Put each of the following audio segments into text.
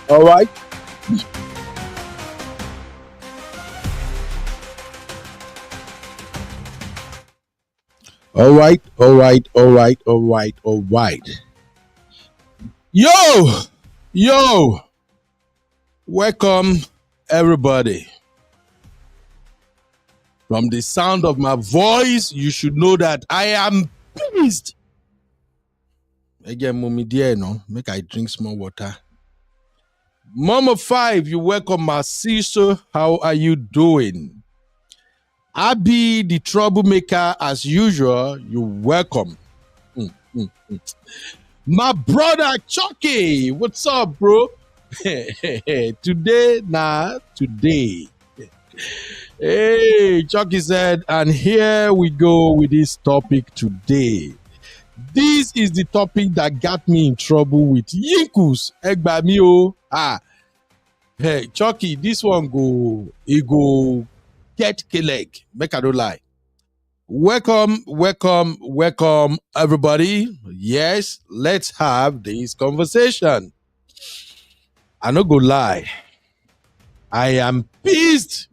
All right. All right. All right. All right. All right. All right. Yo, yo, welcome everybody. From the sound of my voice, you should know that I am pleased. Again, mommy dear, no, make I drink small water. Mama Five, you welcome my sister. How are you doing? Abby, the troublemaker, as usual, you welcome. My brother Chucky, what's up, bro? Today. Hey, Chucky said, and here we go with this topic today. This is the topic that got me in trouble with Yinkus Egbamio. Hey, Chucky, this one go get Keleg. Make I don't lie. Welcome, everybody. Yes, let's have this conversation. I no go lie. I am pissed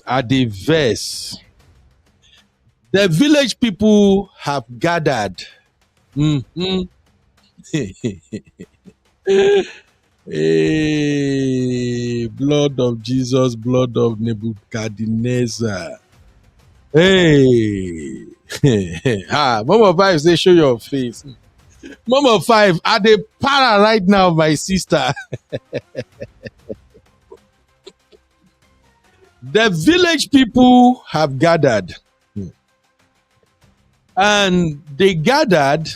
at the verse. The village people have gathered. Hey, blood of Jesus, blood of Nebuchadnezzar. Hey. Mama Five say show your face. Mama Five, are they para right now, my sister? The village people have gathered. And they gathered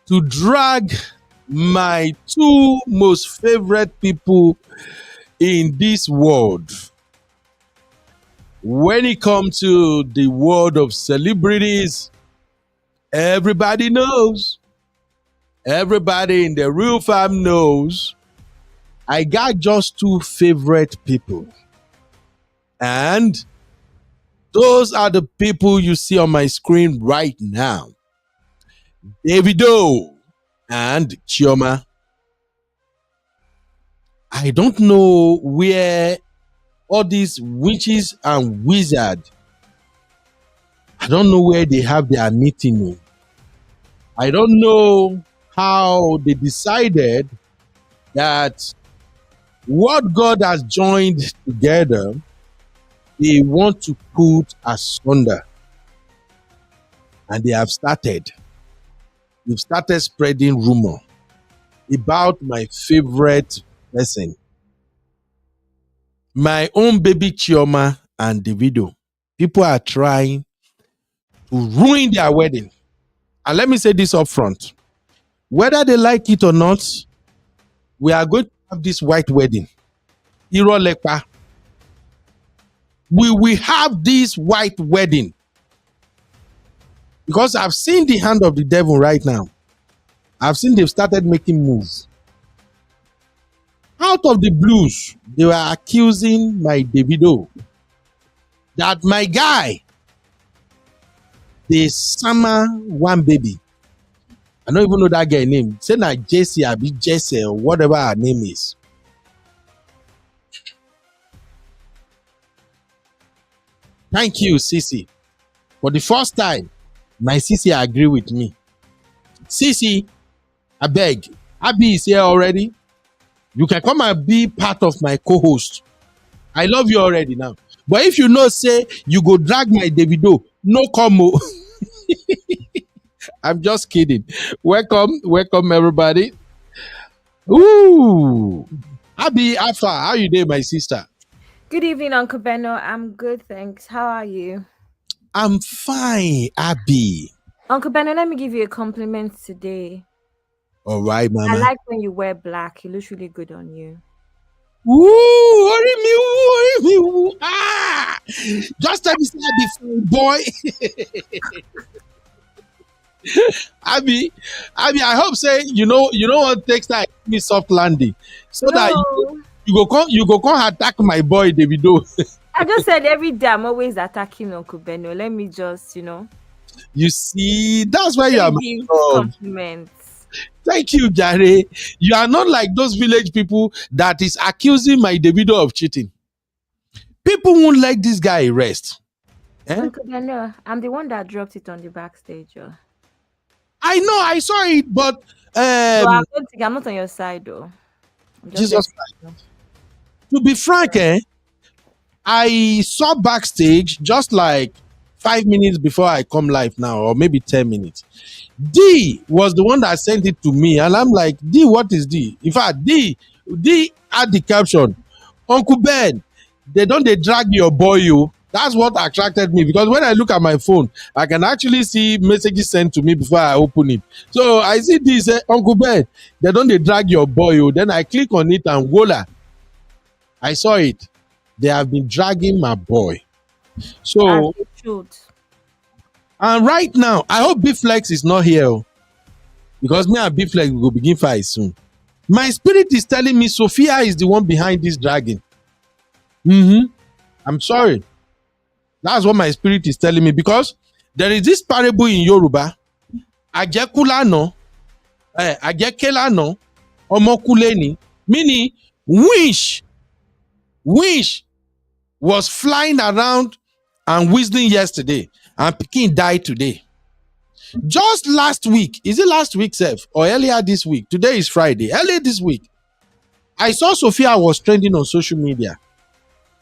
to drag my two most favorite people in this world. When it comes to the world of celebrities, everybody knows. Everybody in the real fam knows. I got just two favorite people. And those are the people you see on my screen right now. Davido and Chioma. I don't know where all these witches and wizards, I don't know where they have their meeting. I don't know how they decided that what God has joined together, they want to put asunder. And they have started. They've started spreading rumor about my favorite person. My own baby Chioma and Davido. People are trying to ruin their wedding. And let me say this up front. Whether they like it or not, we are going to have this white wedding. Irolepa. We will have this white wedding. Because I've seen the hand of the devil right now. I've seen they've started making moves. Out of the blues, they were accusing my Davido that my guy, the summer one baby. I don't even know that guy's name. Say na Jesse, I be Jesse or whatever her name is. Thank you, Sisi. For the first time, my Sisi agree with me. Sisi, I beg. Abby is here already. You can come and be part of my co-host. I love you already now. But if you know, say, you go drag my Davido, no come. I'm just kidding. Welcome everybody. Ooh. Abby, Alpha, how you doing, my sister? Good evening, Uncle Benno. I'm good, thanks. How are you? I'm fine, Abby. Uncle Benno, let me give you a compliment today. All right, Mama. I like when you wear black. It looks really good on you. Ooh, worry me. Ah! Just let me say before, boy. Abby, I hope say you know what takes that me soft landing, so that you go come attack my boy Davido. I just said every day I'm always attacking Uncle Benno. Let me just, You see, that's why you are my compliments. Thank you, Jare. You are not like those village people that is accusing my Davido of cheating. People won't let this guy rest. Eh? Uncle Benno, I'm the one that dropped it on the backstage. Oh. I know, I saw it, but But I um, don't think I'm not on your side though. I'm just Jesus, letting you know. to be frank, I saw backstage just like 5 minutes before I come live now, or maybe 10 minutes. D was the one that sent it to me, and I'm like, D, what is D? In fact, D had the caption, Uncle Ben, they drag your boy you. That's what attracted me because when I look at my phone, I can actually see messages sent to me before I open it. So I see this, say, Uncle Ben, they drag your boy you. Then I click on it and voila, I saw it. They have been dragging my boy. As So, they should. and right now, I hope B Flex is not here because me and B Flex will begin fight soon. My spirit is telling me Sophia is the one behind this dragging. I'm sorry. That's what my spirit is telling me because there is this parable in Yoruba. Ajekula no, ajekela no, omokuleni. Meaning, wish was flying around and whistling yesterday, and Pikin died today. Just last week, is it last week, Seth, or earlier this week? Today is Friday. Earlier this week, I saw Sophia was trending on social media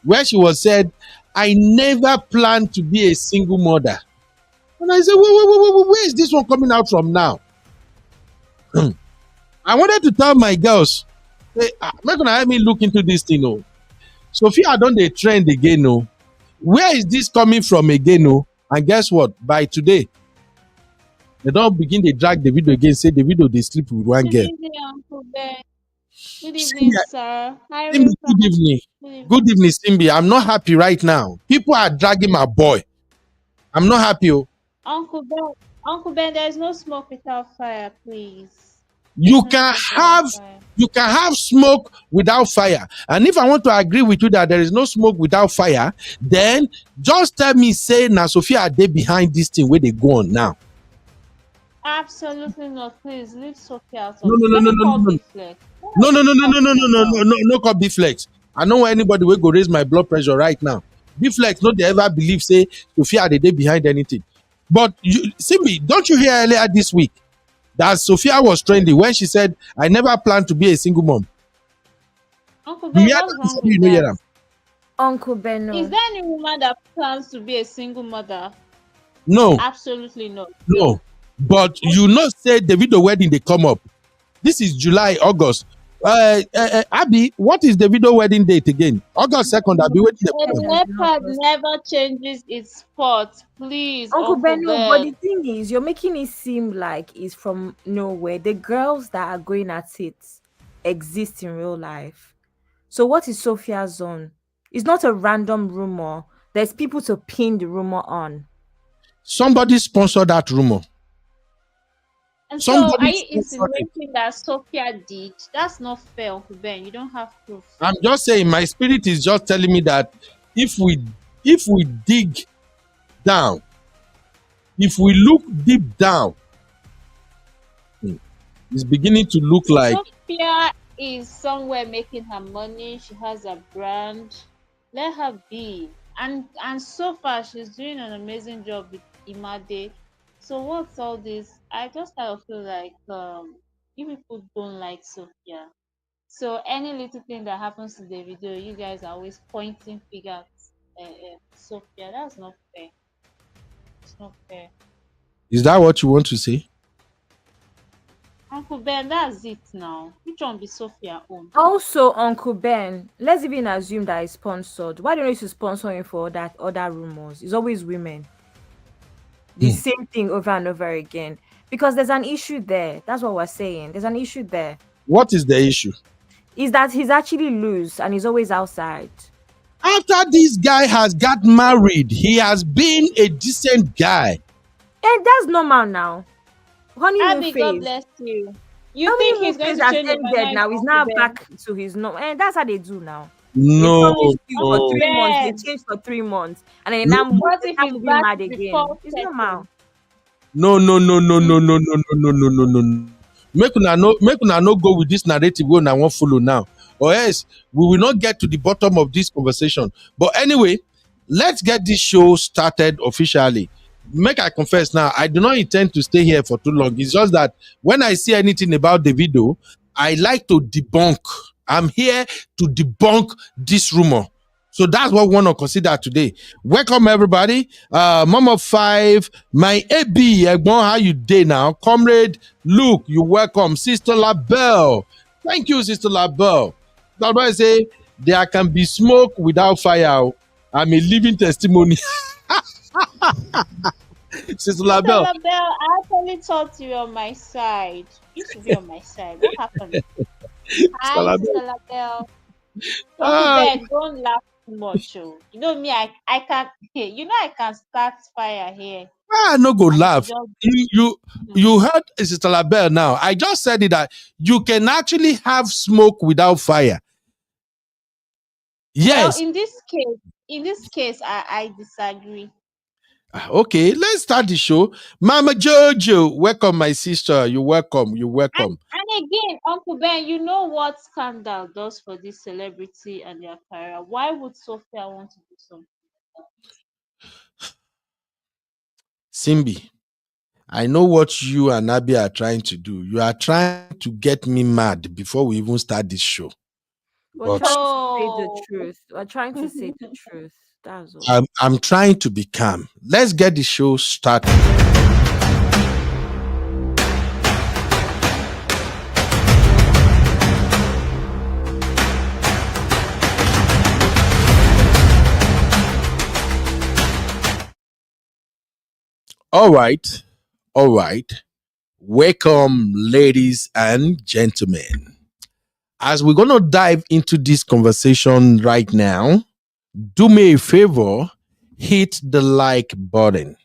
where she was said, I never planned to be a single mother. And I said, wait, where is this one coming out from now? I wanted to tell my girls, hey, I'm not going to have me look into this thing. No. Sophia done the trend again. No. Where is this coming from again? No. And guess what? By today, they don't begin to drag the video again, say the video they sleep with one Good girl. evening, Uncle Ben. Good evening, Simbi, sir. Hi, Simbi, Rita. good evening. Good evening. Good evening, Simbi. I'm not happy right now. People are dragging my boy. I'm not happy. Oh. Uncle Ben, there is no smoke without fire, please. You No can smoke have without fire. you can have smoke without fire. And if I want to agree with you that there is no smoke without fire, then just tell me, say, now Sophia are they behind this thing where they go on now? Absolutely not. Please leave Sophia out No, of no, this. no, Let no, me no, call no, no. B-Flex. No, no, no, no, no, no, no, Talking no, no, about. no, no, call B-Flex. I know where anybody will go raise my blood pressure right now. B-Flex, no, they ever believe, say, Sophia are they behind anything. But you see me, don't you hear earlier this week that Sophia was trending when she said, I never planned to be a single mom? Uncle You Ben, hear what's that wrong before you with know hear that? am? Uncle Is Benno. there any woman that plans to be a single mother? No, Absolutely not. no. But you know, say Davido wedding they come up. This is July, August. Abby, what is Davido wedding date again? August 2nd. Abby, wedding they A come up. As in leopard August. never changes its spot. Please, Uncle Uncle Benno, but Ben. the thing is, you're making it seem like it's from nowhere. The girls that are going at it exist in real life. So what is Sophia's zone? It's not a random rumor. There's people to pin the rumor on. Somebody sponsor that rumor. And so, are Somebody you sponsor it. insinuating that Sophia did? That's not fair, Uncle Ben. You don't have proof. I'm just saying, my spirit is just telling me that if we dig down, if we look deep down, it's beginning to look like Sophia is somewhere making her money. She has a brand. Let her be. And so far, she's doing an amazing job with Imade. So what's all this? I just kind of feel like you people don't like Sophia. So any little thing that happens to the video, you guys are always pointing fingers at Sophia. That's not fair. It's not fair. is that what you want to say? Uncle Ben, that's it now. Which one be Sophia own? Also, Uncle Ben, let's even assume that he's sponsored. Why don't you used to sponsor him for that other rumors? It's always women. The same thing over and over again. Because there's an issue there. That's what we're saying. There's an issue there. What is the issue? Is that he's actually loose and he's always outside. After this guy has got married, he has been a decent guy. And that's normal now. Honeymoon Abby, God phase. bless you. You think he's going to has change ended overnight? now. He's Uncle now Ben? back to his no. And that's how they do now. No, They promise you for no. 3 months. Ben. They change for 3 months, and then No. now What they if start he's moving back mad to again. default It's setting? normal. No, no, no, no, no, no, no, no, no, no, no, no. make una no go with this narrative wey una wan follow now, or else we will not get to the bottom of this conversation. But anyway, let's get this show started officially. Make I confess now, I do not intend to stay here for too long. It's just that when I see anything about Davido, I like to debunk. I'm here to debunk this rumor. So that's what we want to consider today. Welcome everybody. Mom of five, my AB, Egbon, how you day now? Comrade Luke, you welcome. Sister LaBelle. Thank you, Sister LaBelle. LaBelle say there can be smoke without fire. I'm a living testimony. Sister LaBelle. LaBelle, I actually thought you were on my side. You used to be on my side. What happened? Hi, Sister LaBelle. Uncle Ben, don't laugh too much. Oh. You know me, I can't. I can start fire here. No go laugh. You heard Sister LaBelle now. I just said it that you can actually have smoke without fire. Yes. Well, in this case, I disagree. Okay, let's start the show. Mama Jojo, welcome, my sister. You're welcome. You're welcome. And again, Uncle Ben, you know what scandal does for this celebrity and their career? Why would Sophia want to do something like that? Simbi, I know what you and Abby are trying to do. You are trying to get me mad before we even start this show. We're trying to say the truth. We're trying to say the truth. That's all. I'm trying to be calm. Let's get the show started. All right. Welcome, ladies and gentlemen. As we're going to dive into this conversation right now, do me a favor, hit the like button.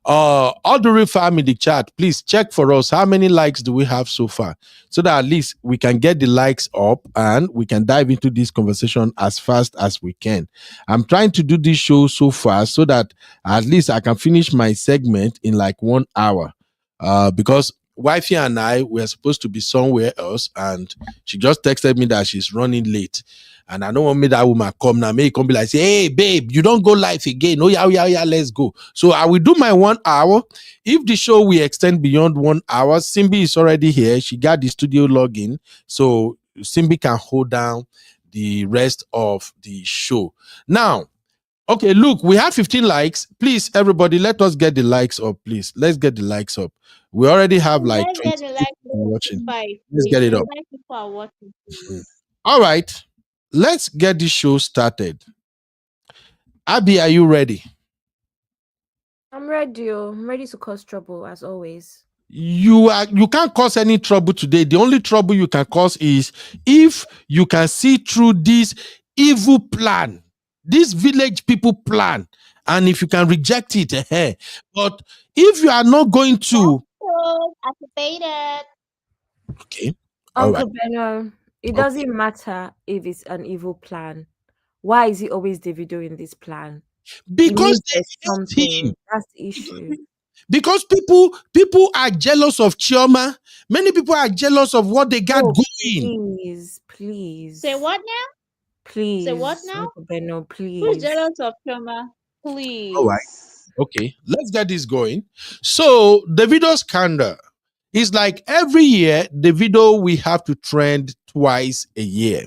All the real fam in the chat, please check for us how many likes do we have so far, so that at least we can get the likes up and we can dive into this conversation as fast as we can. I'm trying to do this show so fast so that at least I can finish my segment in like 1 hour. Because wifey and I were supposed to be somewhere else, and she just texted me that she's running late. And I don't want me that woman come now. May come be like, say, hey, babe, you don't go live again. Oh, yeah, let's go. So I will do my 1 hour. If the show will extend beyond 1 hour, Simbi is already here. She got the studio login. So Simbi can hold down the rest of the show. Now, okay, look, we have 15 likes. Please, everybody, let us get the likes up, please. Let's get the likes up. We already have like 20 people watching. Let's get it up. People are watching, please. All right. Let's get this show started. Abby, are you ready? I'm ready. I'm ready to cause trouble as always. You can't cause any trouble today. The only trouble you can cause is if you can see through this evil plan, this village people plan, and if you can reject it. But if you are not going to, activated. Okay. Uncle Benno, it doesn't matter if it's an evil plan. Why is it always Davido in this plan? Because there's something. That's the issue. Because people are jealous of Chioma. Many people are jealous of what they got going. Please. Say what now? Please. Say what now? Uncle Benno, please. Who's jealous of Chioma? Please. All right. Okay, let's get this going. So Davido scandal is like every year, Davido we have to trend twice a year.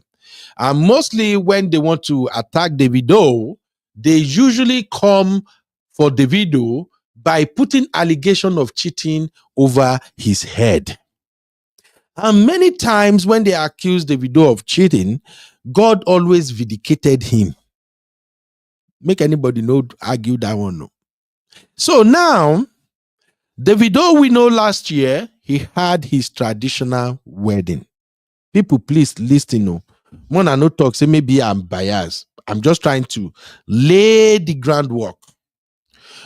And mostly when they want to attack Davido, they usually come for Davido by putting allegation of cheating over his head. And many times when they accuse Davido of cheating, God always vindicated him. Make anybody argue that one? No. So now, Davido, we know last year, he had his traditional wedding. People, please listen. Mona no talk, say maybe I'm biased. I'm just trying to lay the groundwork.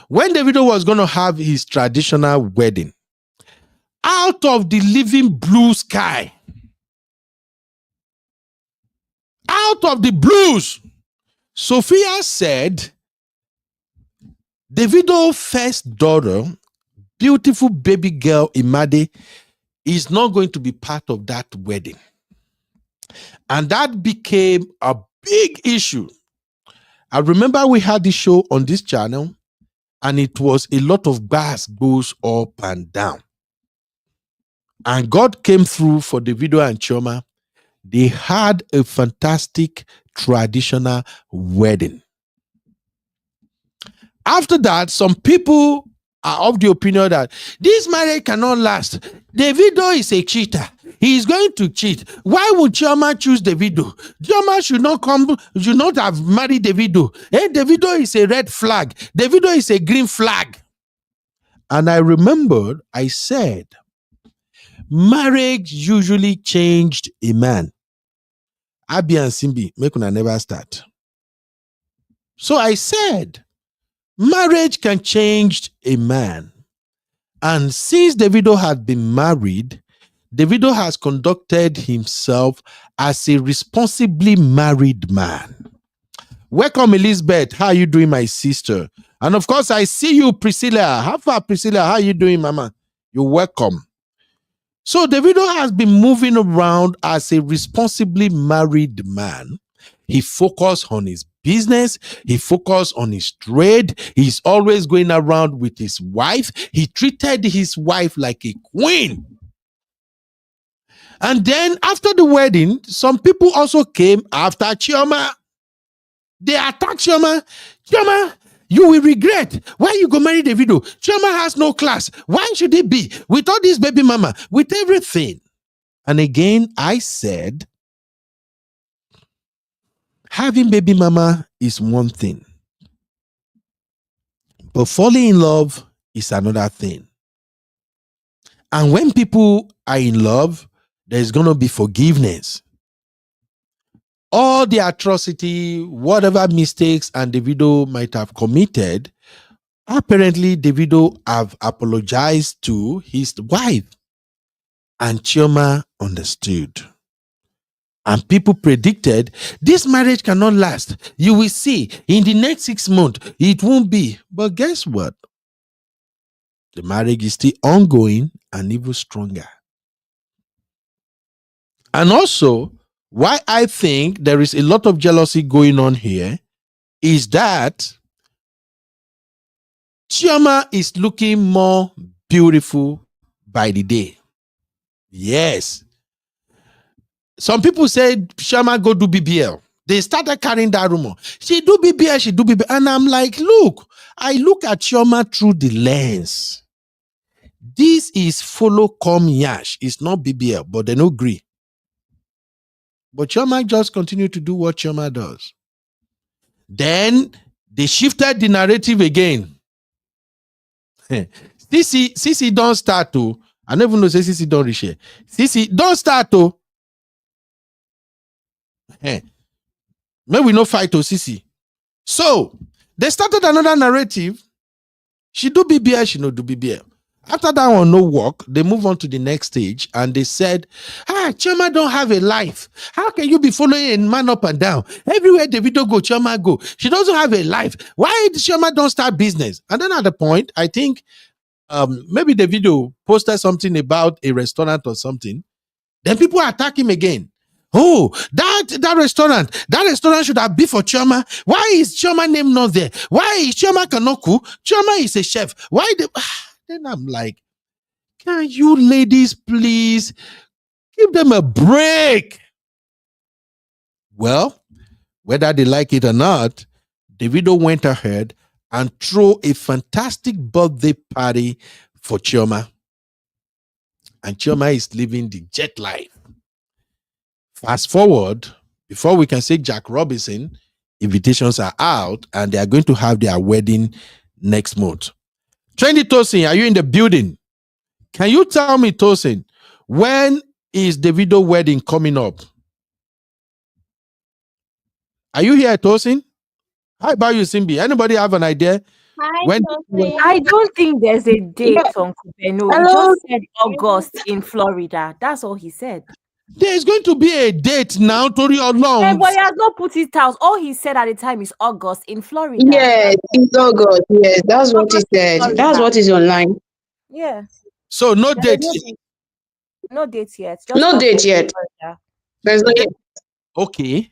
When Davido was going to have his traditional wedding, out of the living blue sky, out of the blues, Sophia said, Davido's first daughter, beautiful baby girl Imade, is not going to be part of that wedding. And that became a big issue. I remember we had this show on this channel, and it was a lot of bass goes up and down. And God came through for Davido and Chioma. They had a fantastic traditional wedding. After that, some people are of the opinion that this marriage cannot last. Davido is a cheater. He is going to cheat. Why would Chioma choose Davido? Chioma should not have married Davido. Davido is a red flag. Davido is a green flag. And I remembered I said, marriage usually changed a man. Abi and Simbi, make una never start. So I said, marriage can change a man. And since Davido had been married, Davido has conducted himself as a responsibly married man. Welcome, Elizabeth. How are you doing, my sister? And of course, I see you, Priscilla. How far, Priscilla? How are you doing, Mama? You're welcome. So Davido has been moving around as a responsibly married man. He focused on his business. He focused on his trade. He's always going around with his wife. He treated his wife like a queen. And then after the wedding, some people also came after Chioma. They attacked Chioma. Chioma, you will regret. Why you go marry Davido? Chioma has no class. Why should it be? With all this baby mama, with everything. And again, I said, having baby mama is one thing, but falling in love is another thing. And when people are in love, there's going to be forgiveness. All the atrocity, whatever mistakes and Davido might have committed, apparently Davido have apologized to his wife. And Chioma understood. And people predicted this marriage cannot last. You will see in the next 6 months, it won't be. But guess what? The marriage is still ongoing and even stronger. And also, why I think there is a lot of jealousy going on here is that Chioma is looking more beautiful by the day. Yes. Some people said Chioma go do BBL. They started carrying that rumor. She do BBL, she do BBL. And I'm like, look, I look at Chioma through the lens. This is follow come yash. It's not BBL, but they no agree. But Chioma just continue to do what Chioma does. Then they shifted the narrative again. Sisi don't start to. I never know say Sisi don't reach here. Sisi don't start to. Maybe we no fight to Sisi. So they started another narrative. She do BBL, she no do BBL. After that one no work, they move on to the next stage and they said, Chioma don't have a life. How can you be following a man up and down? Everywhere Davido go, Chioma go. She doesn't have a life. Why Chioma don't start business? And then at the point, I think maybe Davido posted something about a restaurant or something. Then people attack him again. Oh, that restaurant should have been for Chioma. Why is Chioma name not there? Why is Chioma cannot cook? Chioma is a chef. Why the... Then I'm like, can you ladies please give them a break? Well, whether they like it or not, Davido went ahead and threw a fantastic birthday party for Chioma. And Chioma is living the jet life. Fast forward, before we can say Jack Robinson, invitations are out and they are going to have their wedding next month. Trendy Tosin, are you in the building? Can you tell me, Tosin, when is Davido wedding coming up? Are you here, Tosin? How about you, Simbi? Anybody have an idea? Hi, When? Sophie. I don't think there's a date on Kubeno. He Hello. just said August in Florida. That's all he said. There's going to be a date now, Tori Olong. But he has not put it out. All he said at the time is August in Florida. Yes, it's August. Yes, that's what he August in said. Florida. That's what is online. Yeah. So no date. No date yet. Just No talk date yet. further. There's no yet. Okay.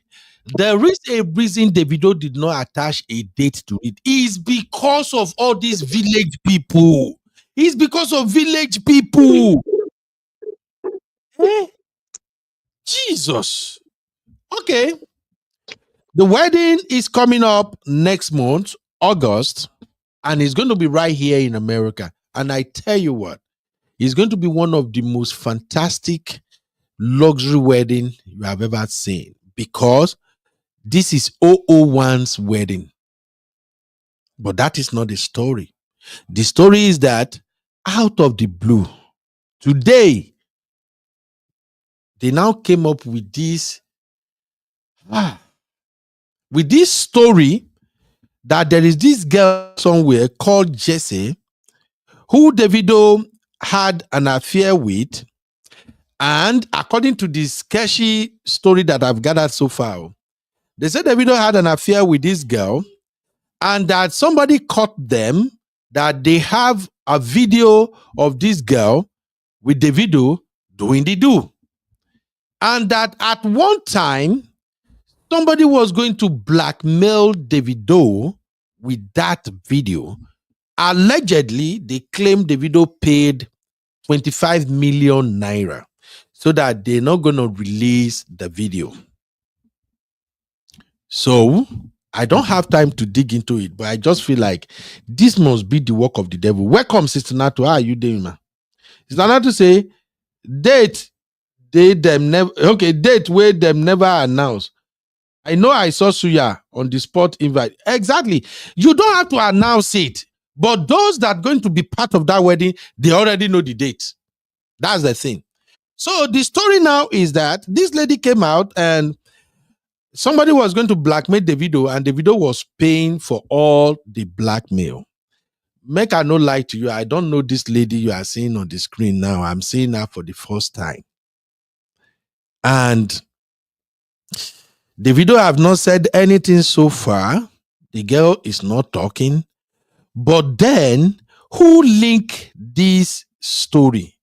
There is a reason Davido did not attach a date to it. It's because of all these village people. It's because of village people. Eh? Jesus. Okay. The wedding is coming up next month, August, and it's going to be right here in America. And I tell you what, it's going to be one of the most fantastic luxury wedding you have ever seen, because this is 001's wedding. But that is not the story. The story is that out of the blue, today, they now came up with this story that there is this girl somewhere called Jessie who Davido had an affair with. And according to the sketchy story that I've gathered so far, they said Davido had an affair with this girl and that somebody caught them, that they have a video of this girl with Davido doing the do. And that at one time, somebody was going to blackmail Davido with that video. Allegedly, they claim Davido paid 25 million naira so that they're not going to release the video. So I don't have time to dig into it, but I just feel like this must be the work of the devil. Welcome, Sister Nato. How are you doing, man? Sister Nato say, date where them never announce. I know I saw Suya on the spot invite. Exactly. You don't have to announce it. But those that are going to be part of that wedding, they already know the date. That's the thing. So the story now is that this lady came out and somebody was going to blackmail Davido, and Davido was paying for all the blackmail. Make I no lie to you, I don't know this lady you are seeing on the screen now. I'm seeing her for the first time. And Davido have not said anything so far. The girl is not talking. But then, who linked this story?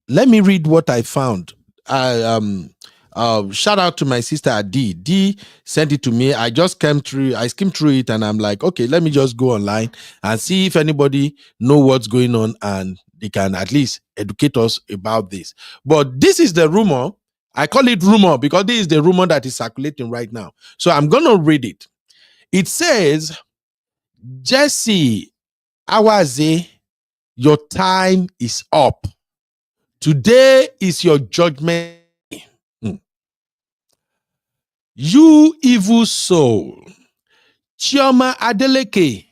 Let me read what I found. Shout out to my sister Adi. D sent it to me. I skimmed through it, and I'm like, okay, let me just go online and see if anybody know what's going on, and they can at least educate us about this. But this is the rumor. I call it rumor because this is the rumor that is circulating right now. So I'm gonna read it. It says, Jesse Awaze, your time is up. Today is your judgment. You evil soul. Chioma Adeleke,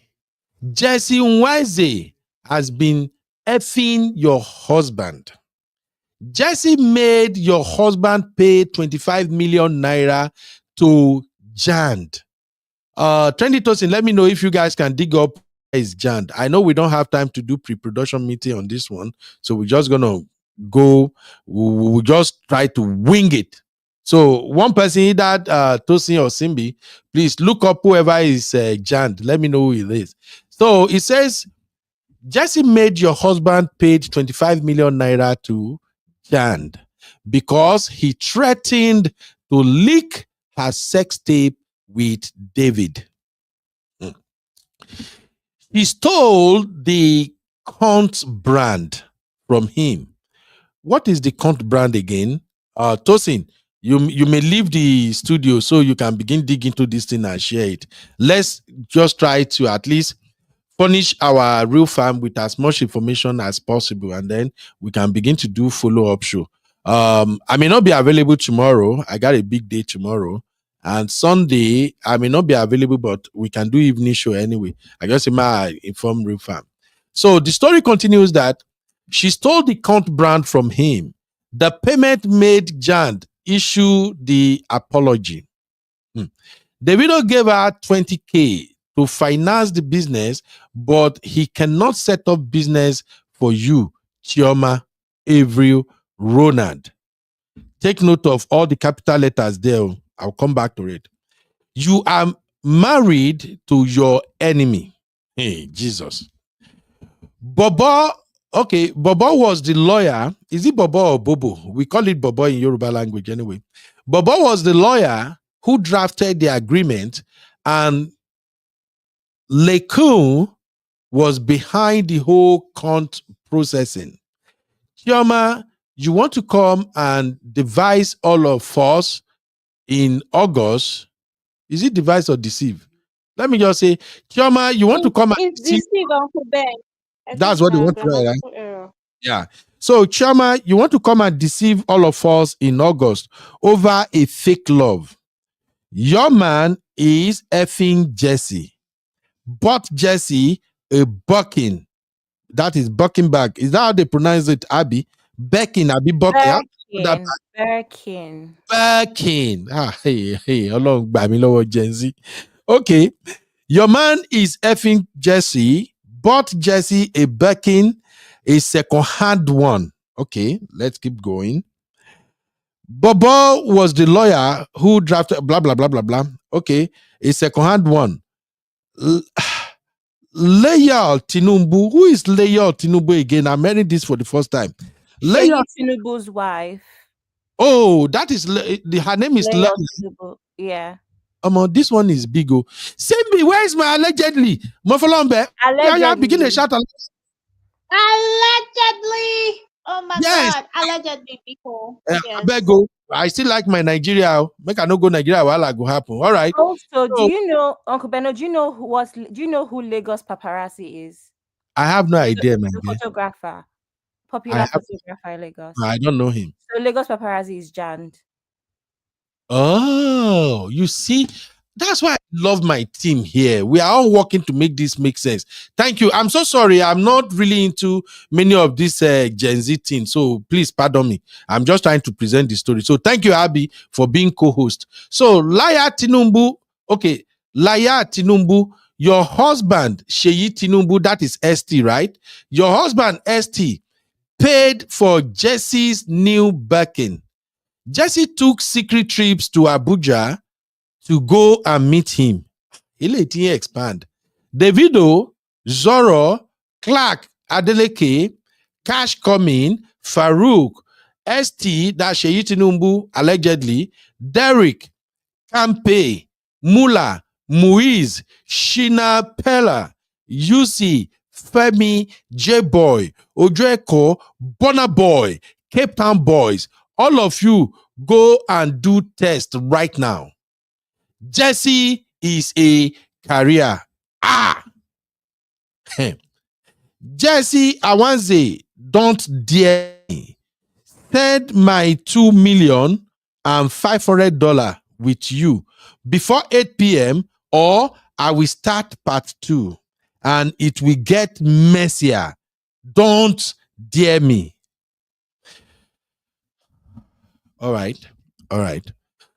Jesse Nweze has been effing your husband. Jesse made your husband pay 25 million naira to Jand. Trendy Tosin, let me know if you guys can dig up is Jand. I know we don't have time to do pre-production meeting on this one, so we're just gonna go. We'll just try to wing it. So one person, either Tosin or Simbi, please look up whoever is Jand. Let me know who it is. So it says Jesse made your husband paid 25 million naira to Jand because he threatened to leak her sex tape with David. He stole the Cunt brand from him. What is the Cunt brand again? Tosin, you may leave the studio so you can begin digging into this thing and share it. Let's just try to at least furnish our real fam with as much information as possible, and then we can begin to do follow-up show. I may not be available tomorrow. I got a big day tomorrow. And Sunday, I may not be available, but we can do evening show anyway. I just inform real fam. So the story continues that she stole the Cunt brand from him. The payment made Jand issue the apology. Davido gave her 20K to finance the business, but he cannot set up business for you, Chioma, Avril, Ronald. Take note of all the capital letters there. I'll come back to it. You are married to your enemy. Hey, Jesus. Bobo Okay, Bobo was the lawyer. Is it Bobo or Bobo? We call it Bobo in Yoruba language anyway. Bobo was the lawyer who drafted the agreement, and Lekun was behind the whole count processing. Chioma, you want to come and devise all of us in August? Is it devise or deceive? Let me just say, Chioma, you want to come and It's deceive? deceive, Uncle Ben. I That's think what they now want to write, right? grammatical error. Yeah. So, Chioma, you want to come and deceive all of us in August over a fake love. Your man is effing Jesse. Bought Jesse a bucking. That is bucking back. Is that how they pronounce it, Abby? Becking, Abby bucking. How do you know that? Birkin. Becking. Ah, hey, along by me lower Gen Z. Okay. Your man is effing Jesse. Bought Jesse a Birkin, a second-hand one. Okay, let's keep going. Bobo was the lawyer who drafted blah blah blah blah blah. Okay, a second-hand one. L- Leia Tinubu. Who is Leia Tinubu again? I'm hearing this for the first time. Leia. Sheyi Tinubu's wife. Oh, that is her name is Leia. Leia Tinubu. Yeah. This one is big. Oh, send me. Where is my allegedly? Mofalombe. Yeah, begin a Allegedly. shout. Allegedly. Oh my Yes. God. Allegedly, people. I Yes. beg go. I still like my Nigeria. Oh. Make I no go Nigeria while I go happen. All right. Also, do So you know, Uncle Beno, do you know who Lagos Paparazzi is? I have no idea, my The dear. photographer. I Popular have photographer in Lagos. I don't know him. So Lagos Paparazzi is Jand. Oh, you see, that's why I love my team here. We are all working to make this make sense. Thank you. I'm so sorry. I'm not really into many of these Gen Z things. So please pardon me. I'm just trying to present the story. So thank you, Abby, for being co-host. So Laya Tinumbu, okay, Laya Tinumbu, your husband, Sheyi Tinumbu, that is ST, right? Your husband, ST, paid for Jesse's new Birkin. Jesse took secret trips to Abuja to go and meet him. He expand. Davido, Zoro, Clark, Adeleke, Cash Coming, Farouk, ST, that Sheyi Tinubu, allegedly, Derek, Kampe, Mula, Muiz, Shina Pella, UC, Femi, J-Boy, Ojeko, Bonner Boy, Cape Town Boys, all of you go and do test right now. Jesse is a career. Ah! Jesse Awanze, don't dare me. Send my $2,500,000 with you before 8 p.m. or I will start part 2 and it will get messier. Don't dare me. All right. All right.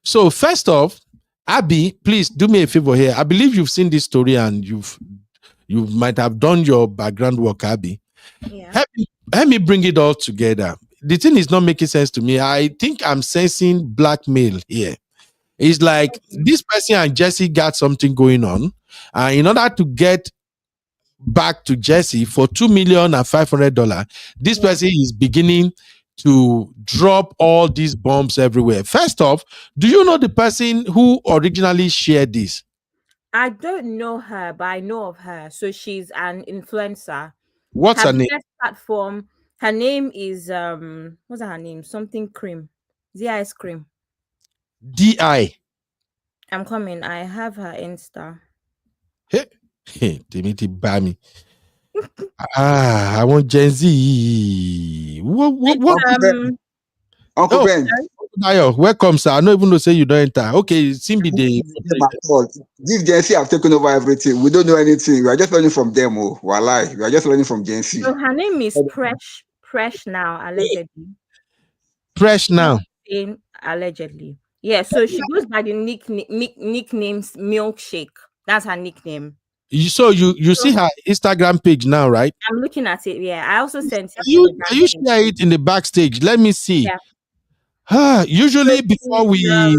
So first off, Abby, please do me a favor here. I believe you've seen this story and you might have done your background work, Abby. Yeah. Help me bring it all together. The thing is not making sense to me. I think I'm sensing blackmail here. It's like this person and Jesse got something going on. In order to get back to Jesse for $2,500,000, this Yeah. person is beginning to drop all these bombs everywhere. First off, do you know the person who originally shared this? I don't know her, but I know of her. So she's an influencer. What's Her her name? biggest platform, her name is what's her name? Something cream. Ice cream. DI. I'm coming. I have her Insta. Hey, Timothy Bami. I want Gen Z. What? It's, Uncle Ben, Uncle Oh, Ben, Dayo, welcome, sir. I don't even know say you don't enter. Okay, Simbi the them at all. This Gen Z have taken over everything. We don't know anything. We are just learning from them. Oh, walai. We are just learning from Gen Z. So her name is Presh now, allegedly. fresh now. Saying allegedly. Yeah, so she goes by the nicknames Milkshake. That's her nickname. So you see So her Instagram page now, right? I'm looking at it. Yeah, I also sent it Can in you the back can you end. share it in the backstage? Let me see. Yeah. So Usually before she's,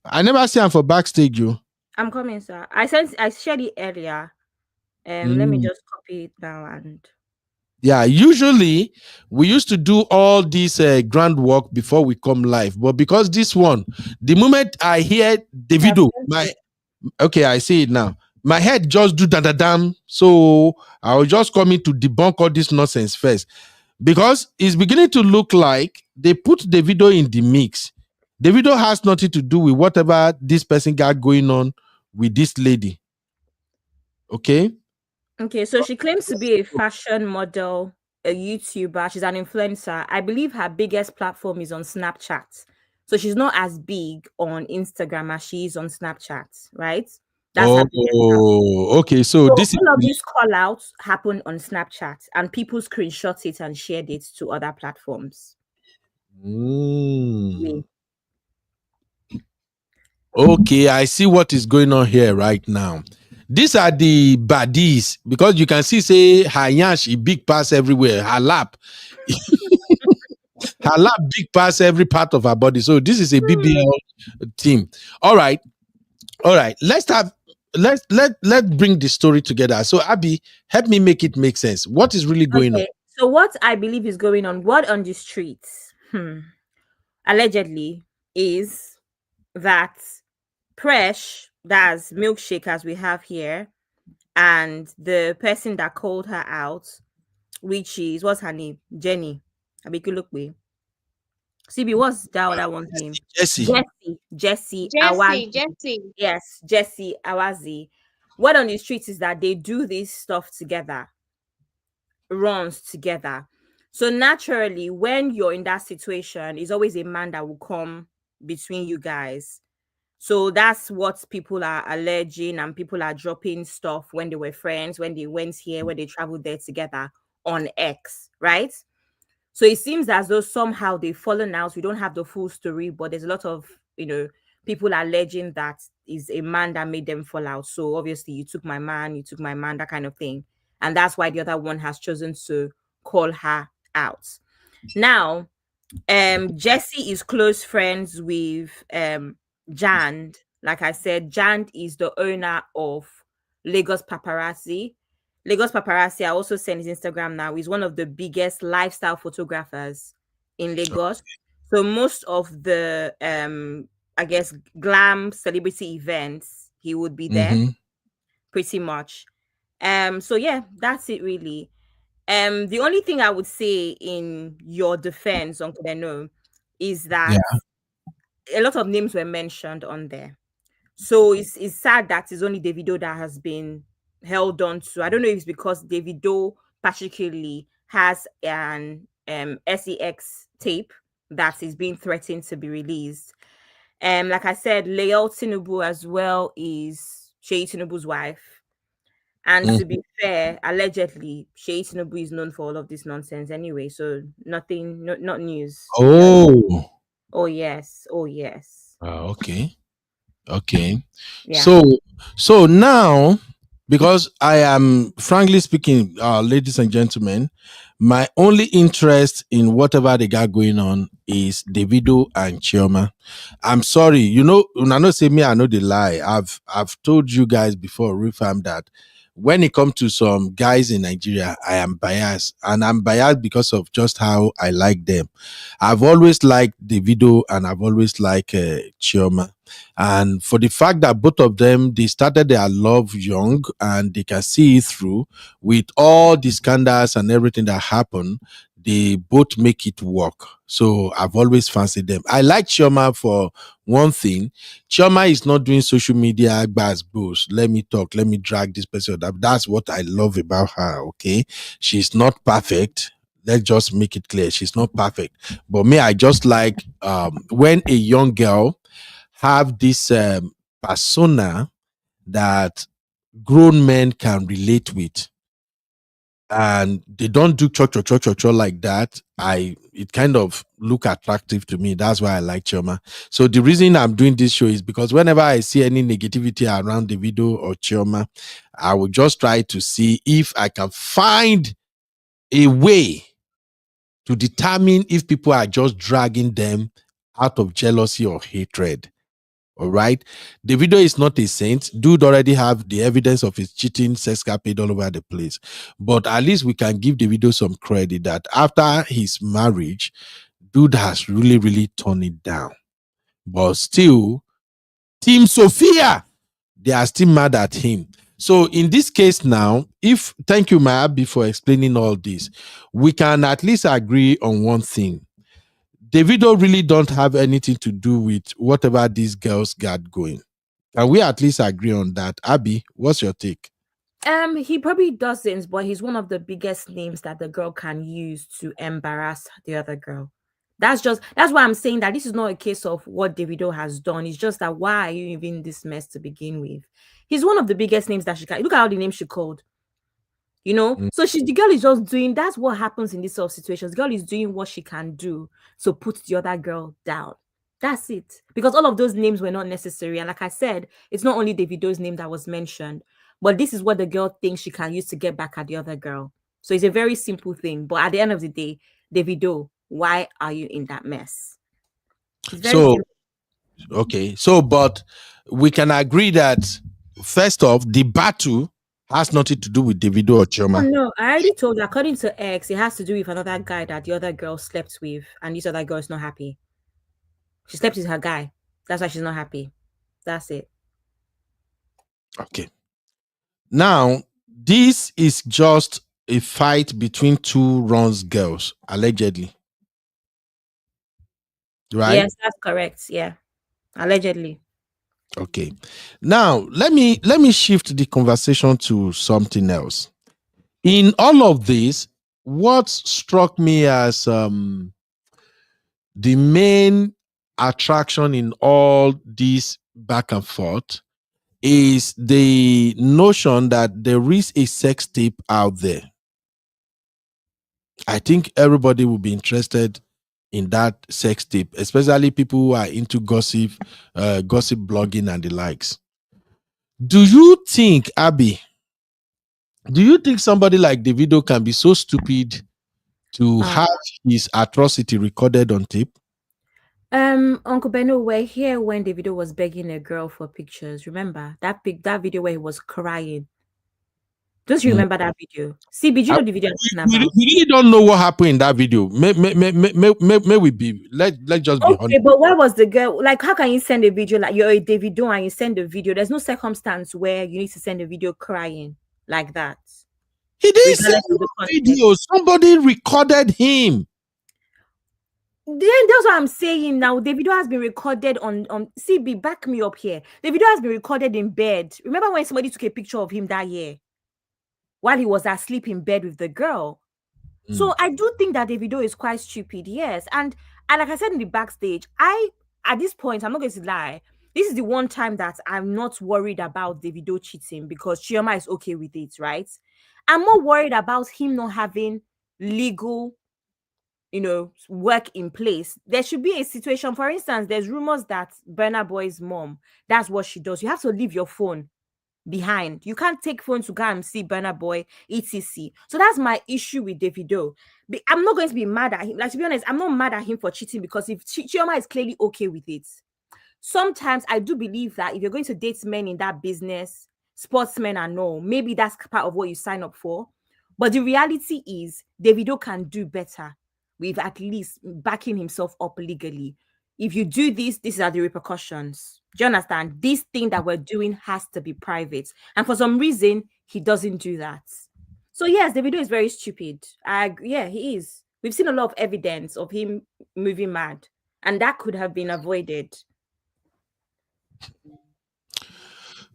I never see her for backstage, you. I'm coming, sir. I shared it earlier. Let me Mm. just copy it now and Yeah, usually we used to do all this groundwork before we come live, but because this one, the moment I hear I've Davido, sent my it. okay, I see it now. My head just do da da dam. So I was just coming to debunk all this nonsense first because it's beginning to look like they put Davido in the mix. Davido has nothing to do with whatever this person got going on with this lady. Okay. Okay, so she claims to be a fashion model, a YouTuber. She's an influencer. I believe her biggest platform is on Snapchat. So she's not as big on Instagram as she is on Snapchat, right? That's her biggest platform. Oh, okay. So So this is all of these call outs happen on Snapchat and people screenshot it and shared it to other platforms. Mm. Yeah. Okay, I see what is going on here right now. These are the baddies because you can see, say, her yansh, big pass everywhere. Her lap big pass every part of her body. So this is a BBL team. All right, all right. Let's bring the story together. So Abby, help me make it make sense. What is really going on? Okay. So what I believe is going on, what on the streets, allegedly, is that Presh, that's milkshake as we have here, and the person that called her out, which is what's her name? Jenny. Abikulukwe. CB, what's that other one's name? Jesse. Jesse Jesse, Awazi. Jesse. Yes, Jesse Awazi. What on the streets is that they do this stuff together, runs together. So naturally, when you're in that situation, it's always a man that will come between you guys. So that's what people are alleging, and people are dropping stuff when they were friends, when they went here, when they traveled there together on X, right? So it seems as though somehow they've fallen out. We don't have the full story, but there's a lot of, people alleging that is a man that made them fall out. So obviously, you took my man, that kind of thing. And that's why the other one has chosen to call her out. Now, Jesse is close friends with Jand. Like I said, Jand is the owner of Lagos Paparazzi. Lagos Paparazzi, I also send his Instagram now, is one of the biggest lifestyle photographers in Lagos. So most of the I guess glam celebrity events, he would be there Mm-hmm. pretty much. So yeah, that's it really. The only thing I would say in your defense, Uncle Deno, is that Yeah. a lot of names were mentioned on there. So it's sad that it's only Davido that has been held on to. I don't know if it's because Davido particularly has an SEX tape that is being threatened to be released. Like I said, Leal Tinubu as well is Shea Tinubu's wife. And Mm. to be fair, allegedly, Shea Tinubu is known for all of this nonsense anyway. So nothing, not news, to be honest. Oh. Oh yes, oh yes, Okay. Okay. yeah. So now, because I am frankly speaking, ladies and gentlemen, my only interest in whatever they got going on is Davido and Chioma. I'm sorry, I know say me, I know the lie. I've told you guys before, refam, that when it comes to some guys in Nigeria, I am biased, and I'm biased because of just how I like them. I've always liked Davido and I've always liked Chioma. And for the fact that both of them, they started their love young and they can see it through with all the scandals and everything that happened, they both make it work. So I've always fancied them. I like Chioma for one thing. Chioma is not doing social media buzz boost. Let me talk, let me drag this person up. That's what I love about her. Okay. She's not perfect. Let's just make it clear. She's not perfect. But me, I just like when a young girl have this persona that grown men can relate with, and they don't do cho like that. It kind of look attractive to me. That's why I like Chioma. So the reason I'm doing this show is because whenever I see any negativity around the video or Chioma, I will just try to see if I can find a way to determine if people are just dragging them out of jealousy or hatred. All right. Davido is not a saint. Dude already have the evidence of his cheating, sex capade all over the place. But at least we can give Davido some credit that after his marriage, dude has really, really turned it down. But still, Team Sophia, they are still mad at him. So in this case now, thank you, Mayabi, for explaining all this, we can at least agree on one thing. Davido really don't have anything to do with whatever these girls got going. Can we at least agree on that? Abby, what's your take? He probably doesn't, but he's one of the biggest names that the girl can use to embarrass the other girl. That's why I'm saying that this is not a case of what Davido has done. It's just that why are you even in this mess to begin with? He's one of the biggest names that she can look at all the names she called. You know, Mm. so the girl is just doing that's what happens in these sort of situations. The girl is doing what she can do to put the other girl down. That's it. Because all of those names were not necessary. And like I said, it's not only Davido's name that was mentioned, but this is what the girl thinks she can use to get back at the other girl. So it's a very simple thing. But at the end of the day, Davido, why are you in that mess? It's very So, simple. okay. So, but we can agree that first off, the battle has nothing to do with Davido or Oh Chioma. no, I already told you, according to X, it has to do with another guy that the other girl slept with, and this other girl is not happy. She slept with her guy. That's why she's not happy. That's it. Okay. Now, this is just a fight between two runs girls, allegedly. Right? Yes, that's correct. Yeah. Allegedly. Okay. Now, let me shift the conversation to something else. In all of this, what struck me as the main attraction in all this back and forth is the notion that there is a sex tape out there. I think everybody will be interested in that sex tape, especially people who are into gossip blogging and the likes. Do you think, Abby, do you think somebody like Davido can be so stupid to Uh, have his atrocity recorded on tape? Uncle Beno, we're here when Davido was begging a girl for pictures. Remember that video where he was crying? Don't you Mm. remember that video? See, did you know the video I'm talking We about? really don't know what happened in that video. May we be let just be honest. Okay, but where was the girl? Like, how can you send a video like you're a Davido and you send a video? There's no circumstance where you need to send a video crying like that, He didn't send regardless of the no context. video. Somebody recorded him. Then that's what I'm saying now. The video has been recorded on CB. Back me up here. The video has been recorded in bed. Remember when somebody took a picture of him that year while he was asleep in bed with the girl? So I do think that the video is quite stupid, yes. And like I said in the backstage, at this point, I'm not going to lie. This is the one time that I'm not worried about Davido cheating because Chioma is okay with it, right? I'm more worried about him not having legal, work in place. There should be a situation. For instance, there's rumors that Burna Boy's mom, that's what she does. You have to leave your phone behind. You can't take phone to go and see Burna Boy, etc. So that's my issue with Davido. I'm not going to be mad at him. Like, to be honest, I'm not mad at him for cheating because if Chioma is clearly okay with it. Sometimes I do believe that if you're going to date men in that business, sportsmen and all, maybe that's part of what you sign up for. But the reality is Davido can do better with at least backing himself up legally. If you do this, these are the repercussions. Do you understand? This thing that we're doing has to be private. And for some reason, he doesn't do that. So yes, Davido is very stupid. Yeah, he is. We've seen a lot of evidence of him moving mad. And that could have been avoided.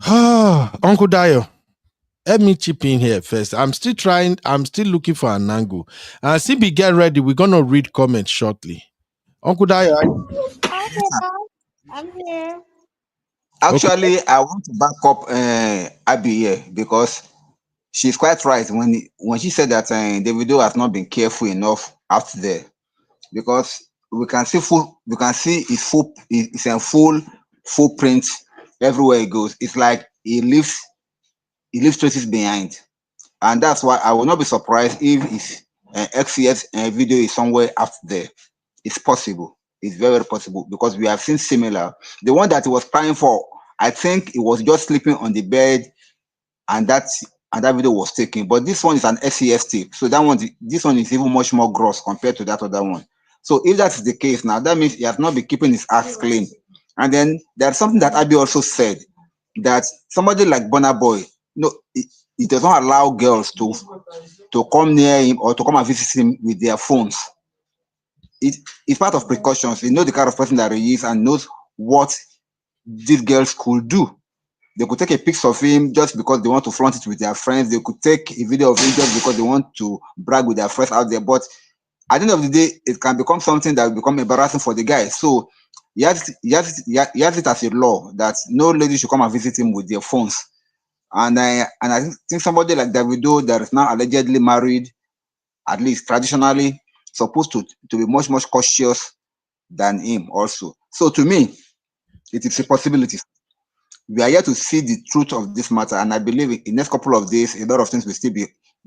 Uncle Dio, let me chip in here first. I'm still looking for an angle. And CB, get ready. We're gonna read comments shortly. Uncle Dio, Okay, I'm here. okay. Actually, I want to back up Abby here because she's quite right when she said that Davido has not been careful enough out there because we can see it's a full footprint everywhere he goes. It's like he leaves traces behind, and that's why I will not be surprised if his XCS video is somewhere out there. It's possible. It's very, very possible because we have seen similar. The one that he was crying for, I think it was just sleeping on the bed, and that video was taken. But this one is an SES tape, so this one is even much more gross compared to that other one. So if that is the case now, that means he has not been keeping his acts clean. And then there's something that Abby also said, that somebody like Burna Boy, he does not allow girls to come near him or to come and visit him with their phones. It's part of precautions. He knows the kind of person that he is and knows what these girls could do. They could take a picture of him just because they want to flaunt it with their friends. They could take a video of him just because they want to brag with their friends out there. But at the end of the day, it can become something that will become embarrassing for the guy. So he has it as a law that no lady should come and visit him with their phones. And I think somebody like Davido that is now allegedly married, at least traditionally, supposed to be much, much cautious than him also. So to me, it is a possibility. We are here to see the truth of this matter, and I believe in the next couple of days, a lot of things will still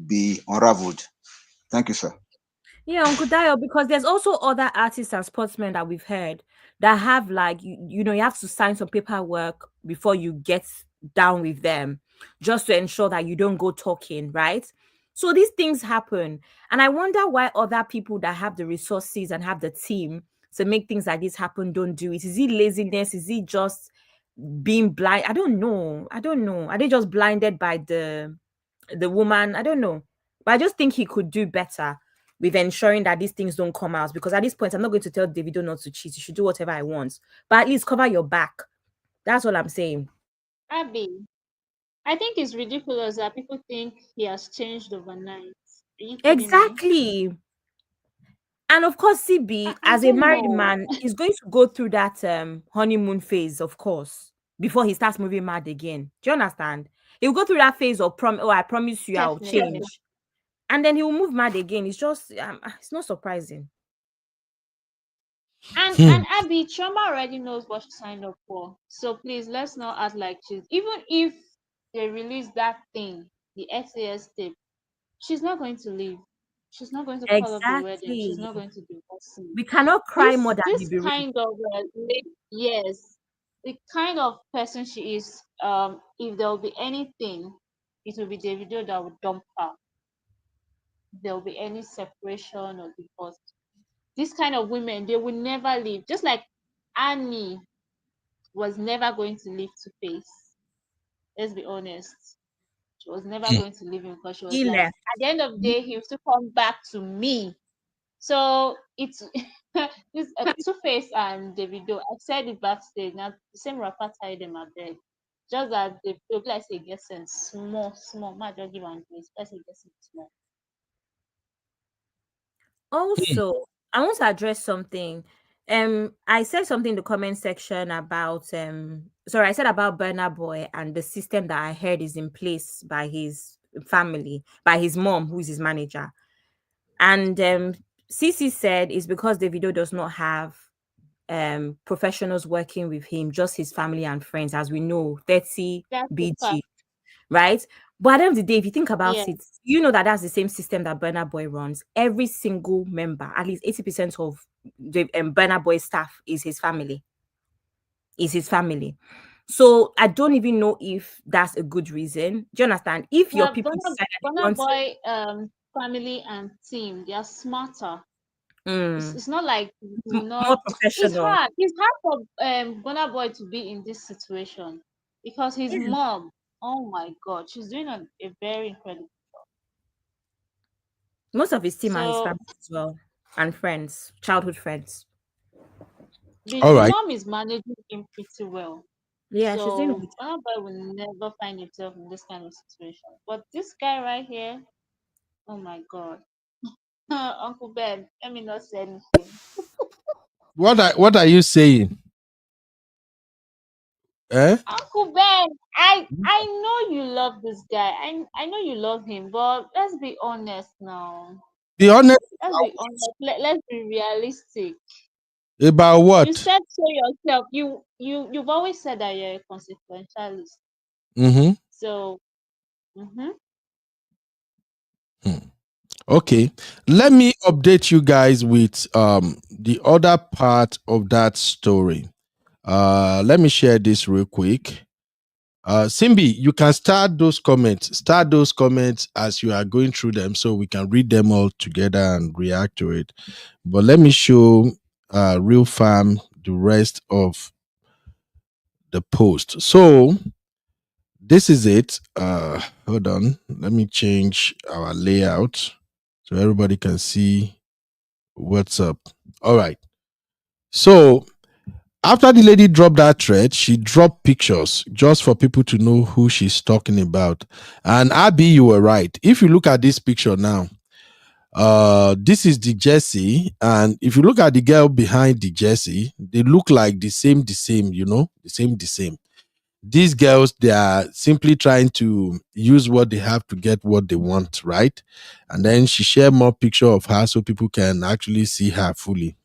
be unraveled. Thank you, sir. Yeah, Uncle Dio, because there's also other artists and sportsmen that we've heard that have like you have to sign some paperwork before you get down with them, just to ensure that you don't go talking, right? So these things happen, and I wonder why other people that have the resources and have the team to make things like this happen don't do it. Is it laziness? Is it just being blind? I don't know. I don't know. Are they just blinded by the woman? I don't know. But I just think he could do better with ensuring that these things don't come out. Because at this point, I'm not going to tell Davido not to cheat. You should do whatever I want. But at least cover your back. That's all I'm saying. Abby, I think it's ridiculous that people think he has changed overnight. Are you kidding me? Exactly. And of course, CB, I as a don't married know. man, is going to go through that honeymoon phase, of course, before he starts moving mad again. Do you understand? He'll go through that phase of oh, I promise you I'll Definitely. change. And then he will move mad again. It's just it's not surprising. Hmm. And Abby, Chioma already knows what she signed up for. So please let's not act like she's, even if they release that thing, the SAS tape, she's not going to leave. She's not going to call up the wedding. She's Exactly. not going to divorce him. We cannot cry more than the This bereft. kind of yes, the kind of person she is. If there will be anything, it will be Davido that will dump her. If there will be any separation or divorce, this kind of women, they will never leave. Just like Annie was never going to leave Two Face. Let's be honest. She was never going to leave him because she was He like, left. at the end of the day, he will still come back to me. So it's this Two Face and Davido. I said it backstage. Now the same rapper tied them at bed. Just that they like say get sense small, small. Might just give and grace. Let's say get sense small. Also, I want to address something. I said something in the comment section about sorry, I said about Burner Boy and the system that I heard is in place by his family, by his mom, who is his manager. And CC said it's because Davido does not have professionals working with him, just his family and friends, as we know, 30 That's the fact. BG, right? But at the end of the day, if you think Yeah. about it, you know that that's the same system that Burner Boy runs. Every single member, at least 80% of the Burner Boy staff is his family. Is his family. So I don't even know if that's a good reason. Do you understand? If your But people decide that they Burna want to, Boy family and team, they are smarter. mm, It's not like he's more not. It's professional. hard. It's hard for Burna Boy to be in this situation because his Yeah. mom. Oh my God, she's doing a very incredible. Most of his team are his So family as well, and friends, childhood friends. the All the right. mom is managing him pretty well. Yeah, she's doing So good. Burna Boy will never find himself in this kind of situation. But this guy right here, oh my God, Uncle Ben, let me not say anything. What are you saying? Eh? Uncle Ben, I know you love this guy. I know you love him, but let's be honest now. Be honest Let's be honest. Let's be realistic. about You what? said so yourself. You've always said that you're a consequentialist. Mm-hmm. So, hmm Hmm. Okay, let me update you guys with the other part of that story. Let me share this real quick. Simbi, you can start those comments. Start those comments as you are going through them so we can read them all together and react to it. But let me show Real Fam the rest of the post. So this is it. Hold on. Let me change our layout so everybody can see what's up. All right. So after the lady dropped that thread, she dropped pictures just for people to know who she's talking about. And Abby, you were right. If you look at this picture now, this is the Jesse, and if you look at the girl behind the Jesse, they look like the same, you know, the same. These girls, they are simply trying to use what they have to get what they want, right? And then she shared more picture of her so people can actually see her fully.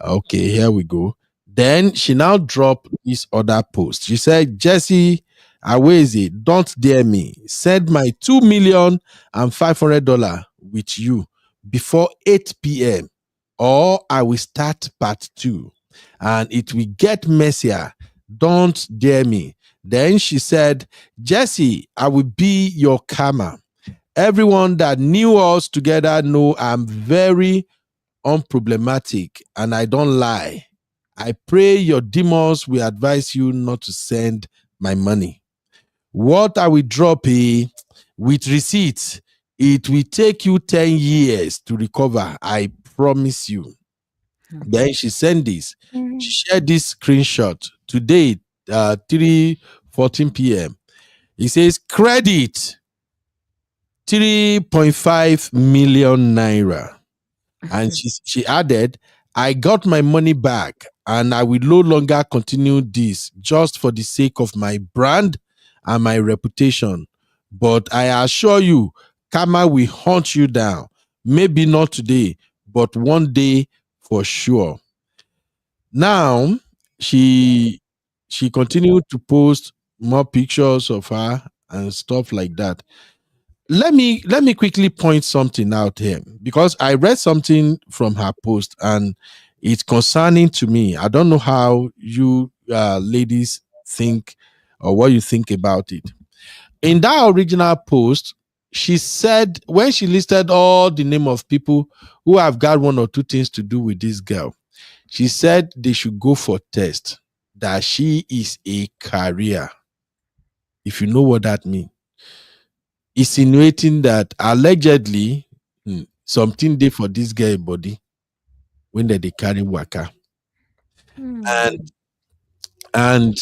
Okay, here we go. Then she now dropped this other post. She said, Jesse Awezi, don't dare me. Send my $2,500,000 with you before 8 p.m. or I will start part two and it will get messier. Don't dare me. Then she said, Jesse, I will be your karma. Everyone that knew us together know I'm very unproblematic and I don't lie. I pray your demons will advise you not to send my money. What I will drop with receipts, it will take you 10 years to recover. I promise you. Then she sent this. She shared this screenshot today, 3:14 p.m. It says credit 3.5 million naira. And she added, I got my money back and I will no longer continue this just for the sake of my brand and my reputation. But I assure you, karma will hunt you down. Maybe not today, but one day for sure. Now, she continued to post more pictures of her and stuff like that. Let me quickly point something out here because I read something from her post and it's concerning to me. I don't know how you ladies think or what you think about it. In that original post, she said when she listed all the name of people who have got one or two things to do with this girl, she said they should go for test that she is a carrier. If you know what that means, insinuating that allegedly something dey for this girl body when they carry waka. And and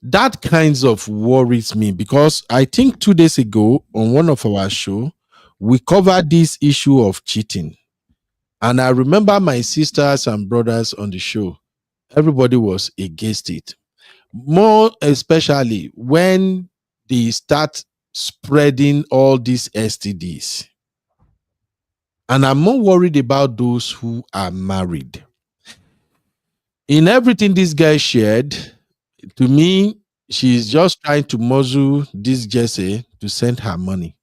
that kinds of worries me because I think 2 days ago on one of our show, we covered this issue of cheating. And I remember my sisters and brothers on the show, everybody was against it. More especially when they start spreading all these STDs. And I'm more worried about those who are married. In everything this guy shared, to me, she's just trying to muzzle this Jesse to send her money.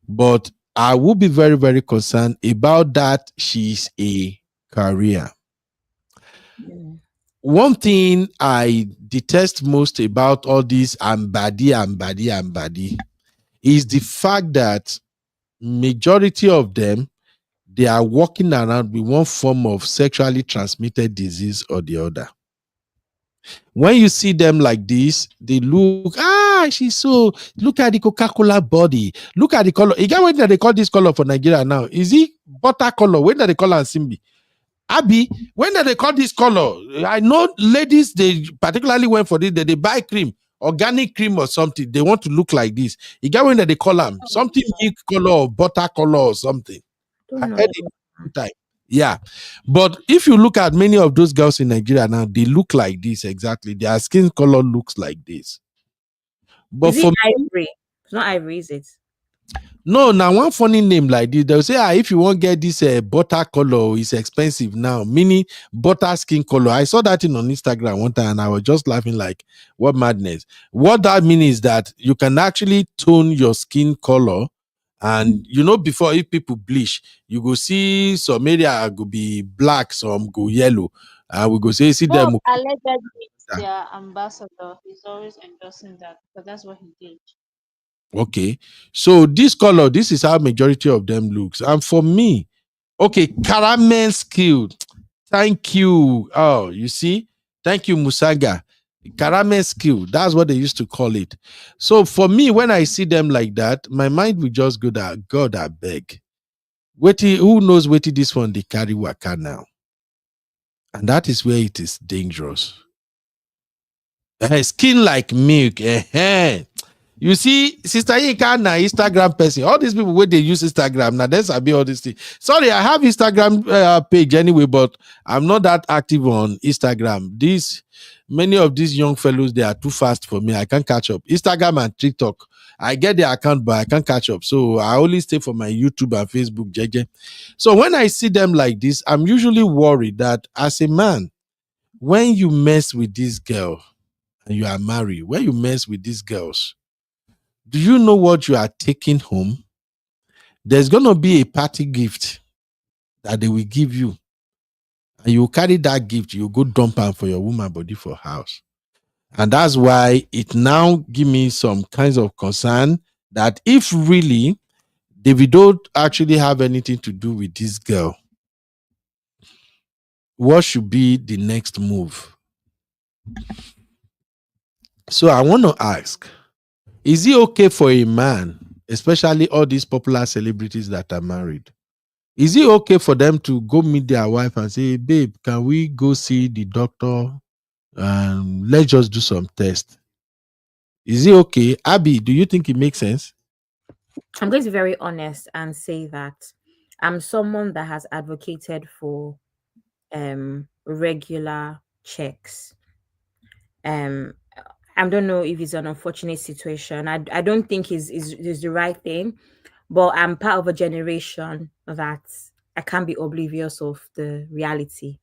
But I would be very, very concerned about that. She's a career. One thing I detest most about all this ambadi is the fact that majority of them, they are walking around with one form of sexually transmitted disease or the other. When you see them like this, they look, she's so, look at the Coca-Cola body. Look at the color. Again, when they call this color for Nigeria now, is it butter color? When do they call it Simbi? Abby, when do they call this color? I know ladies, they particularly went for this, they buy cream, organic cream or something. They want to look like this. Again, when they call them something milk color or butter color or something. I heard it one time. Yeah. But if you look at many of those girls in Nigeria now, they look like this exactly. Their skin color looks like this. But Is for it ivory? It's not ivory, is it? no, now one funny name like this, they'll say, if you won't get this butter color, it's expensive now. Meaning butter skin color. I saw that on Instagram one time and I was just laughing like, what madness. What that means is that you can actually tone your skin color And you know, before if people bleach, you go see some area go be black, some go yellow. And we go say, see Bob them. allegedly is their ambassador. He's always endorsing that because that's what he did. Okay. So this color, this is how majority of them looks. And for me, okay, caramel skill. Thank you. Oh, you see? Thank you, Musaga. Caramel skill. That's what they used to call it. So for me, when I see them like that, my mind will just go that God, I beg. Wait, who knows where this one they carry waka now? And that is where it is dangerous. Skin like milk. You see, Sister Yinka na Instagram person. All these people where they use Instagram now, that's a bit all this thing. Sorry, I have Instagram page anyway, but I'm not that active on Instagram. These many of these young fellows, they are too fast for me. I can't catch up. Instagram and TikTok, I get the account, but I can't catch up. So I only stay for my YouTube and Facebook, JJ. So when I see them like this, I'm usually worried that as a man, when you mess with this girl and you are married, when you mess with these girls, do you know what you are taking home? There's going to be a party gift that they will give you. And you carry that gift, you go dump am for your woman body for house. And that's why it now give me some kinds of concern that if really David don't actually have anything to do with this girl, what should be the next move? So I want to ask, is it okay for a man, especially all these popular celebrities that are married, is it okay for them to go meet their wife and say, babe, can we go see the doctor? Let's just do some tests. Is it okay? Abby, do you think it makes sense? I'm going to be very honest and say that I'm someone that has advocated for regular checks. Um I don't know if it's an unfortunate situation. I don't think is the right thing, but I'm part of a generation that I can't be oblivious of the reality.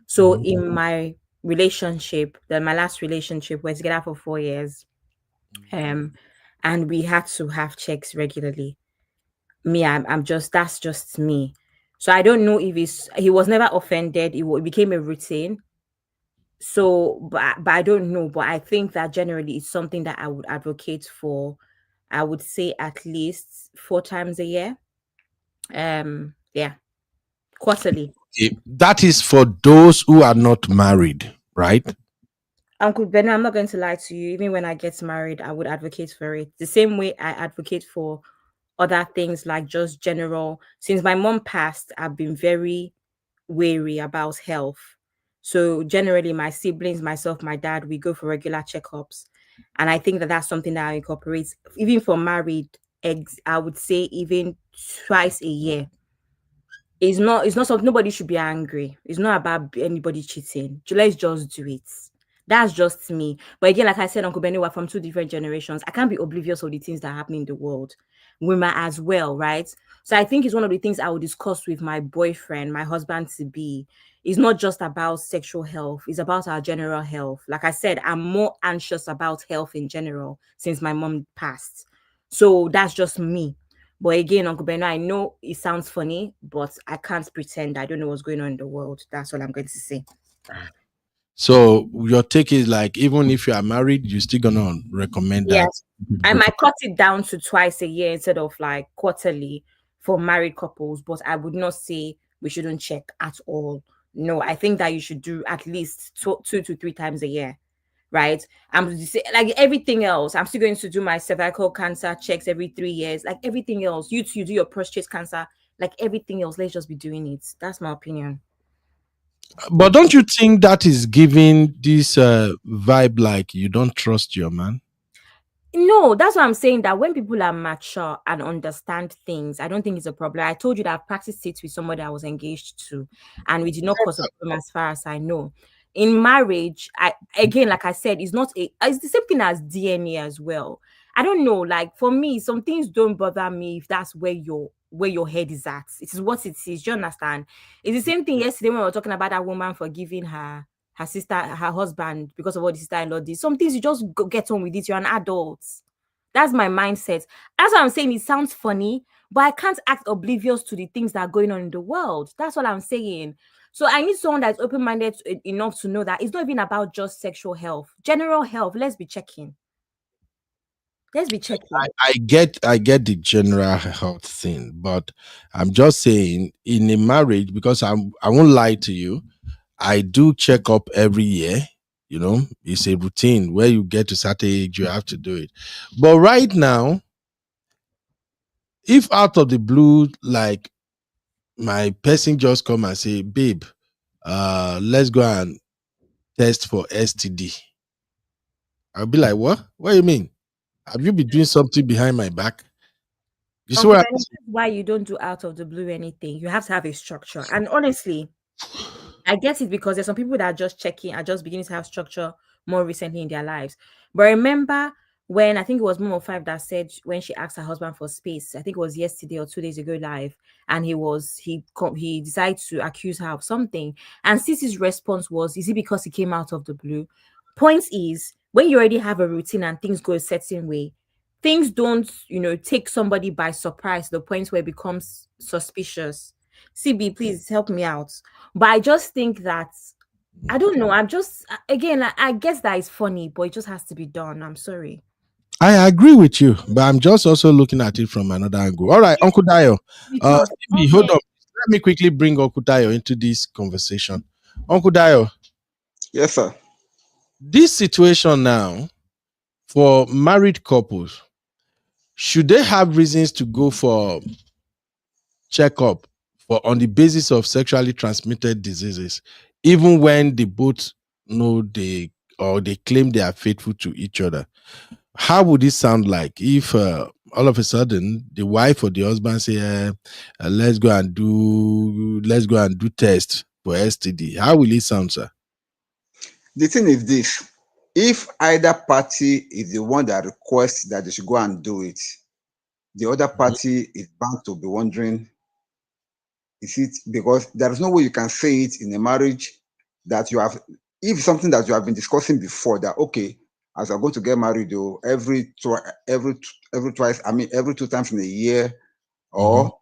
So Mhm. in my relationship, my last relationship, we're together for 4 years, um, and we had to have checks regularly. I'm just that's just me. So I don't know if he was never offended. It became a routine. So, but I don't know. But I think that generally it's something that I would advocate for. I would say at least 4 times a year. Yeah, quarterly. Okay, that is for those who are not married, right? Uncle Ben, I'm not going to lie to you. Even when I get married, I would advocate for it. The same way I advocate for other things like just general. Since my mom passed, I've been very wary about health. So generally, my siblings, myself, my dad, we go for regular checkups, and I think that that's something that I incorporate. Even for married eggs, I would say even twice a year. It's not something nobody should be angry. It's not about anybody cheating. Let's just do it. That's just me. But again, like I said, Uncle Benny, we're from two different generations. I can't be oblivious of the things that are happening in the world. Women as well, right? So I think it's one of the things I will discuss with my boyfriend, my husband to be. It's not just about sexual health, it's about our general health. Like I said, I'm more anxious about health in general since my mom passed. So that's just me. But again, Uncle Beno, I know it sounds funny, but I can't pretend I don't know what's going on in the world. That's all I'm going to say. So your take is like, even if you are married, you're still gonna recommend that. Yes. I might cut it down to twice a year instead of like quarterly for married couples, but I would not say we shouldn't check at all. No, I think that you should do at least 2 to 3 times a year, right? Like everything else. I'm still going to do my cervical cancer checks every 3 years. Like everything else, you do your prostate cancer. Like everything else, let's just be doing it. That's my opinion. But don't you think that is giving this vibe like you don't trust your man? No, that's what I'm saying. That when people are mature and understand things, I don't think it's a problem. I told you that I've practiced it with somebody I was engaged to, and we did not cause a problem as far as I know. In marriage, I again, like I said, it's the same thing as DNA as well. I don't know. Like for me, some things don't bother me if that's where your head is at. It is what it is. Do you understand? It's the same thing yesterday when we were talking about that woman forgiving her sister, her husband, because of what the sister-in-law did. Some things you just get on with it. You're an adult. That's my mindset. That's what I'm saying. It sounds funny, but I can't act oblivious to the things that are going on in the world. That's what I'm saying. So I need someone that's open-minded enough to know that it's not even about just sexual health, general health. Let's be checking. Let's be checking. I get the general health thing, but I'm just saying in a marriage, because I won't lie to you, I do check up every year. It's a routine where you get to certain age, you have to do it. But right now, if out of the blue, like my person just come and say, babe, let's go and test for STD. I'll be like, what? What do you mean? Have you been doing something behind my back? You see Uncle what? Danny, that's why you don't do out of the blue anything. You have to have a structure. And honestly, I get it because there's some people that are just checking, are just beginning to have structure more recently in their lives. But remember when I think it was Momo 5 that said when she asked her husband for space, I think it was yesterday or 2 days ago live, and he decided to accuse her of something. And Sisi's response was, is it because he came out of the blue? Point is, when you already have a routine and things go a certain way, things don't, take somebody by surprise to the point where it becomes suspicious. CB, please help me out. But I just think that I don't know. I'm just again, I guess that is funny, but it just has to be done. I'm sorry. I agree with you, but I'm just also looking at it from another angle. All right, Uncle Dio. We talk. Hold Okay. on. Let me quickly bring Uncle Dio into this conversation. Uncle Dio, Yes, sir. this situation now for married couples, should they have reasons to go for checkup for on the basis of sexually transmitted diseases, even when they both know they claim they are faithful to each other? How would it sound like if all of a sudden the wife or the husband say, let's go and do test for STD? How will it sound, sir? The thing is this: if either party is the one that requests that they should go and do it, the other party is bound to be wondering, is it because there is no way you can say it in a marriage that you have, if something that you have been discussing before, that okay, as I'm going to get married, though, every twice, I mean every 2 times in a year, Mhm. or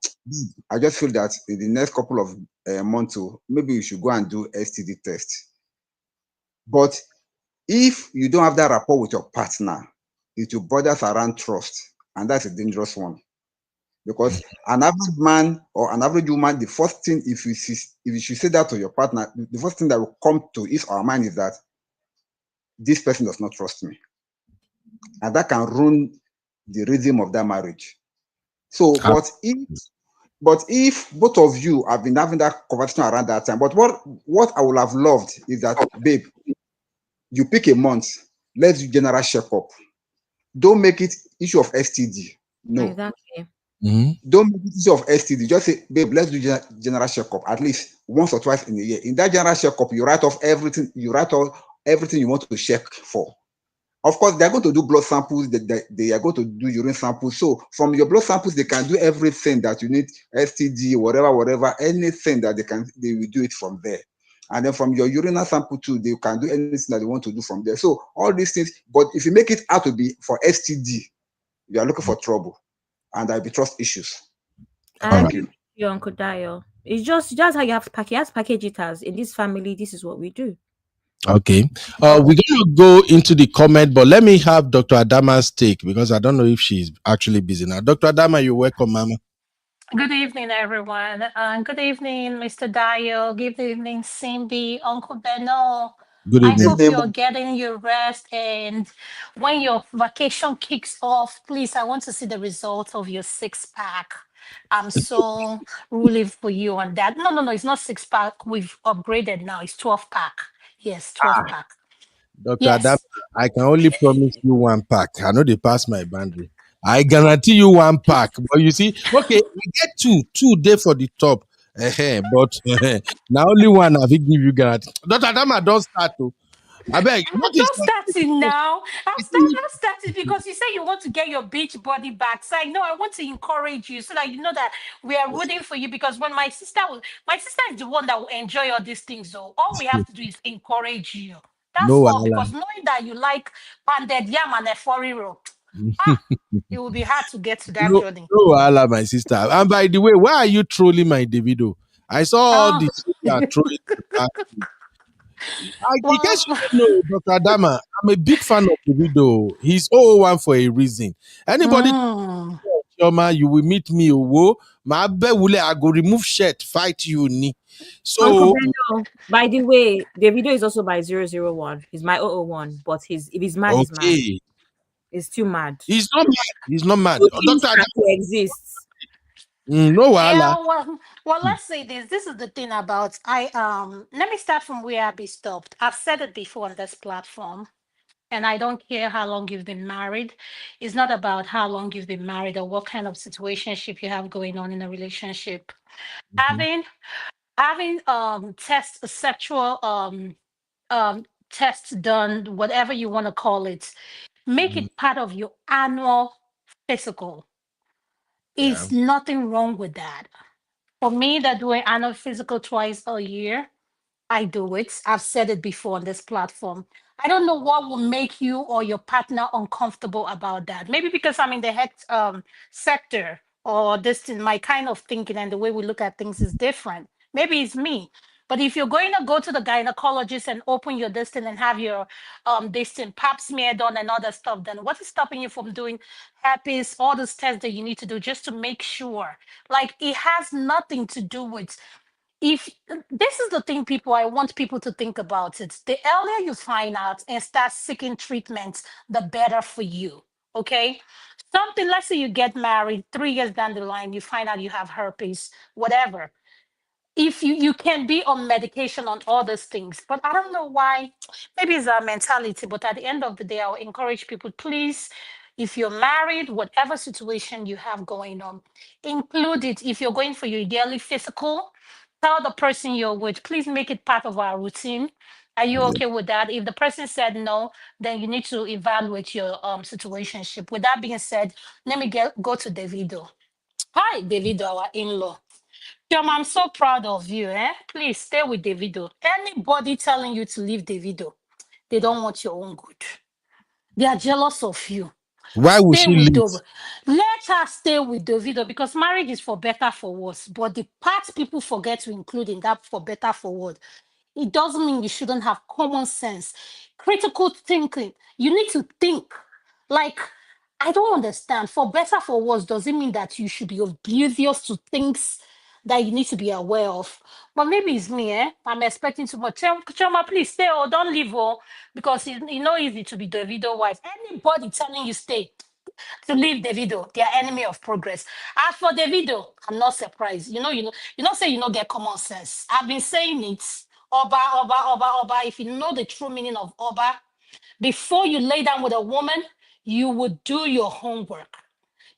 I just feel that in the next couple of months, maybe you should go and do STD test. But if you don't have that rapport with your partner, it will borders around trust, and that's a dangerous one. Because an average man or an average woman, the first thing, if you should say that to your partner, the first thing that will come to his or her mind is that this person does not trust me, and that can ruin the rhythm of that marriage. So, Ah, but if both of you have been having that conversation around that time, but what I would have loved is that, babe, you pick a month, let's do general checkup. Don't make it issue of STD. No, Exactly. mhm. don't make it issue of STD. Just say, babe, let's do general checkup at least once or twice in a year. In that general checkup, you write off everything. You write off everything you want to check for. Of course, they're going to do blood samples. They are going to do urine samples. So from your blood samples, they can do everything that you need, STD, whatever, anything that they will do it from there. And then from your urinal sample too, they can do anything that they want to do from there. So all these things, but if you make it out to be for STD, you are looking for trouble, and there'll be trust issues. I All right. Thank agree you. with you, Uncle Dio. It's just how you have to package it as in this family. This is what we do. Okay. Oh, We're going to go into the comment, but let me have Dr. Adama's take because I don't know if she's actually busy now. Dr. Adama, you're welcome, Mama. Good evening, everyone. Good evening, Mr. Dio. Good evening, Simbi, Uncle Beno. Good I evening. hope Evening. you're getting your rest. And when your vacation kicks off, please, I want to see the result of your six pack. I'm so rooting for you on that. No, no, no, it's not six pack. We've upgraded now. It's 12 pack. Yes, 12 pack. Dr. Adam, Yes. I can only promise you one pack. I know they pass my boundary. I guarantee you one pack. But you see, okay, we get two there for the top. But now only one have it give you guarantee. Dr. Adama don't start to. I beg, what is Don't start it now. I'll start it because you say you want to get your beach body back. So I know I want to encourage you so that you know that we are rooting for you. Because when my sister is the one that will enjoy all these things. So all we have to do is encourage you. no That's all. wahala. Because knowing that you like pounded yam and a roll, Ah, it will be hard to get to that No, journey. no, wahala, my sister. And by the way, why are you trolling my Davido? I saw all Oh, the shit you are trolling. In well, case you don't know, Dr. Adama, I'm a big fan of Davido. He's 001 for a reason. Anybody mm, Chioma, you will meet me. Oh, my wule, I go remove shirt, fight you. Ni. Uncle So, Beno, by the way, the video is also by 001. He's my 001, but if he's mad, he's mad. okay. He's too mad. He's not mad. He's not mad. Who Dr. thinks Adama, that he exists? no wahala. yeah, well, let's say this. This is the thing about let me start from where Abby stopped. I've said it before on this platform, and I don't care how long you've been married. It's not about how long you've been married or what kind of situationship you have going on in a relationship. Mhm. Having having test sexual tests done, whatever you want to call it, make Mhm. it part of your annual physical. Yeah. Is nothing wrong with that. For me, that doing annual physical twice a year, I do it. I've said it before on this platform. I don't know what will make you or your partner uncomfortable about that. Maybe because I'm in the health sector, or this thing, my kind of thinking and the way we look at things is different. Maybe it's me. But if you're going to go to the gynecologist and open your this thing and have your this thing pap smear done and other stuff, then what is stopping you from doing herpes, all those tests that you need to do just to make sure? Like, it has nothing to do with, if this is the thing, people, I want people to think about it. The earlier you find out and start seeking treatment, the better for you. Okay. Something, let's say you get married 3 years down the line, you find out you have herpes, whatever. If you can be on medication on all those things, but I don't know why. Maybe it's our mentality, but at the end of the day, I'll encourage people, please, if you're married, whatever situation you have going on, include it. If you're going for your yearly physical, tell the person you're with, please make it part of our routine. Are you Yeah. okay with that? If the person said no, then you need to evaluate your situationship. With that being said, let me go to Davido. Hi, Davido, our in-law. Chioma, I'm so proud of you. Please stay with Davido. Anybody telling you to leave Davido, they don't want your own good. They are jealous of you. Why would Stay she with leave? Davido. Let her stay with Davido, because marriage is for better, for worse. But the part people forget to include in that for better, for worse, it doesn't mean you shouldn't have common sense, critical thinking. You need to think. Like, I don't understand. For better, for worse, does it mean that you should be oblivious to things that you need to be aware of? But maybe it's me, eh? I'm expecting too much. Choma, please stay, or don't leave, oh, because it's not easy to be Davido wife. Anybody telling you stay, to leave Davido, they are enemy of progress. As for Davido, I'm not surprised. Say you don't get common sense. I've been saying it. Oba, Oba, Oba, Oba. If you know the true meaning of Oba, before you lay down with a woman, you would do your homework.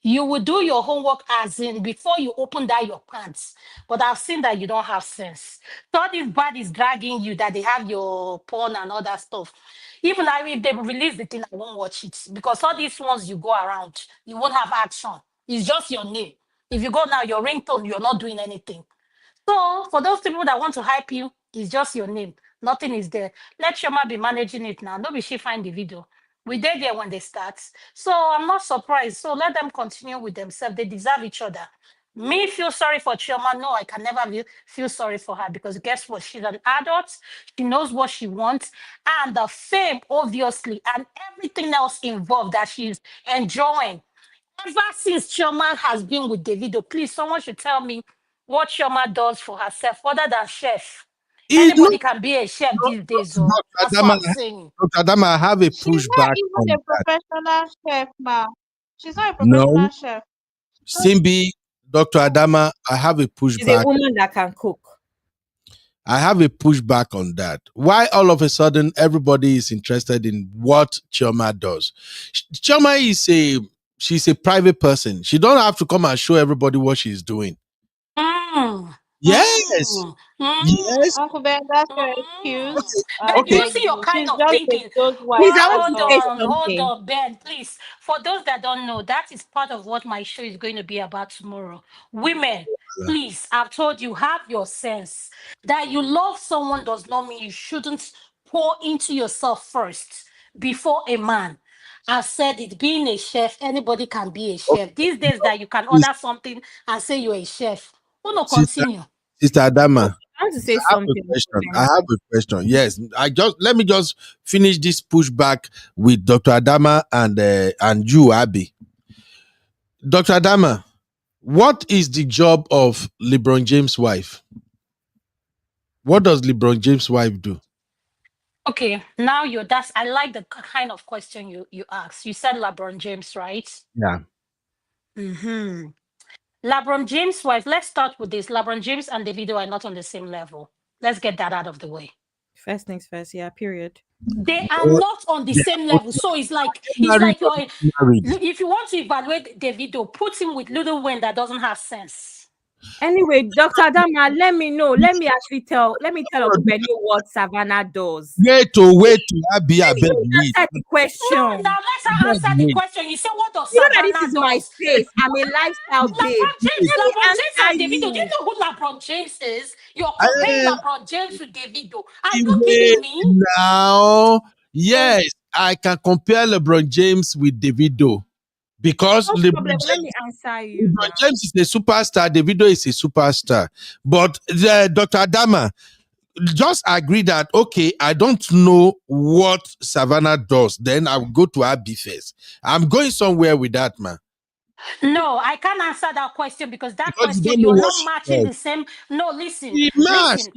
You will do your homework, as in before you open that your pants. But I've seen that you don't have sense. So all these bodies dragging you, that they have your porn and all that stuff. Even if they release the thing, I won't watch it, because all these ones you go around, you won't have action. It's just your name. If you go now, your ringtone, you're not doing anything. So for those people that want to hype you, it's just your name. Nothing is there. Let Shoma be managing it now. Don't be she find the video. We did there when they start. So I'm not surprised. So let them continue with themselves. They deserve each other. Me feel sorry for Chioma. No, I can never feel sorry for her, because guess what? She's an adult. She knows what she wants. And the fame, obviously, and everything else involved that she's enjoying. Ever since Chioma has been with Davido, please, someone should tell me what Chioma does for herself other than chef. It's not, Anybody can be a chef these days, oh. Dr. That's what Adama. I'm saying. Dr. Adama, I have a She's not pushback even on a that. professional chef, ma. She's not a No, professional chef. Simbi, Dr. Adama, I have a She's a pushback. woman that can cook. I have a pushback on that. Why all of a sudden everybody is interested in what Chioma does? Chioma she's a private person. She don't have to come and show everybody what she's doing. Mm, Yes. mm, mm, Yes. Uncle Ben, that's your mm. excuse. I Ben, Okay. you beg see your you. kind She's of just a thinking. good wife. Please, I Well, want That's to say all. hold something. on, Ben, please. For those that don't know, that is part of what my show is going to be about tomorrow. Women, please, I've told you, have your sense. That you love someone does not mean you shouldn't pour into yourself first before a man. has said it. Being a chef, anybody can be a chef. These days that you can order something and say you're a chef. Who no Sister, continue? Sister Oh, Adama, I want to say I have a something. question. I have a question. Yes, let me just finish this pushback with Dr. Adama and you, Abby. Dr. Adama, what is the job of LeBron James' wife? What does LeBron James' wife do? Okay, now I like the kind of question you asked. You said LeBron James, right? Yeah. Mm-hmm. LeBron James' wife, let's start with this. LeBron James and Davido are not on the same level. Let's get that out of the way. First things first, yeah, period. They are not on the They same are level. So it's like married or you're married. if you want to evaluate Davido, put him with Little Wayne that doesn't have sense. Anyway, Dr. Adama, let me know. Let me tell Uncle Benny what Savannah does. Wait to Abby, I Let me beg wait. answer the question. No, now let her Beg answer the wait. question. You say what does You know that this Savannah is my does? space. I'm a lifestyle babe. Let me LeBron James and answer Davido. Do you you. know who LeBron James is? You're comparing Eh, LeBron James to Davido. Are you wait kidding me? now. Oh, Yes, I can compare LeBron James with Davido because no problem. Let me answer you LeBron now. James is a superstar, Davido is a superstar. But Dr. Adama, just agree that, okay, I don't know what Savannah does. Then I'll go to Abby first. I'm going somewhere with that, man. No, I can't answer that question because that Because you question don't know you're what not she matching does. the same. No, listen, He listen.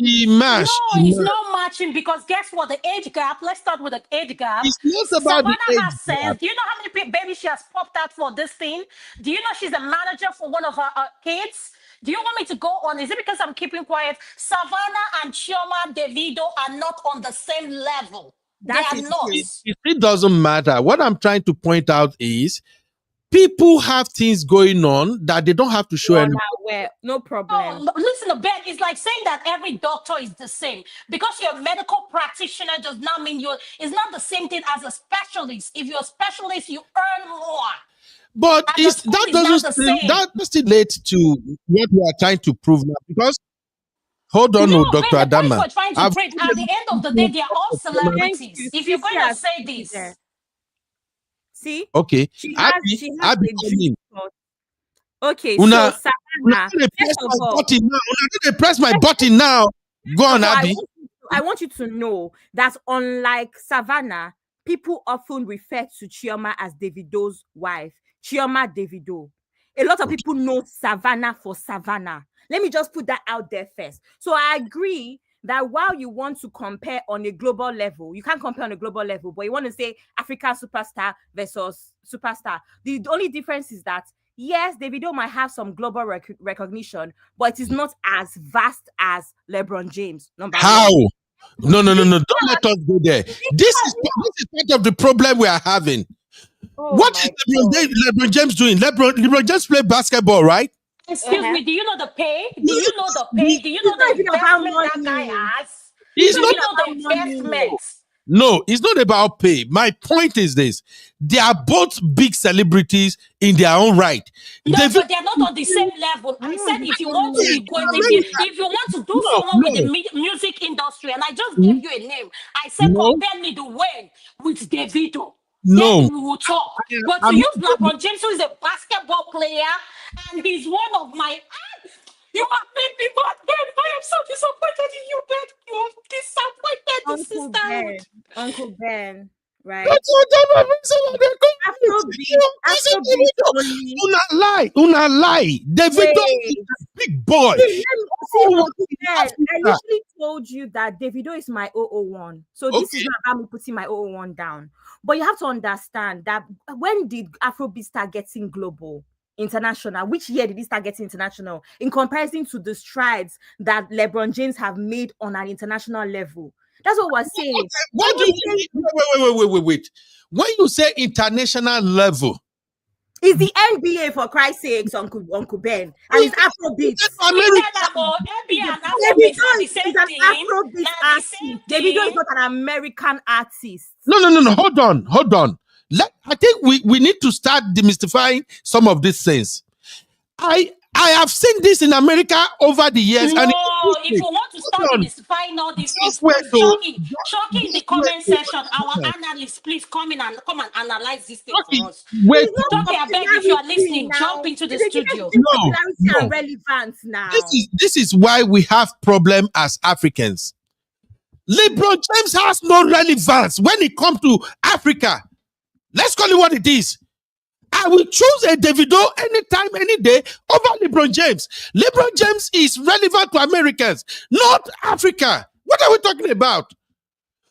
No, it's mash. not matching because guess what? The age gap. Let's start with the age gap. It's not about the Savannah age has sense. gap. Do you know how many babies she has popped out for this thing? Do you know she's a manager for one of her kids? Do you want me to go on? Is it because I'm keeping quiet? Savannah and Chioma Davido are not on the same level. They That are is not. true. It doesn't matter. What I'm trying to point out is people have things going on that they don't have to show You're any. not aware. No problem. No, listen, Ben, it's like saying that every doctor is the same. Because you're a medical practitioner does not mean it's not the same thing as a specialist. If you're a specialist, you earn more. But And the school is not the same. that still relates to what we are trying to prove now. Because hold on, No, no, Ben, Dr. the point Adama. we're trying to I've create, seen at a the lot end of of the day, people they are all Thank you. celebrities. If you're Sissy going to has say put it there. this. See, okay. she has Abby a come dream in. thought. Okay, so Una Savannah, they first press of my all, button now. Una they press my button now. Go First on, of all, Abby. I want you to know that unlike Savannah, people often refer to Chioma as Davido's wife. Chioma Davido. A lot of people know Savannah for Savannah. Let me just put that out there first. So I agree that while you want to compare on a global level, you can't compare on a global level, but you want to say African superstar versus superstar. The only difference is that yes, Davido might have some global recognition, but it is not as vast as LeBron James. Number How? one. No. Because, Don't let us go there. This is part of the problem we are having. oh What is my God. LeBron James doing? LeBron James play basketball, right? Excuse Uh-huh. me, do you know the pay? Do No, you know the pay? he- Do you It's know not the even about investment that guy money. has? It's He's Do not not. you even know the about money. investment? No, it's not about pay. My point is this: they are both big celebrities in their own right. No, David, but they're not on the same level. I I know said you if you told want me to yes, be in going, America. if you want to do No, someone with the no, music industry, and I just gave mm, you a name, I said no, compare me to Wayne with Davido. Then no. we will talk. But to I'm use not going. LeBron James, who is a basketball player, and he's one of my. You have made me mad, Ben. I am so disappointed in you, Ben. You have disappointed the Uncle sisterhood. Ben. Uncle Ben, right? That's what I'm saying. They're Afrobeat. Afrobeat only. Una lie. Davido is Wait. a big boy. See, Oh, Uncle Ben, I Africa. literally told you that Davido is my 001. So this is Okay. not about me putting my 001 down. But you have to understand that when did Afrobeat start getting global? International. Which year did it start getting international? In comparison to the strides that LeBron James have made on an international level. That's what we're saying. What do you mean? Wait. When you say international level, It's the NBA for Christ's sakes, Uncle Ben, and it's Afrobeat. Me America, tell them all, NBA and Afrobeats Davido not the is same an thing. Afrobeat Not the same artist. Davido is thing. not an American artist. no. Hold on. I think we need to start demystifying some of these things. I have seen this in America over the years, and No, if you want to start Hold on. demystifying all these things, Just wait, please, so Shoki in the just wait. comment section, our analysts, please come and analyze this thing Okay, for us. wait. It's not Shoki, I beg, if you are popularity listening, now. jump into the It's a difference studio. between No, popularity and no. relevance now. This is why we have problem as Africans. LeBron James has no relevance when it comes to Africa. Let's call it what it is. I will choose a Davido anytime, any day over LeBron James. LeBron James is relevant to Americans, not Africa. What are we talking about?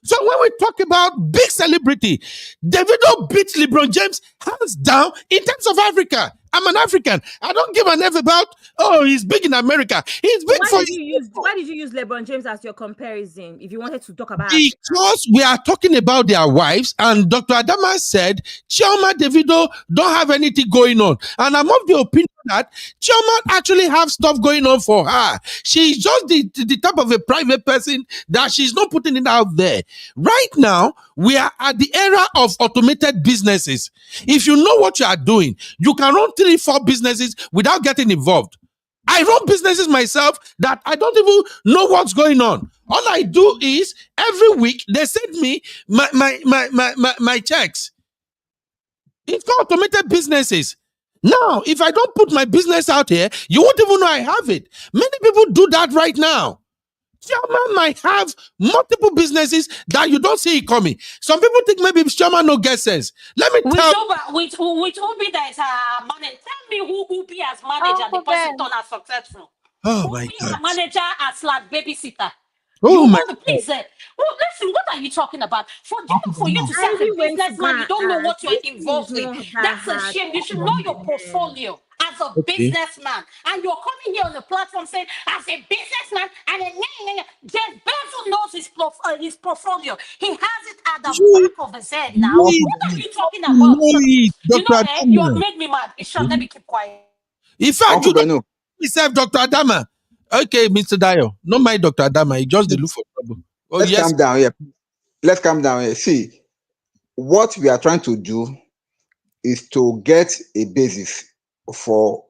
So when we talk about big celebrity, Davido beats LeBron James hands down in terms of Africa. I'm an African. I don't give an F about, oh, he's big in America. He's big Why did you use LeBron James as your comparison if you wanted to talk about Africa? Because we are talking about their wives, and Dr. Adama said Chioma Davido don't have anything going on. And I'm of the opinion that Chioma actually have stuff going on for her. She's just the type of a private person that she's not putting it out there. Right now, we are at the era of automated businesses. If you know what you are doing, you can run 3-4 businesses without getting involved. I run businesses myself that I don't even know what's going on. All I do is every week they send me my checks. It's called automated businesses. Now, if I don't put my business out here, you won't even know I have it. Many people do that right now. Chioma might have multiple businesses that you don't see it coming. Some people think maybe Chioma no get sense. Let me With tell Ubi that is a manager, tell me who Ubi as manager, the Uncle person Ben. turned out successful. oh my Ubi God. a manager as like babysitter. Oh You my want to please say, well, listen, what are you talking about? For you to say as Ivy a went to businessman, you don't know ask. what you're This involved is with. not that That's a hard. shame. You should know your portfolio as a Okay. businessman. And you're coming here on the platform saying, as a businessman, and then Jeff Bezos knows his portfolio. He has it at the You back of his head now. know What are you talking you about? know it, You know, Dr. you Adama. have made me mad. Sean, let me keep quiet. In fact, Uncle you don't Beno, yourself, Dr. Adama. Okay, Mr. Dio. No mind Dr. Adama. He just the look for trouble. Oh, let's yes. calm down here. Let's calm down here. See, what we are trying to do is to get a basis for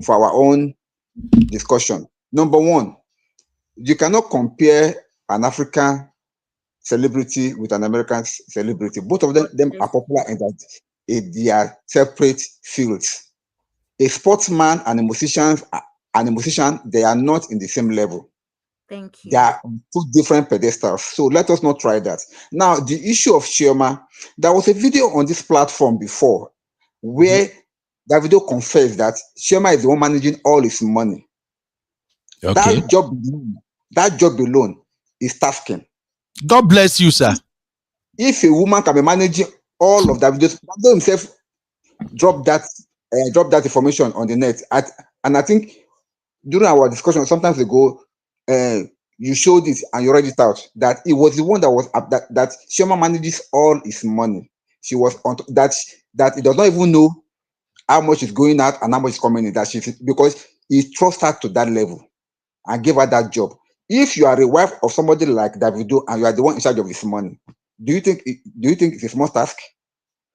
our own discussion. Number one, you cannot compare an African celebrity with an American celebrity. Both of them are popular in their separate fields. A sportsman and a musician, they are not in the same level. Thank you. They are on 2 different pedestals. So let us not try that. Now, the issue of Chioma, there was a video on this platform before where Davido confessed that Chioma is the one managing all his money. Okay. That job alone is tasking. God bless you, sir. If a woman can be managing all of Davido himself drop that information on the net. And I think during our discussion sometimes ago, you showed it and you read it out that it was the one that was that Chioma manages all his money. She was on that he does not even know how much is going out and how much is coming in. Because he trusts her to that level and gave her that job. If you are a wife of somebody like Davido and you are the one in charge of his money, do you think it's a small task?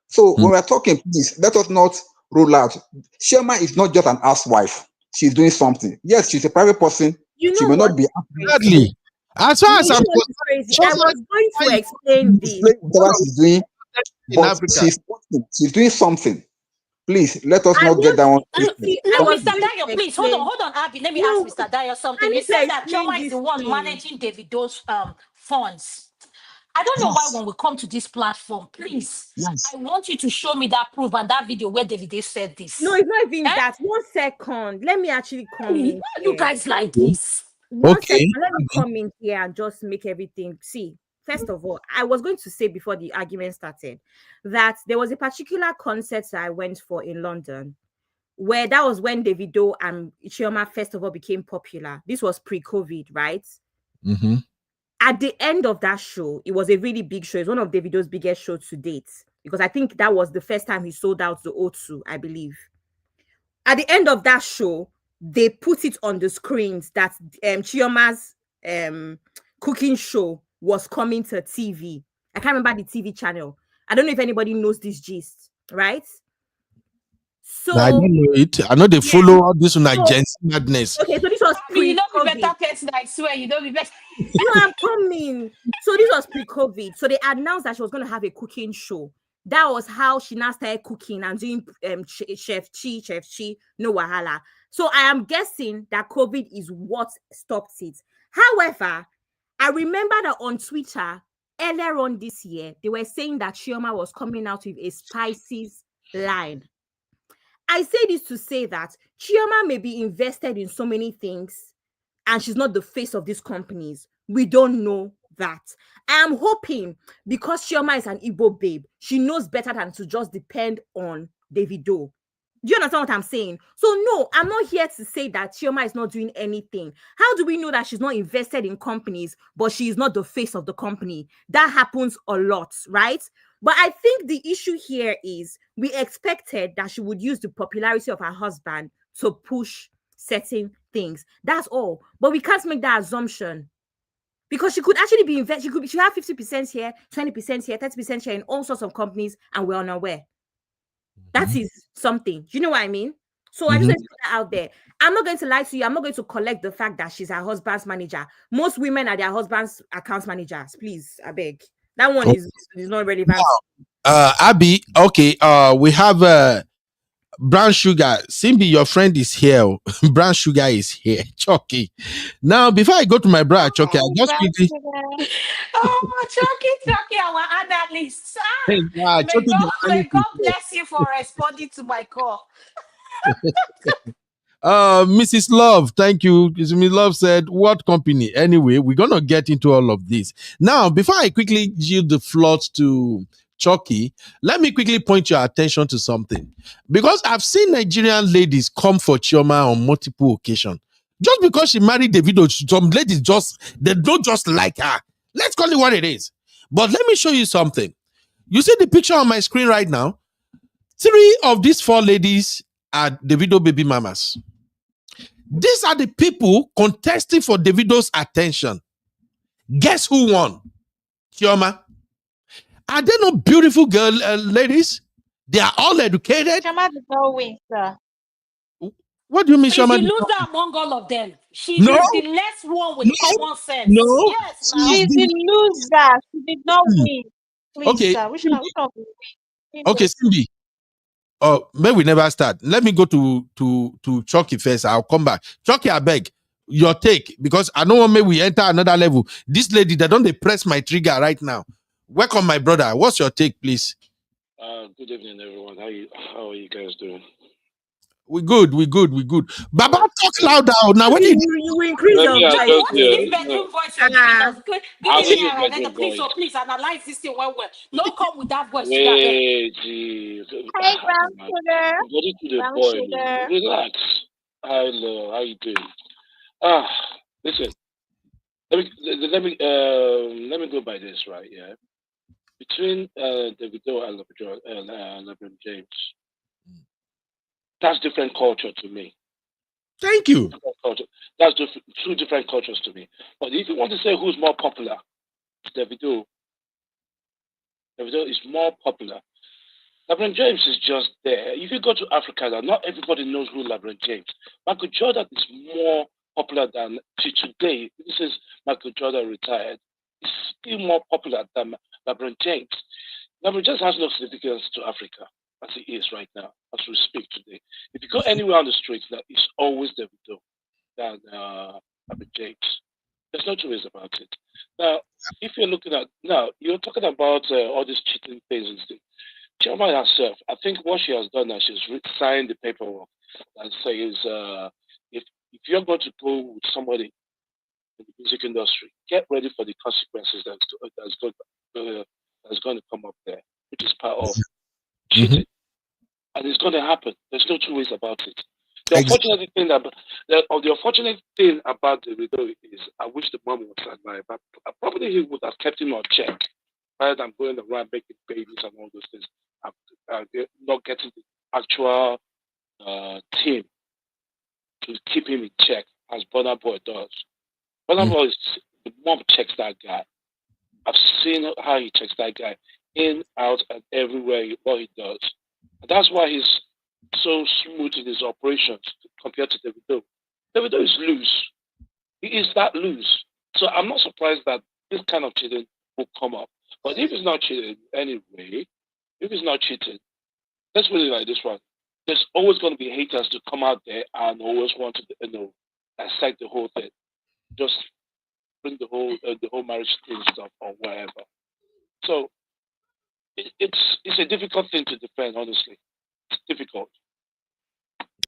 So when we're talking, please let us not rule out. Chioma is not just an housewife. She's doing something. Yes, she's a private person. You She know may what not be is crazy? Sadly, as far as You I'm know what is crazy? I was going to explain this. displaying whatever she's doing, in but Africa. she's doing something. Please let us I not get that one. see, I No, was Mr. going to Dyer, please hold explain. on, Abby. Let me No, ask Mr. Dyer something. I You need said to that explain Chioma is this the one thing. managing Davido's funds. I don't know why when we come to this platform, please, Yes. I want you to show me that proof and that video where Davido said this. No, it's not even Eh? that. 1 second. Let me actually come Why in are you here. guys like this? 1 Okay. second. Let me come in here and just make everything. See, first of all, I was going to say before the argument started that there was a particular concert that I went for in London, where that was when Davido and Chioma first of all became popular. This was pre-COVID, right? Mm-hmm. At the end of that show, it was a really big show. It's one of Davido's biggest shows to date, because I think that was the first time he sold out the O2, I believe. At the end of that show, they put it on the screens that Chioma's cooking show was coming to TV. I can't remember the TV channel. I don't know if anybody knows this gist, right? I So don't know it. I know they yeah. follow all this on So Gen Z madness. okay, so this was I mean, you don't be pre-COVID. better person, I swear, you don't be better. No, I'm coming. So this was pre-COVID. So they announced that she was going to have a cooking show. That was how she now started cooking and doing chef chi, no wahala. So I am guessing that COVID is what stopped it. However, I remember that on Twitter earlier on this year, they were saying that Chioma was coming out with a spices line. I say this to say that Chioma may be invested in so many things and she's not the face of these companies. We don't know that. I am hoping because Chioma is an Igbo babe, she knows better than to just depend on Davido. Do you understand what I'm saying? So no, I'm not here to say that Chioma is not doing anything. How do we know that she's not invested in companies, but she is not the face of the company? That happens a lot, right? But I think the issue here is we expected that she would use the popularity of her husband to push certain things. That's all. But we can't make that assumption because she could actually be invested. She have 50% here, 20% here, 30% here in all sorts of companies, and we're unaware. That is something. Do you know what I mean? So I just want to put that out there. I'm not going to lie to you. I'm not going to collect the fact that she's her husband's manager. Most women are their husband's account managers. Please, I beg. That one is not relevant. Abby, okay, we have Brown Sugar. Simbi, your friend is here. Brown Sugar is here. Chucky. Now, before I go to my brother, Chucky, I Hi, just brown quickly. sugar. Oh, Chucky, our analyst. Hey, Chucky, the May analyst is God here. bless you for responding to my call. Mrs. Love, thank you. Mrs. Love said, what company? Anyway, we're going to get into all of this. Now, before I quickly yield the floor to Chucky, let me quickly point your attention to something. Because I've seen Nigerian ladies come for Chioma on multiple occasions. Just because she married Davido, some ladies they don't just like her. Let's call it what it is. But let me show you something. You see the picture on my screen right now? 3 of these 4 ladies are Davido baby mamas. These are the people contesting for Davido's attention. Guess who won? Chioma. Are they not beautiful ladies? They are all educated. Chioma did not win, sir. What do you mean, She's the Chioma? loser among all of them. She No, is the less one with no, common sense. no. Yes, now. She's the loser. She did not win. Please, Okay, sir. Which one will win? okay, Simbi. Oh, may we never start. Let me go to Chucky first. I'll come back. Chucky, I beg your take because I don't want me we enter another level. This lady, they don't press my trigger right now. Welcome, my brother. What's your take, please? Good evening, everyone. How are you guys doing? We good. Baba, talk louder. Now, what did You increase Let your me voice. Like, adjust what is this here. bedroom voice you're giving us? Good I'll give evening, you my Aralena. good Please, voice. please analyze this thing well. No come with that voice today, I beg. Wait, geez. Hey, brown sugar. Body to the Brown boy. sugar. Relax. Hello, how you doing? Listen. Let me go by this, right? Yeah. Between Davido and LeBron James, that's different culture to me. Thank you. That's 2 different cultures to me. But if you want to say who's more popular, Davido. Davido is more popular. LeBron James is just there. If you go to Africa, not everybody knows who LeBron James. Michael Jordan is more popular than today. This is Michael Jordan retired. He's still more popular than LeBron James. LeBron James has no significance to Africa as he is right now, as we speak today. If you go anywhere on the street, it's always Davido than LeBron James. There's no two ways about it. Now, if you're looking at you're talking about all these cheating things and things. Chioma herself, I think what she has done now, she's signed the paperwork that says if you're going to go with somebody in the music industry, get ready for the consequences that's going to come up there, which is part of cheating, and it's going to happen. There's no two ways about it. The unfortunate thing about the widow is, I wish the mom was alive, but probably he would have kept him on check rather than going around making babies and all those things. Not getting the actual team to keep him in check, as Burna Boy does. Burna Boy the mom checks that guy. I've seen how he checks that guy in, out, and everywhere what he does. And that's why he's so smooth in his operations compared to Davido. Davido is loose. He is that loose. So I'm not surprised that this kind of cheating will come up. But if it's not cheating anyway, if it's not cheating, let's put it like this one. There's always going to be haters to come out there and always want to, dissect the whole thing. Just bring the whole marriage thing stuff or whatever. So it's a difficult thing to defend, honestly. It's difficult.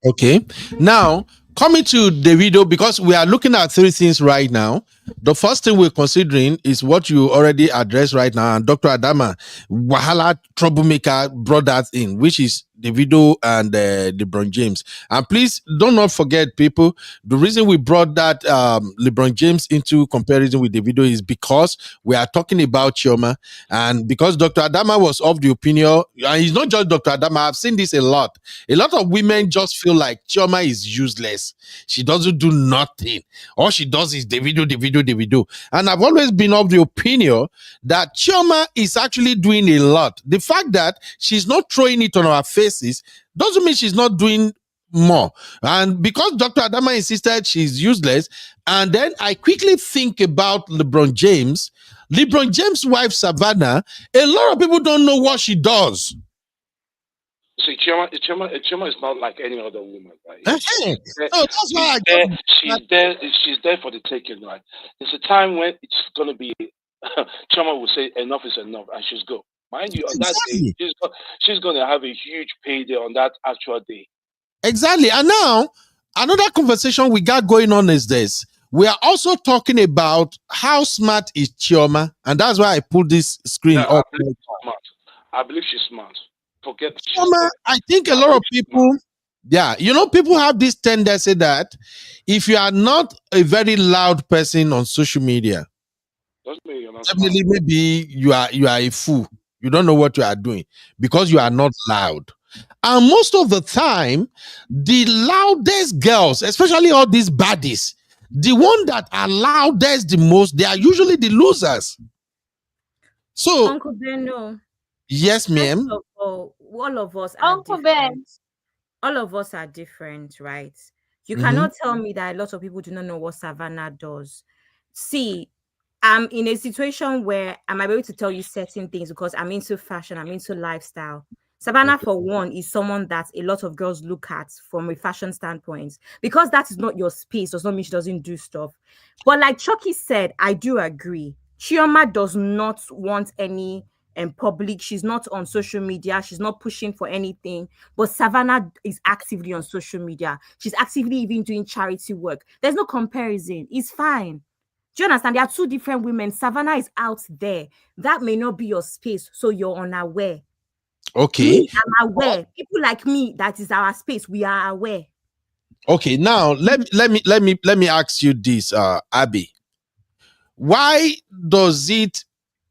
Okay. Now, coming to Davido, because we are looking at three things right now. The first thing we're considering is what you already addressed right now. And Dr. Adama, Wahala troublemaker brought that in, which is Davido and LeBron James. And please do not forget, people, the reason we brought that LeBron James into comparison with Davido is because we are talking about Chioma. And because Dr. Adama was of the opinion, and he's not just Dr. Adama, I've seen this a lot. A lot of women just feel like Chioma is useless. She doesn't do nothing. All she does is Davido. And I've always been of the opinion that Chioma is actually doing a lot. The fact that she's not throwing it on our faces doesn't mean she's not doing more. And because Dr. Adama insisted she's useless, and then I quickly think about LeBron James. LeBron James' wife, Savannah, a lot of people don't know what she does. See, Chioma is not like any other woman, right? So that's why she's there for the taking, right? There's a time when it's gonna be Chioma will say enough is enough and she's go. Mind you, on that day, she's gonna have a huge payday on that actual day. Exactly. And now another conversation we got going on is this. We are also talking about how smart is Chioma, and that's why I pulled this screen up. I believe she's smart. Forget Chioma, I think a lot of people, people have this tendency that if you are not a very loud person on social media, definitely maybe you are a fool. You don't know what you are doing because you are not loud. And most of the time, the loudest girls, especially all these baddies, the one that are loudest the most, they are usually the losers. So, Uncle Beno. Yes, ma'am. All of us are Uncle Ben. different. All of us are different, right? You cannot tell me that a lot of people do not know what Savannah does. See, I'm in a situation where I might be able to tell you certain things because I'm into fashion, I'm into lifestyle. Savannah, for one, is someone that a lot of girls look at from a fashion standpoint. Because that is not your space does not mean she doesn't do stuff. But like Chucky said, I do agree. Chioma does not want any public. She's not on social media. She's not pushing for anything. But Savannah is actively on social media. She's actively even doing charity work. There's no comparison. It's fine. Do you understand? There are two different women. Savannah is out there. That may not be your space, so you're unaware. Okay. Me, I'm aware. People like me, that is our space. We are aware. Okay, now let me ask you this, Abby. Why does it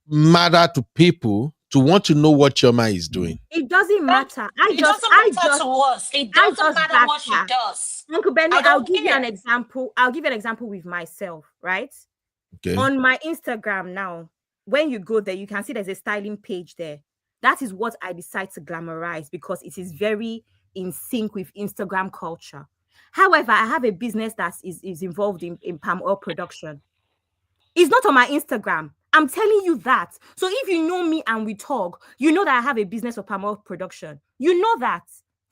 matter to people to want to know what Chioma is doing? It doesn't matter. It doesn't matter to us. It doesn't matter what she does. Uncle Benny, I'll give you an example. I'll give you an example with myself, right? Okay. On my Instagram now, when you go there, you can see there's a styling page there. That is what I decide to glamorize because it is very in sync with Instagram culture. However, I have a business that is involved in palm oil production. It's not on my Instagram. I'm telling you that. So if you know me and we talk, you know that I have a business of palm oil production. You know that.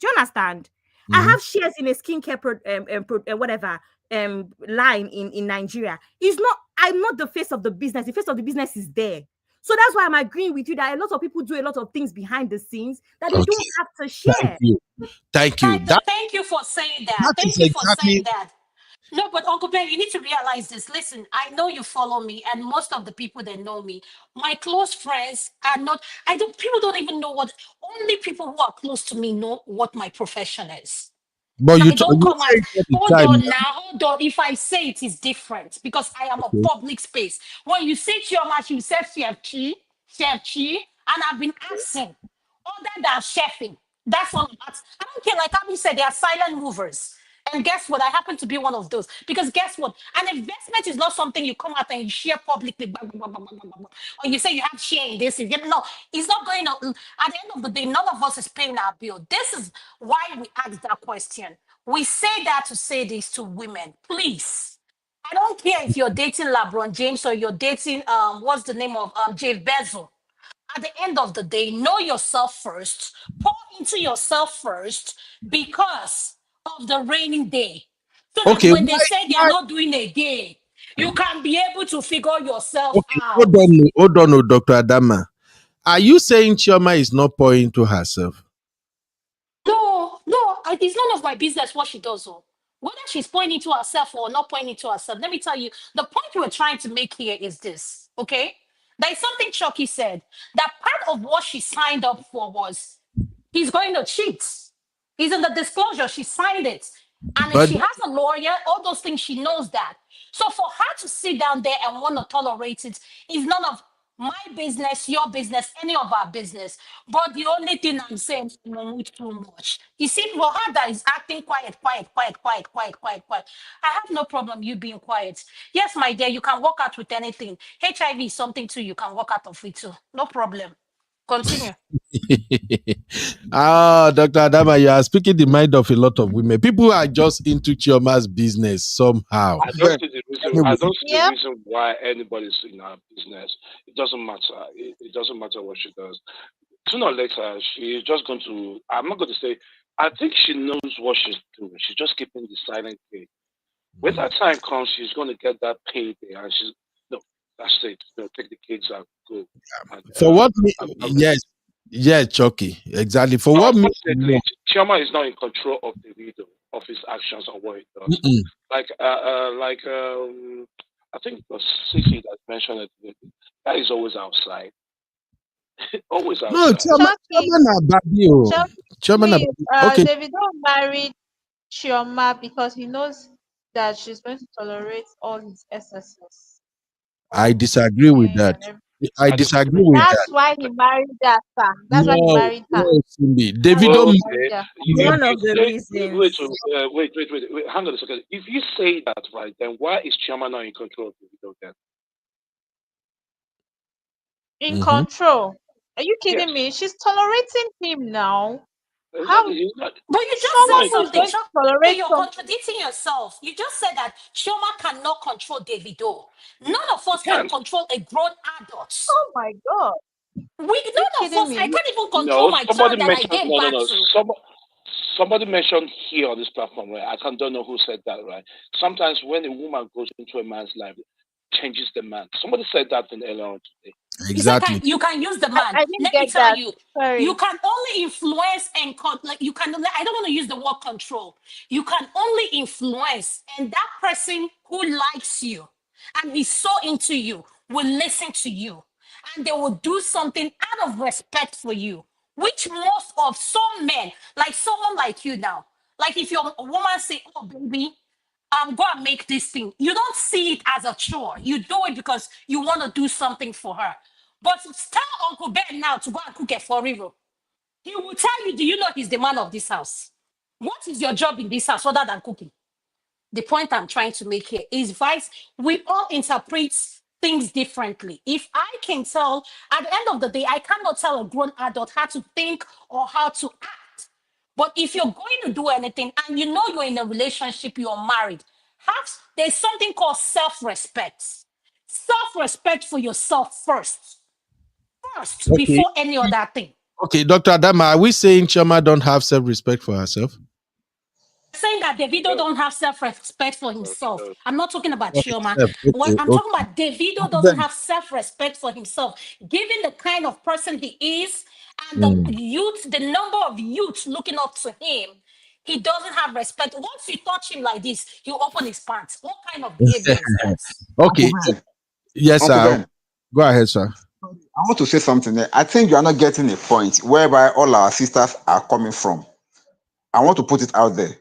Do you understand? I have shares in a skincare line in Nigeria. I'm not the face of the business. The face of the business is there. So that's why I'm agreeing with you that a lot of people do a lot of things behind the scenes that they don't have to share. Thank you. Thank you for saying that. Thank you for saying that. No, but Uncle Ben, you need to realize this. Listen, I know you follow me, and most of the people that know me, my close friends are not. People don't even know what. Only people who are close to me know what my profession is. But I don't come out. Hold on. If I say it is different because I am a public space. When you say Chioma, you say chef chi, and I've been asking other than chefing. That's all. I don't care. Like Abby said, they are silent movers. And guess what? I happen to be one of those. Because guess what? An investment is not something you come out and you share publicly. Blah, blah, blah, blah, blah, blah, blah. Or you say you have share in this. No, it's not going on. At the end of the day, none of us is paying our bill. This is why we ask that question. We say that to say this to women. Please. I don't care if you're dating LeBron James or you're dating what's the name of Jeff Bezos. At the end of the day, know yourself first, pour into yourself first because of the raining day. So that Okay, when they say they are not doing a day, you can be able to figure yourself okay, out. hold on, Dr. Adama. Are you saying Chioma is not pouring to herself? No, it's none of my business what she does. Oh. Whether she's pointing to herself or not pointing to herself, let me tell you, the point we're trying to make here is this, okay? There is something Chucky said. That part of what she signed up for was he's going to cheat. He's in the disclosure. She signed it. And if But she has a lawyer, all those things, she knows that. So for her to sit down there and want to tolerate it is none of my business, your business, any of our business. But the only thing I'm saying is no too much. You see, for her that is acting quiet. I have no problem you being quiet. Yes, my dear, you can walk out with anything. HIV is something too, you can walk out of it too. No problem. Continue. Dr. Adama, you are speaking the mind of a lot of women. People are just into Chioma's business somehow. I don't see the reason. Anyway. I don't see the Yep. reason why anybody's in our business. It doesn't matter. It doesn't matter what she does. Sooner or later, she's just going to. I'm not going to say. I think she knows what she's doing. She's just keeping the silent pay. When that time comes, she's going to get that payday, and she's no. That's it. Take the kids out, go. And, For what and- yes, Chucky. Exactly. For what unfortunately, Chioma is not in control of the video, of his actions or what he does. Like I think it was Sissy that mentioned it. That is always outside. Always outside. No, Chioma na babi o. Chioma na babi. Okay. Davido married Chioma because he knows that she's going to tolerate all his excesses. I disagree with that. I disagree with that. That's why he married that. That's why he married her. No, Cindy. Davido. One of the reasons. Wait, hang on a second. If you say that, right, then why is Chioma not in control of the video then? In control. Are you kidding me? She's tolerating him now. How? But you just said something. You're contradicting yourself. You just said that Chioma cannot control Davido. None of us can control a grown adult. Oh my God. None of us. I can't even control my child that I gave back to. Somebody mentioned here on this platform, right? I don't know who said that, right? Sometimes when a woman goes into a man's life, it changes the man. Somebody said that thing earlier on today. Exactly. You can use the man. I didn't Let get me tell that. you, Sorry. you can only influence and you can. I don't want to use the word control. You can only influence, and that person who likes you and is so into you will listen to you, and they will do something out of respect for you. Which most of some men, like someone like you now, like if your woman say, "Oh baby, go and make this thing," you don't see it as a chore. You do it because you want to do something for her. But tell Uncle Ben now to go and cook a for real. He will tell you, do you know he's the man of this house? What is your job in this house other than cooking? The point I'm trying to make here is vice. We all interpret things differently. If I can tell, at the end of the day, I cannot tell a grown adult how to think or how to act. But if you're going to do anything and you know you're in a relationship, you're married, there's something called self-respect. Self-respect for yourself first. Before any other thing. Okay, Dr. Adama, are we saying Chioma don't have self-respect for herself? Saying that Davido don't have self-respect for himself. I'm not talking about Chioma. Okay, I'm talking about Davido doesn't have self-respect for himself. Given the kind of person he is and the number of youths looking up to him, he doesn't have respect. Once you touch him like this, he'll open his pants. What kind of behavior is that? Okay. Yes, sir. Go ahead, sir. I want to say something there. I think you are not getting a point whereby all our sisters are coming from. I want to put it out there.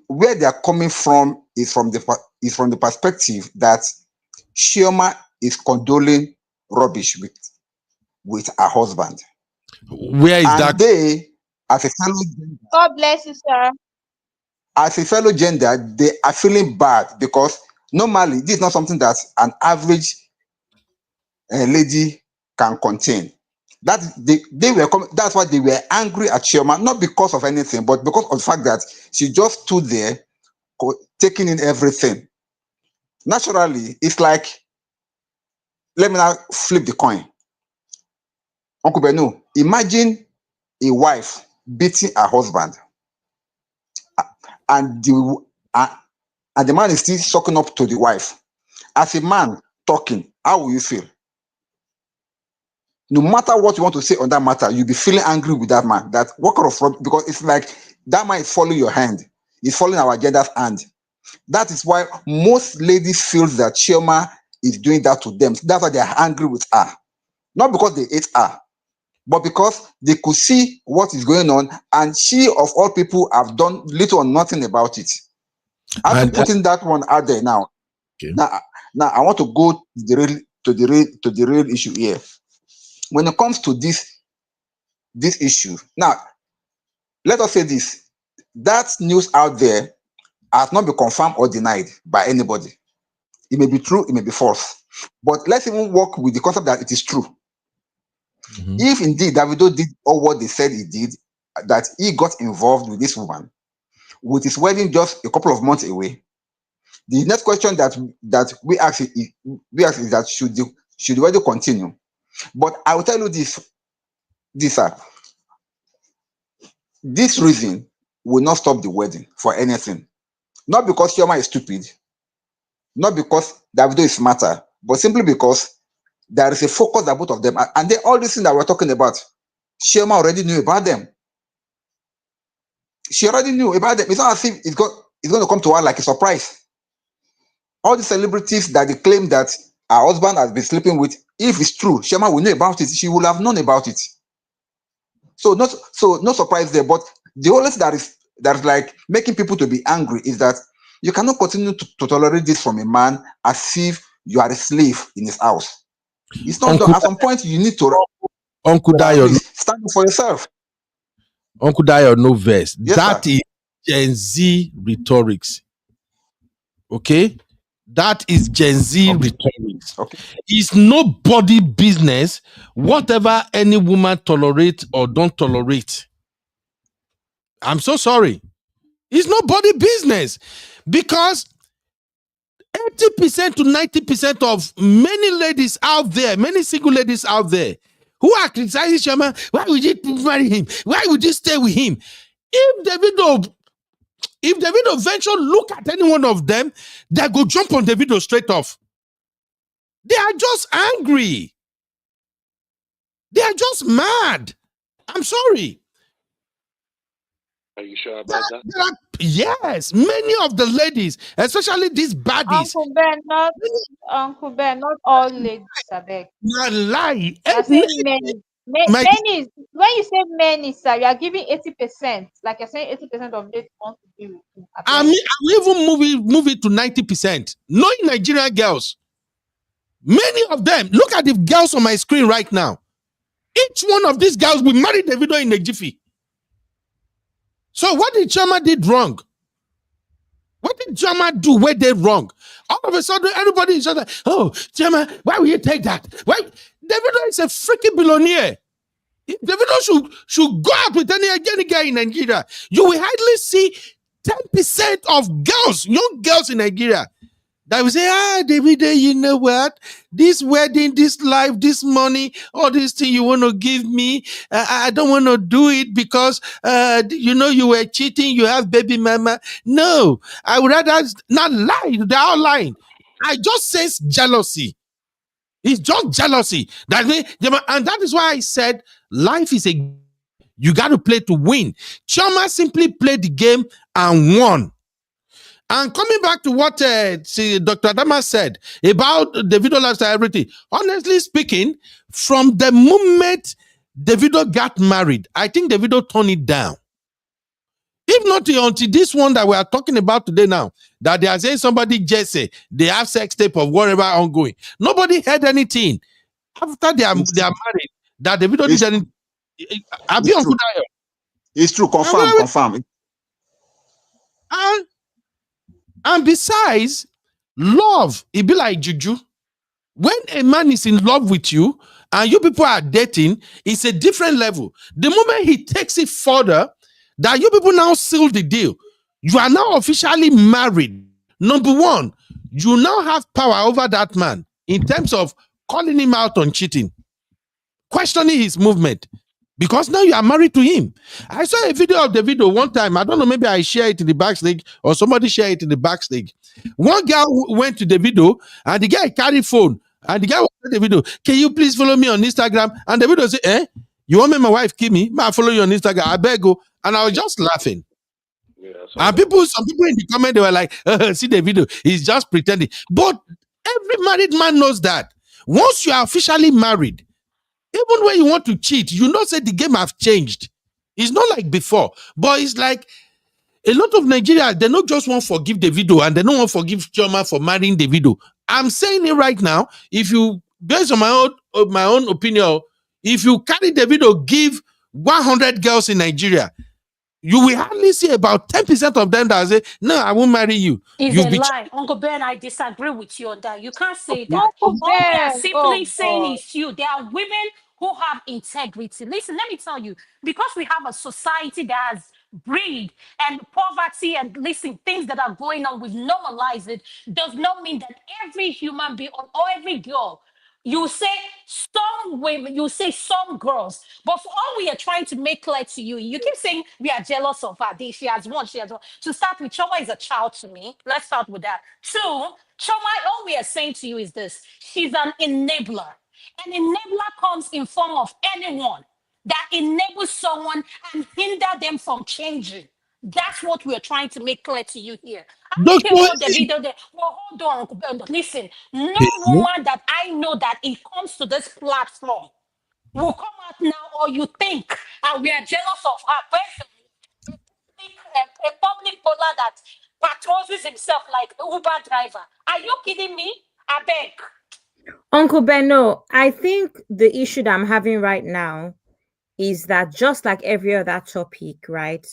Where they are coming from is from the perspective that Chioma is condoling rubbish with her husband. Where is that? They, as a fellow, God bless you, sir. as a fellow gender, they are feeling bad because normally this is not something that an average lady can contain. That they were that's why they were angry at Chioma, not because of anything, but because of the fact that she just stood there taking in everything. Naturally, it's like, let me now flip the coin. Uncle Benu, imagine a wife beating her husband, and the man is still sucking up to the wife. As a man talking, how will you feel? No matter what you want to say on that matter, you'll be feeling angry with that man. That what kind of fraud? Because it's like that man is following your hand. He's following our gender's hand. That is why most ladies feel that Chioma is doing that to them. That's why they are angry with her. Not because they hate her, but because they could see what is going on, and she, of all people, have done little or nothing about it. After putting that one out there now, okay. now I want to go to the real issue here. When it comes to this issue, now let us say this: that news out there has not been confirmed or denied by anybody. It may be true, it may be false, but let's even work with the concept that it is true. Mm-hmm. If indeed Davido did all what they said he did, that he got involved with this woman, with his wedding just a couple of months away, the next question that we ask is that should the wedding continue? But I will tell you this, sir. This reason will not stop the wedding for anything. Not because Chioma is stupid, not because Davido is smarter, but simply because there is a focus that both of them are, and then all these things that we're talking about, Chioma already knew about them. She already knew about them. It's not as if it's going to come to her like a surprise. All the celebrities that they claim that her husband has been sleeping with, if it's true, Chioma will know about it. She will have known about it. So no surprise there. But the only thing that is like making people to be angry is that you cannot continue to tolerate this from a man as if you are a slave in his house. It's not done. At some point, you need to Uncle Dayo, stand up for yourself. Uncle Dayo, no verse. Yes, that sir. is Gen Z rhetorics. Okay? That is Gen Z rhetorics. Okay. It's nobody business whatever any woman tolerate or don't tolerate. I'm so sorry. It's nobody business because 80% to 90% of many ladies out there, many single ladies out there who are criticizing Chioma, why would you marry him? Why would you stay with him? If Davido venture look at any one of them, they go jump on Davido straight off. They are just angry. They are just mad. I'm sorry. Are you sure about that? Yes, many of the ladies, especially these baddies. Uncle Ben, not all ladies are back. Not lie. You're saying many. Many. When you say many, sir, you are giving 80%. Like you're saying 80% of ladies want to be with you. I mean, I will even move it to 90%. Knowing Nigerian girls, many of them, look at the girls on my screen right now. Each one of these girls will marry Davido in a jiffy. So what did Chioma did wrong? What did Chioma do where they wrong? All of a sudden, everybody is just like, oh, Chioma, why will you take that? Why? Davido is a freaking billionaire. If Davido should go out with any guy in Nigeria, you will hardly see 10% of girls, young girls in Nigeria, that will say, Davido, you know what? This wedding, this life, this money, all these things you want to give me, I don't want to do it because, you were cheating, you have baby mama. No, I would rather not lie. They're all lying. I just sense jealousy. It's just jealousy. And that is why I said life is you got to play to win. Chioma simply played the game and won. And coming back to what Dr. Adama said about Davido lifestyle, everything, honestly speaking, from the moment Davido got married, I think Davido turned it down. If not until this one that we are talking about today now, that they are saying somebody just say they have sex tape of whatever ongoing. Nobody heard anything. After they are married, that Davido did anything. It's true. Confirm. And and besides, love, it be like juju. When a man is in love with you and you people are dating, it's a different level. The moment he takes it further, that you people now seal the deal. You are now officially married. Number one, you now have power over that man in terms of calling him out on cheating, questioning his movement, because now you are married to him. I saw a video of the video one time. I don't know, maybe I share it in the backstage or somebody share it in the backstage. One girl went to the video and the guy carried phone and the guy was the video. Can you please follow me on Instagram? And the video said, you want me, my wife, kill me? I follow you on Instagram. I beg you. And I was just laughing. Yeah, And some people in the comment, they were like, see the video. He's just pretending. But every married man knows that. Once you are officially married, even when you want to cheat, you know, say the game have changed. It's not like before. But it's like a lot of Nigerians, they don't just want to forgive Davido and they don't want to forgive Chioma for marrying Davido. I'm saying it right now. If you, based on my own opinion, if you carry Davido, give 100 girls in Nigeria, you will hardly see about 10% of them that say, no, I won't marry you. It's You've a been lie. Uncle Ben, I disagree with you on that. You can't say that. Uncle All we are Ben, simply oh saying God. is you. There are women who have integrity. Listen, let me tell you, because we have a society that has greed and poverty and listen, things that are going on, we've normalized it, does not mean that every human being or every girl, you say some women, you say some girls, but for all we are trying to make clear to you, you keep saying we are jealous of her. She has one, she has one. To start with, Choma is a child to me. Let's start with that. Two, Choma, all we are saying to you is this: she's an enabler. An enabler comes in form of anyone that enables someone and hinder them from changing. That's what we're trying to make clear to you here. I don't care Doctor, what the video there. Well, hold on, Uncle Ben. Listen, no woman that I know that it comes to this platform will come out now, or you think, and we are jealous of her. A public baller that patrons himself like Uber driver. Are you kidding me? I beg. Uncle Benno, I think the issue that I'm having right now is that just like every other topic, right?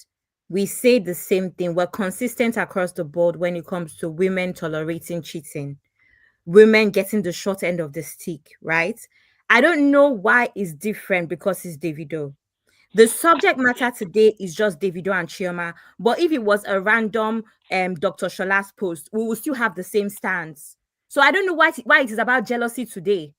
We say the same thing. We're consistent across the board when it comes to women tolerating cheating, women getting the short end of the stick, right? I don't know why it's different because it's Davido. The subject matter today is just Davido and Chioma, but if it was a random Dr. Shola's post, we will still have the same stance. So I don't know why it is about jealousy today.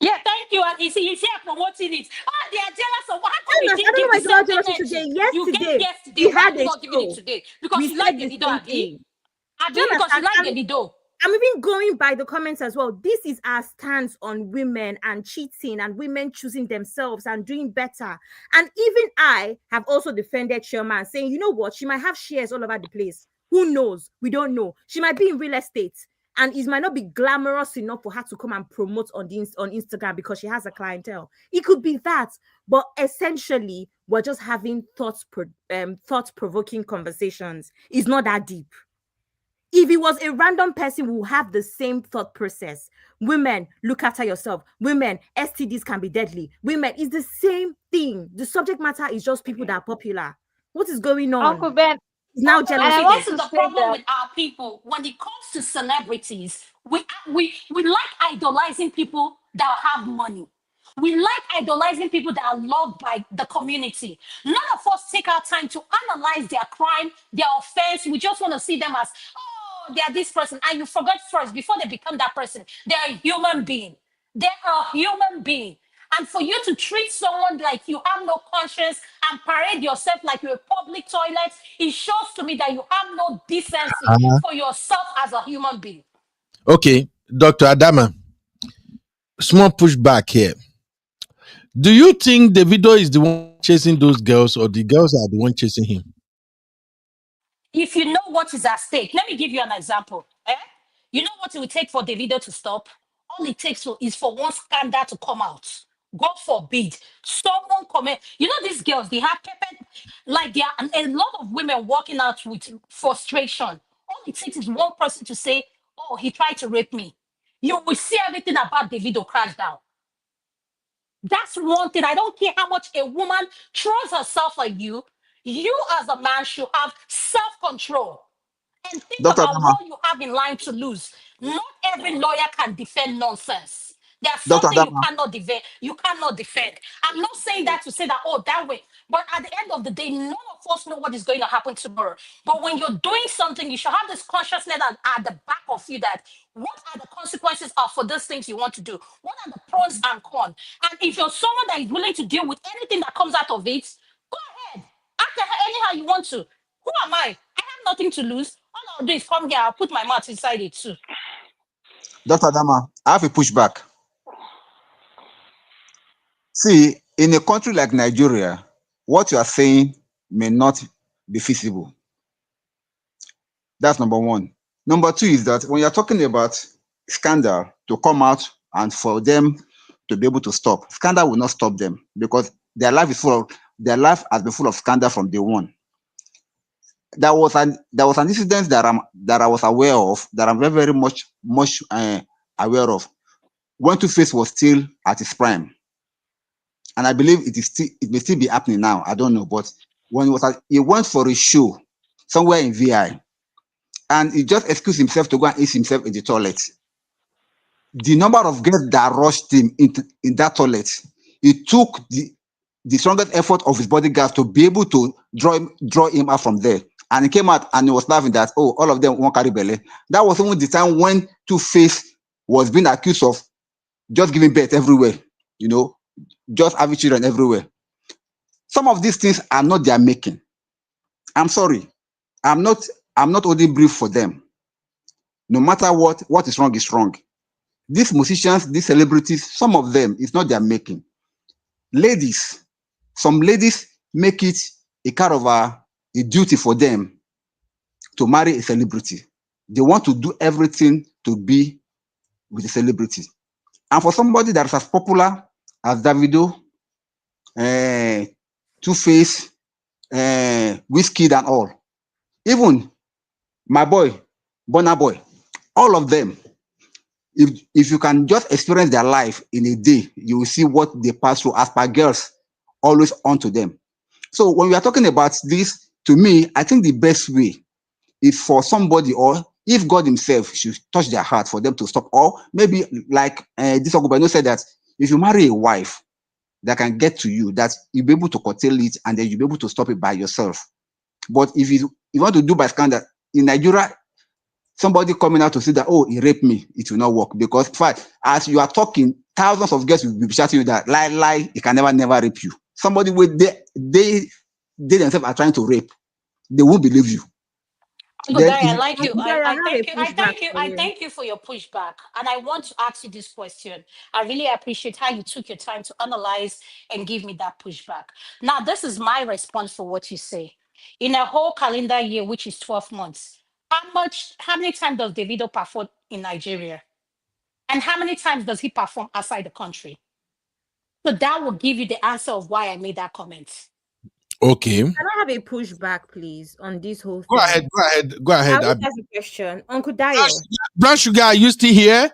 Yeah, thank you. And he's here promoting it. Oh, they are jealous of what? How come you I didn't don't know give why the it's same about jealousy today. energy you gave Yesterday, yesterday? we Why had are you a not giving it show. today? We Because you like said the Davido, same Abi? thing. Do Abi, you because you understand? like Davido. I'm even going by the comments as well. This is our stance on women and cheating and women choosing themselves and doing better. And even I have also defended Chioma and saying, you know what? She might have shares all over the place. Who knows? We don't know. She might be in real estate. And it might not be glamorous enough for her to come and promote on Instagram because she has a clientele. It could be that, but essentially, we're just having thought-provoking conversations. It's not that deep. If it was a random person, we will have the same thought process. Women, look after yourself. Women, STDs can be deadly. Women, it's the same thing. The subject matter is just people that are popular. What is going on? Uncle Ben, It's now and I jealousy. want This is to the say problem that with our people. When it comes to celebrities, we like idolizing people that have money. We like idolizing people that are loved by the community. None of us take our time to analyze their crime, their offense. We just want to see them as, oh, they are this person. And you forget first, before they become that person, they're a human being. They're a human being. And for you to treat someone like you have no conscience and parade yourself like you're a public toilet, it shows to me that you have no decency for yourself as a human being. okay, Dr. Adama, small pushback here. Do you think Davido is the one chasing those girls or the girls are the one chasing him? If you know what is at stake, let me give you an example. You know what it would take for Davido to stop? All it takes is for one scandal to come out. God forbid. Someone comment. You know, these girls, they have pepper, like there are a lot of women walking out with frustration. All it takes is one person to say, oh, he tried to rape me. You will see everything about Davido crash down. That's one thing. I don't care how much a woman throws herself at you. You, as a man, should have self control. And think Dr. about Adama, what you have in line to lose. Not every lawyer can defend nonsense. There's Dr. something you Adama, cannot defend. You cannot defend. I'm not saying that to say that, oh, that way. But at the end of the day, none of us know what is going to happen tomorrow. But when you're doing something, you should have this consciousness at the back of you that what are the consequences are for those things you want to do? What are the pros and cons? And if you're someone that is willing to deal with anything that comes out of it, go ahead. Act anyhow you want to. Who am I? I have nothing to lose. All I'll do is come here. I'll put my mouth inside it too. Dr. Adama, I have a pushback. See, in a country like Nigeria, what you are saying may not be feasible. That's number one. Number two is that when you're talking about scandal to come out and for them to be able to stop, scandal will not stop them because their life has been full of scandal from day one. There was an incident that I was aware of, that I'm very, very much aware of, when Two-Face was still at his prime. And I believe it may still be happening now. I don't know. But when he went for a show somewhere in VI, and he just excused himself to go and eat himself in the toilet. The number of girls that rushed him in that toilet, it took the strongest effort of his bodyguards to be able to draw him out from there. And he came out and he was laughing that, oh, all of them won't carry belly. That was even the time when Two-Face was being accused of just giving birth everywhere, just having children everywhere. Some of these things are not their making. I'm sorry. I'm not holding brief for them. No matter what is wrong. These musicians, these celebrities, some of them, it's not their making. Ladies, some ladies make it a kind of a duty for them to marry a celebrity. They want to do everything to be with a celebrity. And for somebody that is as popular as Davido, Two-Face, Whiskey and all, even my boy, Burna Boy, all of them, if you can just experience their life in a day, you will see what they pass through as per girls always onto them. So when we are talking about this, to me, I think the best way is for somebody, or if God himself should touch their heart for them to stop, or maybe like this Ogubano said, that if you marry a wife that can get to you, that you'll be able to curtail it and then you'll be able to stop it by yourself. But if you want to do by scandal, in Nigeria, somebody coming out to say that, oh, he raped me, it will not work. Because in fact, as you are talking, thousands of girls will be shouting you that lie, he can never rape you. Somebody with they themselves are trying to rape, they won't believe you. Good Then day. I like you. Uncle Dayo, I have a I pushback thank you. for I you. thank you for your pushback. And I want to ask you this question. I really appreciate how you took your time to analyze and give me that pushback. Now, this is my response for what you say. In a whole calendar year, which is 12 months, how many times does Davido perform in Nigeria? And how many times does he perform outside the country? So that will give you the answer of why I made that comment. Okay. Can I have a pushback, please, on this whole Go thing? ahead. Go ahead. Go I ahead, want Abby. to ask a question. Uncle Dayo, Brown Sugar, are you still here?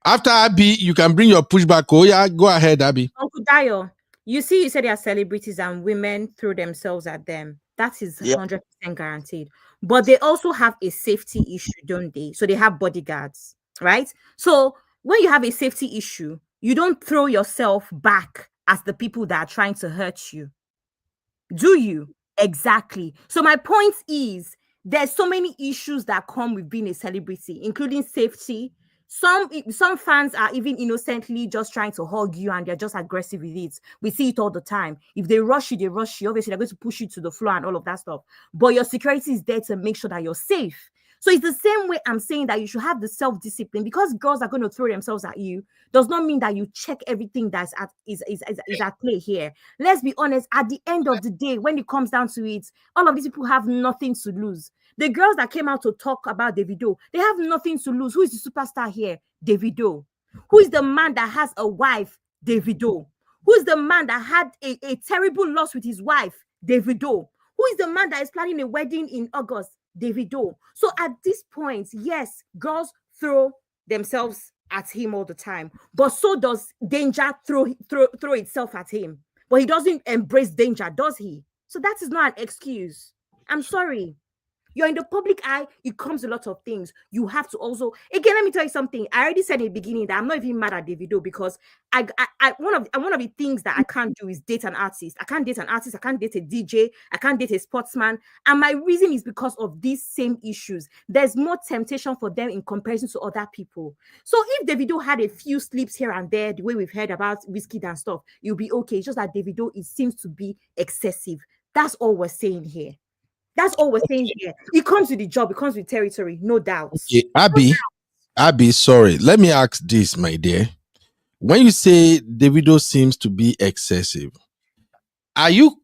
After Abby, you can bring your pushback. Oh, yeah. Go ahead, Abby. Uncle Dayo, you said they are celebrities and women throw themselves at them. That is yeah, 100% guaranteed. But they also have a safety issue, don't they? So they have bodyguards, right? So when you have a safety issue, you don't throw yourself back as the people that are trying to hurt you. Do you? Exactly. So my point is there's so many issues that come with being a celebrity, including safety. Some fans are even innocently just trying to hug you and they're just aggressive with it. We see it all the time. If they rush you, they rush you. Obviously, they're going to push you to the floor and all of that stuff. But your security is there to make sure that you're safe. So it's the same way I'm saying that you should have the self-discipline, because girls are going to throw themselves at you does not mean that you check everything that's is at play here. Let's be honest, at the end of the day, when it comes down to it, all of these people have nothing to lose. The girls that came out to talk about Davido, they have nothing to lose. Who is the superstar here? Davido. Who is the man that has a wife? Davido. Who is the man that had a terrible loss with his wife? Davido. Who is the man that is planning a wedding in August? Davido. So at this point, yes, girls throw themselves at him all the time, but so does danger throw itself at him. But he doesn't embrace danger, does he? So that is not an excuse. I'm sorry. you're in the public eye, it comes a lot of things. You have to also, again, let me tell you something. I already said in the beginning that I'm not even mad at Davido because one of the things that I can't do is date an artist. I can't date an artist. I can't date a DJ. I can't date a sportsman. And my reason is because of these same issues. There's more temptation for them in comparison to other people. So if Davido had a few slips here and there, the way we've heard about Whiskey and stuff, you'll be okay. It's just that Davido, it seems to be excessive. That's all we're saying here. That's all we're saying here. It comes with the job, it comes with territory, no doubt. Okay, Abby, sorry. Let me ask this, my dear. When you say Davido seems to be excessive, are you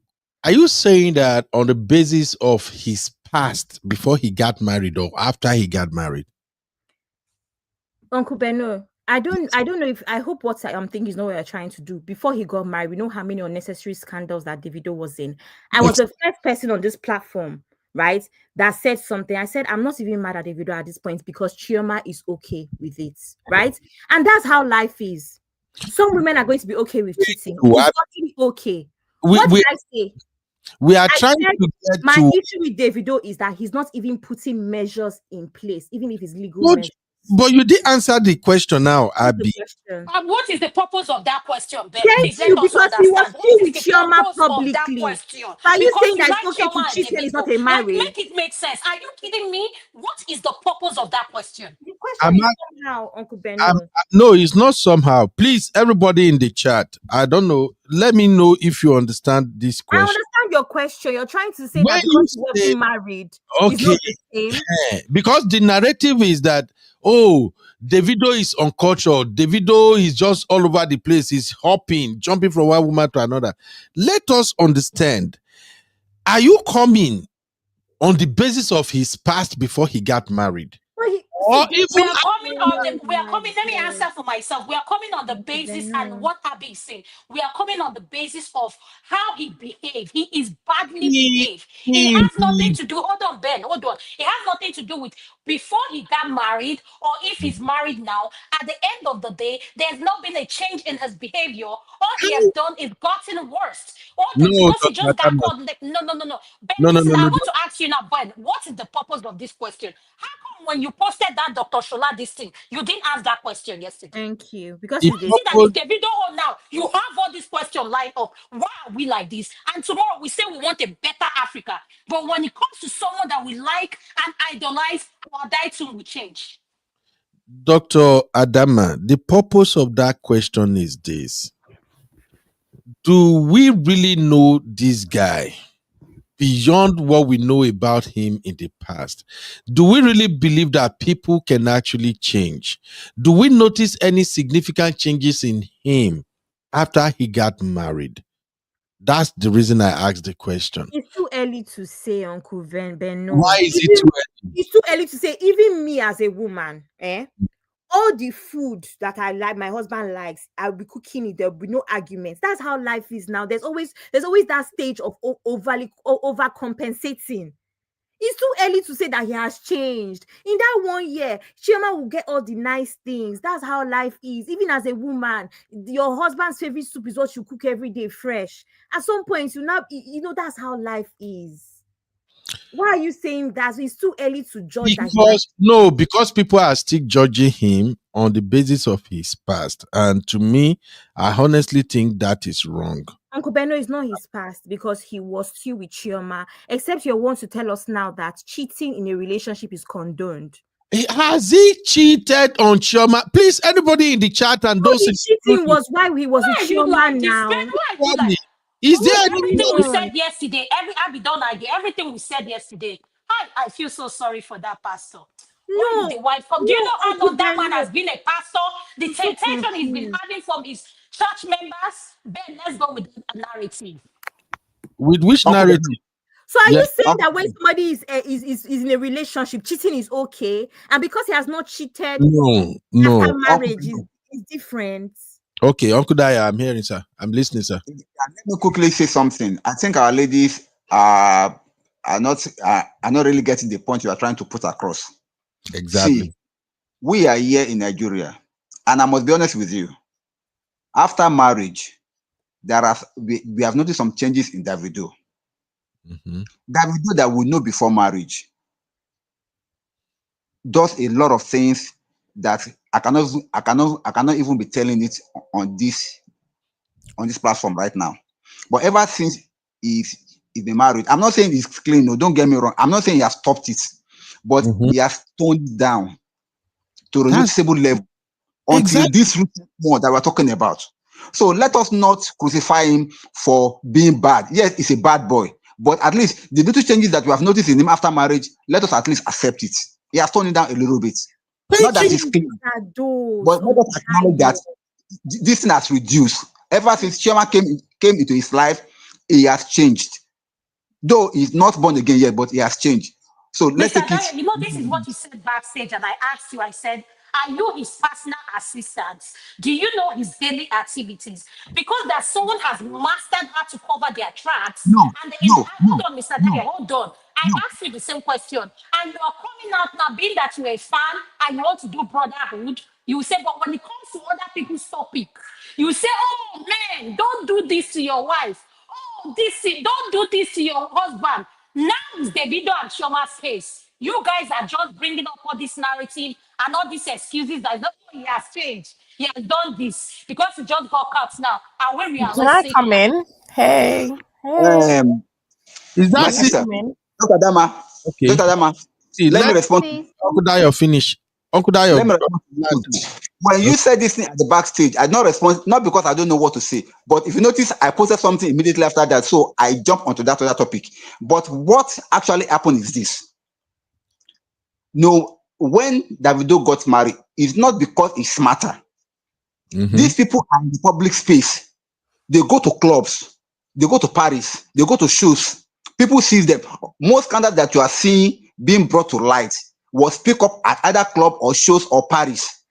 saying that on the basis of his past before he got married or after he got married? Uncle Beno, I don't know if I hope what I'm thinking is not what you're trying to do. Before he got married, we know how many unnecessary scandals that Davido was in. I was the first person on this platform, right, that said something. I said, I'm not even mad at Davido at this point because Chioma is okay with it, right? And that's how life is. Some women are going to be okay with cheating. It's actually okay. What did I say? We are trying to get my to issue with Davido is that he's not even putting measures in place, even if it's legal measures. But you did answer the question now, Abby. What is the purpose of that question, Ben? Thank you, because he was still with Chioma publicly. Are you saying that it's okay to cheat and it's not a marriage? Make it make sense. Are you kidding me? What is the purpose of that question? The question is somehow, Uncle Benno. No, it's not somehow. Please, everybody in the chat, I don't know. Let me know if you understand this question. I understand your question. You're trying to say that because he wasn't married, okay, it's not the same. Because the narrative is that, oh, Davido is uncultured. Davido is just all over the place. He's hopping, jumping from one woman to another. Let us understand. Are you coming on the basis of his past before he got married? Or even we are coming, let me answer for myself. We are coming on the basis, and what Abby is saying, we are coming on the basis of how he behaved. He is badly behaved. It has nothing to do, hold on, Ben, hold on. It has nothing to do with before he got married or if he's married now. At the end of the day, there's not been a change in his behavior. All he has done is gotten worse. Because he just got caught. No. Ben, listen, I want to ask you now, Ben, what is the purpose of this question? How come when you posted that Dr. Shola this thing, you didn't ask that question yesterday? Thank you. Because you see that it's Davido now. You have all this question lined up. Why are we like this? And tomorrow we say we want a better Africa. But when it comes to someone that we like and idolize, our diet will change. Dr. Adama, the purpose of that question is this. Do we really know this guy beyond what we know about him in the past? Do we really believe that people can actually change? Do we notice any significant changes in him after he got married? That's the reason I asked the question. It's too early to say, Uncle Ben. No. Why is it too early? It's too early to say. Even me as a woman, all the food that I like, my husband likes, I'll be cooking it. There'll be no arguments. That's how life is now. There's always that stage of overcompensating. It's too early to say that he has changed. In that 1 year, Chioma will get all the nice things. That's how life is. Even as a woman, your husband's favorite soup is what you cook every day, fresh. At some point, that's how life is. Why are you saying that? It's too early to judge because people are still judging him on the basis of his past. And to me, I honestly think that is wrong. Uncle Benno is not his past because he was still with Chioma, except you want to tell us now that cheating in a relationship is condoned. Has he cheated on Chioma? Please, anybody in the chat and those cheating was why he was with Chioma now. Is there everything we said yesterday? Everything we said yesterday. I feel so sorry for that pastor. No, the wife come? Do you know how long that man has been a pastor? The temptation he's been having from his church members. Ben, let's go with that narrative. With which narrative? So are you saying that when somebody is in a relationship, cheating is okay, and because he has not cheated, after marriage is different? Okay, Uncle Daya, I'm hearing, sir. I'm listening, sir. Let me quickly say something. I think our ladies are not really getting the point you are trying to put across. Exactly. See, we are here in Nigeria, and I must be honest with you. After marriage, we have noticed some changes in Davido. Mm-hmm. Davido that we know before marriage does a lot of things that I cannot even be telling it on this platform right now. But ever since he's been married, I'm not saying he's clean. No, don't get me wrong. I'm not saying he has stopped it, but Mhm. he has toned it down to a That's noticeable level until exactly. this recent one that we're talking about. So let us not crucify him for being bad. Yes, he's a bad boy, but at least the little changes that we have noticed in him after marriage, let us at least accept it. He has toned it down a little bit. Not Thank that you. he's clean, Changes are those but let us acknowledge that sometimes. this thing has reduced. Ever since Chioma came into his life, he has changed. Though he's not born again yet, but he has changed. So let's Mr. take it. Daniel, you know, this is what you said backstage, and I asked you, I said, are you his personal assistant? Do you know his daily activities? Because that someone has mastered how to cover their tracks. No, And no, hold no, on, Mr. no, Daniel, hold on. I no. asked you the same question. And you're coming out now, being that you're a fan and you want to do brotherhood. You say, but when it comes to other people's topic, you say, oh man, don't do this to your wife. Oh, don't do this to your husband. Now it's Davido and Chioma's case. You guys are just bringing up all this narrative and all these excuses that no, he has changed. He has done this because he just got caught now. And when we are Can not I saying come in? Hey, hey, Um, Is can my that I see? sister, come in? Dr. Dama, Okay. Dr. Dama, See, let me let Yes, respond. please. Uncle Dayo finish. Uncle Dayo, Let me respond to this one too. When you said this thing at the backstage, I did not respond, not because I don't know what to say, but if you notice, I posted something immediately after that, so I jumped onto that other topic. But what actually happened is this. No, when Davido got married, it's not because he's smarter. Mm-hmm. These people are in the public space. They go to clubs, they go to Paris, they go to shows. People see them. Most scandals that you are seeing being brought to light was picked up at either club or shows or Paris.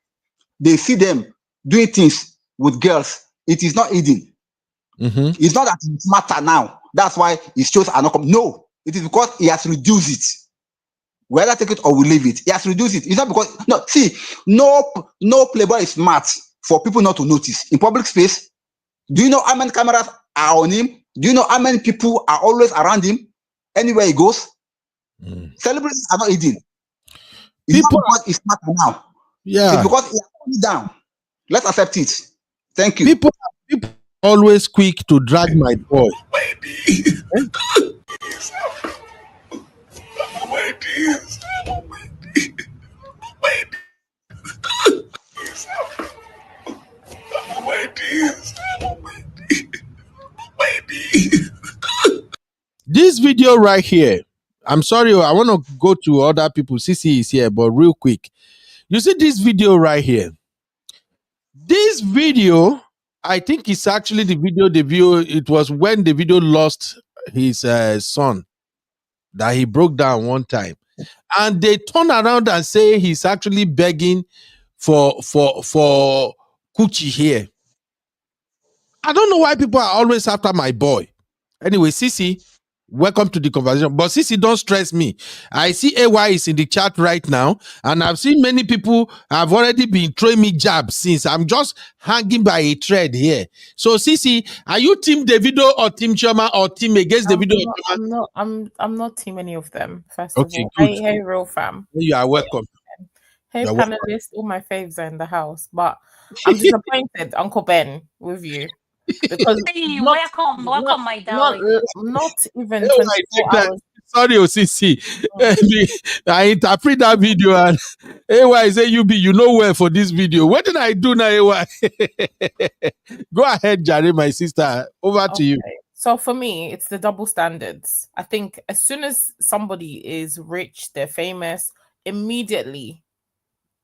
They see them doing things with girls. It is not hidden. Mm-hmm. It's not that it's matter now. That's why his shows are not coming. No, it is because he has reduced it. We either take it or we leave it. He has reduced it. It's not because no. See, no playboy is smart for people not to notice in public space. Do you know how many cameras are on him? Do you know how many people are always around him? Anywhere he goes, Mm. celebrities are not hidden. It's not People, because he's smarter now. It's yeah, because he has put it down. Let's accept it. Thank you. people always quick to drag my boy. Eh? This video right here. I'm sorry, I want to go to other people. CC is here, but real quick. You see this video right here. This video, I think it's actually the video. It was when the video lost his son that he broke down one time, and they turn around and say he's actually begging for coochie here. I don't know why people are always after my boy. Anyway, Sisi, welcome to the conversation. But Sisi, don't stress me. I see AY is in the chat right now, and I've seen many people have already been throwing me jabs since. I'm just hanging by a thread here. So, Sisi, are you Team Davido or Team Chioma or Team against I'm Davido or not. Chioma? I'm not. I'm not team any of them. First of Okay, all, good. hey, real fam. You are welcome. Hey, You are welcome. panelists. All my faves are in the house, but I'm disappointed, Uncle Ben, with you because hey, welcome, welcome, my darling. not even AY, take 24 that. hours. Sorry, Sisi. Mm. I interpret that video and AY say you know well for this video. What did I do now, AY? Go ahead, Jerry, my sister. Over to you. Okay. So for me, it's the double standards. I think as soon as somebody is rich, they're famous, immediately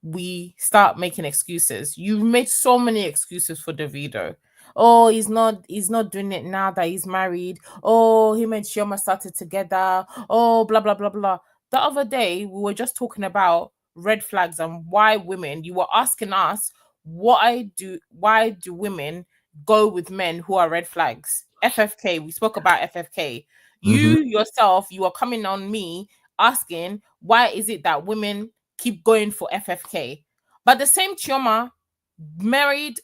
we start making excuses. You've made so many excuses for Davido. Oh, he's not doing it now that he's married. Oh, him and Chioma started together. Oh, blah blah blah blah. The other day we were just talking about red flags and why women, you were asking us why do women go with men who are red flags? FFK, we spoke about FFK. Mhm. You yourself, you are coming on me asking why is it that women keep going for FFK. But the same Chioma married,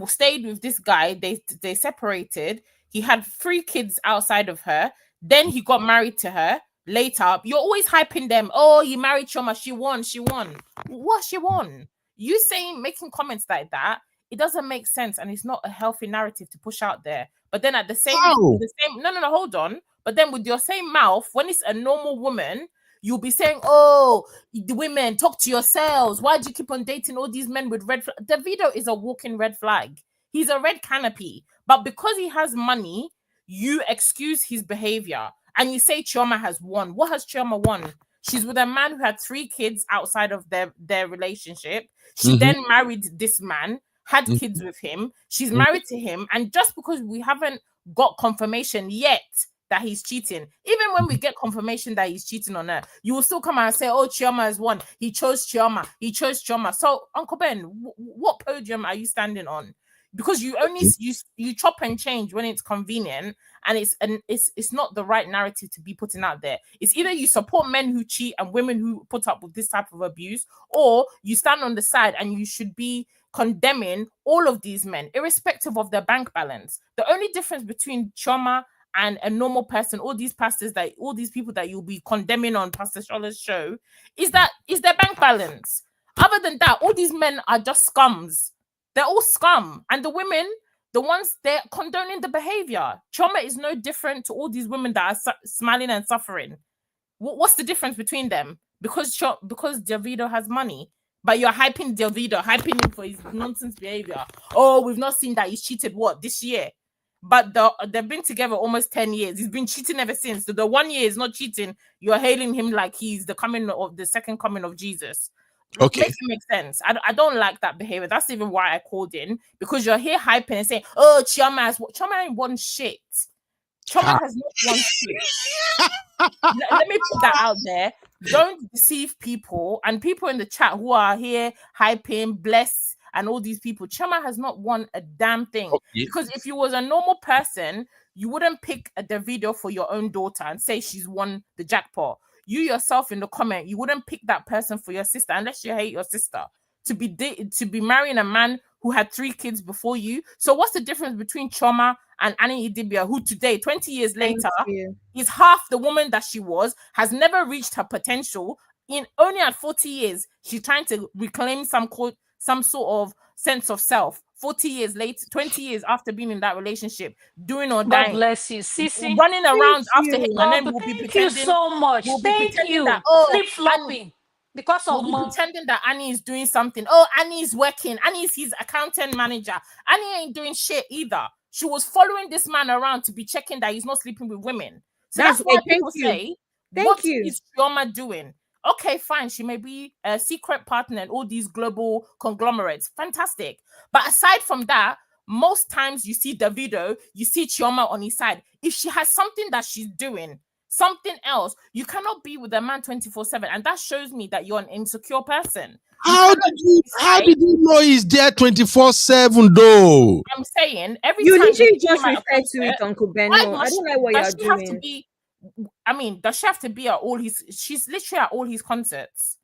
stayed with this guy. They separated. He had 3 kids outside of her. Then he got married to her. later, you're always hyping them. Oh, he married Chioma, she won, she won. What she won? You saying, making comments like that, it doesn't make sense, and it's not a healthy narrative to push out there. But then at the same, How? no, hold on. But then with your same mouth, when it's a normal woman, you'll be saying, "Oh, the women, talk to yourselves. Why do you keep on dating all these men with red flag?" Davido is a walking red flag. He's a red canopy. But because he has money, you excuse his behavior and you say Chioma has won. What has Chioma won? She's with a man who had 3 kids outside of their relationship. She then married this man, had kids with him. She's married to him. And just because we haven't got confirmation yet that he's cheating, even when we get confirmation that he's cheating on her, you will still come out and say, "Oh, Chioma has won. He chose Chioma. He chose Chioma." So, Uncle Ben, what podium are you standing on? Because you only you chop and change when it's convenient, and it's not the right narrative to be putting out there. It's either you support men who cheat and women who put up with this type of abuse, or you stand on the side and you should be condemning all of these men, irrespective of their bank balance. The only difference between Chioma and a normal person, all these people that you'll be condemning on Pastor Shola's show, is their bank balance. Other than that, all these men are just scums. They're all scum. And the women, the ones, they're condoning the behavior. Chioma is no different to all these women that are smiling and suffering. What's the difference between them? Because Davido has money, but you're hyping Davido, hyping him for his nonsense behavior. Oh, we've not seen that he's cheated, this year? But they've been together almost 10 years. He's been cheating ever since. So the 1 year is not cheating. You're hailing him like he's the second coming of Jesus. Okay. Make it make sense. I don't like that behavior. That's even why I called in, because you're here hyping and saying, "Oh, Chioma ain't won shit. Chioma has not won shit." Let me put that out there. Don't deceive people and people in the chat who are here hyping, bless, and all these people. Chioma has not won a damn thing. Okay. Because if you was a normal person, you wouldn't pick a Davido for your own daughter and say she's won the jackpot. You yourself in the comment, you wouldn't pick that person for your sister unless you hate your sister. To be marrying a man who had 3 kids before you. So what's the difference between Chioma and Annie Idibia, who today, 20 years later, is half the woman that she was, has never reached her potential? In only at 40 years, she's trying to reclaim some sort of sense of self. 40 years later, 20 years after being in that relationship, doing or God dying, bless you, Sissy. running around after him, and then God, we'll be thank pretending. you so much. We'll be Thank pretending you. that Flip-flopping because of we'll be mom. pretending that Annie is doing something. Oh, Annie is working. Annie is his accountant manager. Annie ain't doing shit either. She was following this man around to be checking that he's not sleeping with women. So that's why people say, what is Chioma doing? Okay, fine. She may be a secret partner in all these global conglomerates. Fantastic. But aside from that, most times you see Davido, you see Chioma on his side. If she has something that she's doing, something else, you cannot be with a man 24/7. And that shows me that you're an insecure person. How did you know he's there 24/7 though? I'm saying every You time literally you just see him at a referred to concert, it, Uncle Ben. why No, I does don't like what you're does she have to doing. be? I mean, does she have to be at all his? She's literally at all his concerts.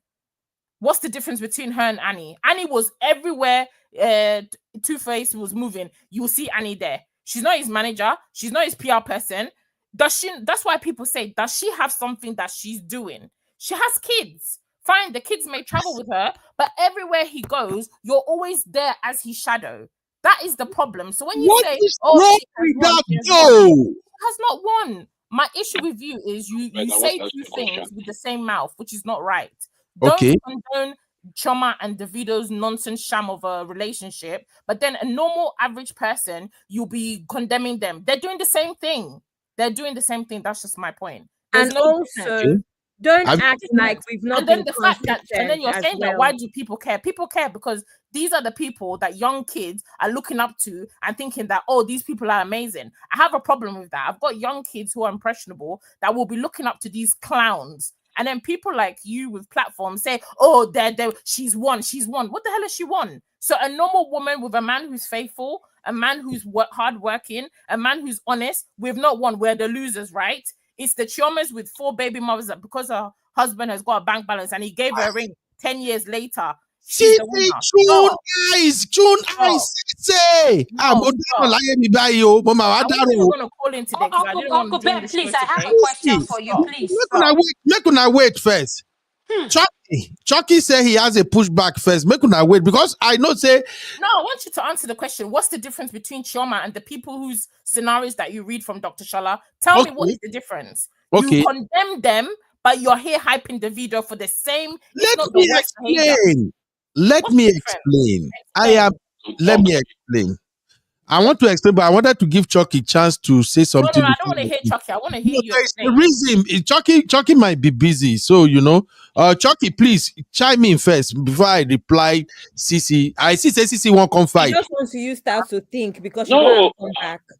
What's the difference between her and Annie? Annie was everywhere. Two-Face was moving. You will see Annie there. She's not his manager. She's not his PR person. Does she? That's why people say, does she have something that she's doing? She has kids. Fine, the kids may travel with her, but everywhere he goes, you're always there as his shadow. That is the problem. So when you What say, is "Oh, wrong she has with won, that she has though? won," she has not won. My issue with you is you That say was 2 the things question. with the same mouth, which is not right. Okay. Don't condone Chioma and Davido's nonsense sham of a relationship, but then a normal average person, you'll be condemning them. They're doing the same thing. They're doing the same thing. That's just my point. There's And no difference. also, don't Have- act like we've not And then been the fact that, and then consistent you're as saying that, well. why do people care? People care because these are the people that young kids are looking up to and thinking that, oh, these people are amazing. I have a problem with that. I've got young kids who are impressionable that will be looking up to these clowns. And then people like you with platforms say, oh, she's won. What the hell has she won? So a normal woman with a man who's faithful, a man who's hardworking, a man who's honest, we've not won. We're the losers, right? It's the Chiomas with 4 baby mothers that because her husband has got a bank balance and he gave her a ring 10 years later, She's the Sissy, winner. June Stop. eyes, Stop. Sissy. No, Mo stop. dáhùn láyé mi báyìí o, mo máa wá I wasn't dárò even o. going to call in today because I didn't want to Uncle join Ben, the show please, I have a today. question for you. Stop. Please Make stop. una wait first. Chucky said he has a pushback first. Make una wait because I know say No, I want you to answer the question. What's the difference between Chioma and the people whose scenarios that you read from Dr. Shala? Tell me what is the difference. Okay. You condemn them, but you're here hyping the video for the same, if Let not me the worst behavior. explain. Let What's me the difference? explain. Explain. Let me explain. I want to explain, but I wanted to give Chucky a chance to say No, something. I don't want to hear Chucky. I want to hear you There is a explain. reason. Chucky might be busy, so Chucky, please chime in first before I reply. Sissy, I see say Sissy won't come He fight. just wants to use that to think because No. you don't have to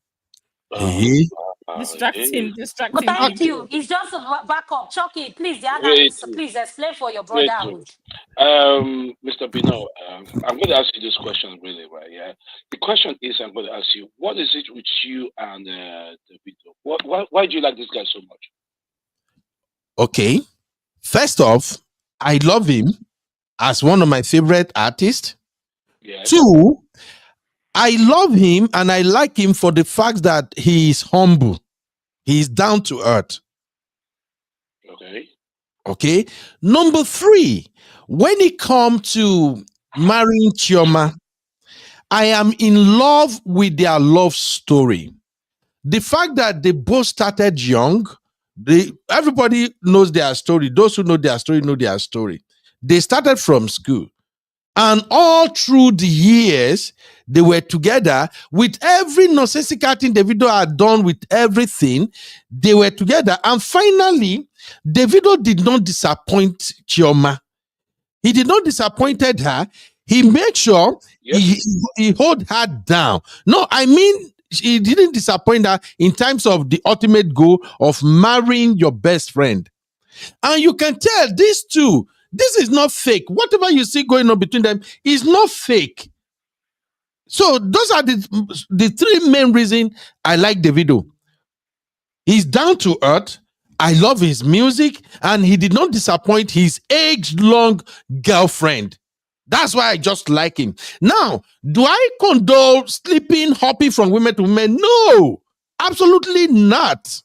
come back. Distracting. But thank you. It's just a backup. Chucky, please, the analyst, please explain for your brotherhood. Mr. Bino, I'm going to ask you this question really, right? Yeah. The question is, I'm going to ask you, what is it with you and Davido? Why do you like this guy so much? Okay. First off, I love him as one of my favorite artists. Yes. 2, I love him and I like him for the fact that he is humble. He is down to earth. Okay. Okay. Number 3, when it comes to marrying Chioma, I am in love with their love story. The fact that they both started young, everybody knows their story. Those who know their story know their story. They started from school. And all through the years, they were together with every nonsensical thing Davido had done with everything. They were together. And finally, Davido did not disappoint Chioma. He did not disappointed her. He made sure he hold her down. No, I mean, he didn't disappoint her in terms of the ultimate goal of marrying your best friend. And you can tell these two, this is not fake. Whatever you see going on between them is not fake. So those are the 3 main reasons I like Davido. He's down to earth. I love his music, and he did not disappoint his age-long girlfriend. That's why I just like him. Now, do I condone sleeping, hopping from women to women? No, absolutely not.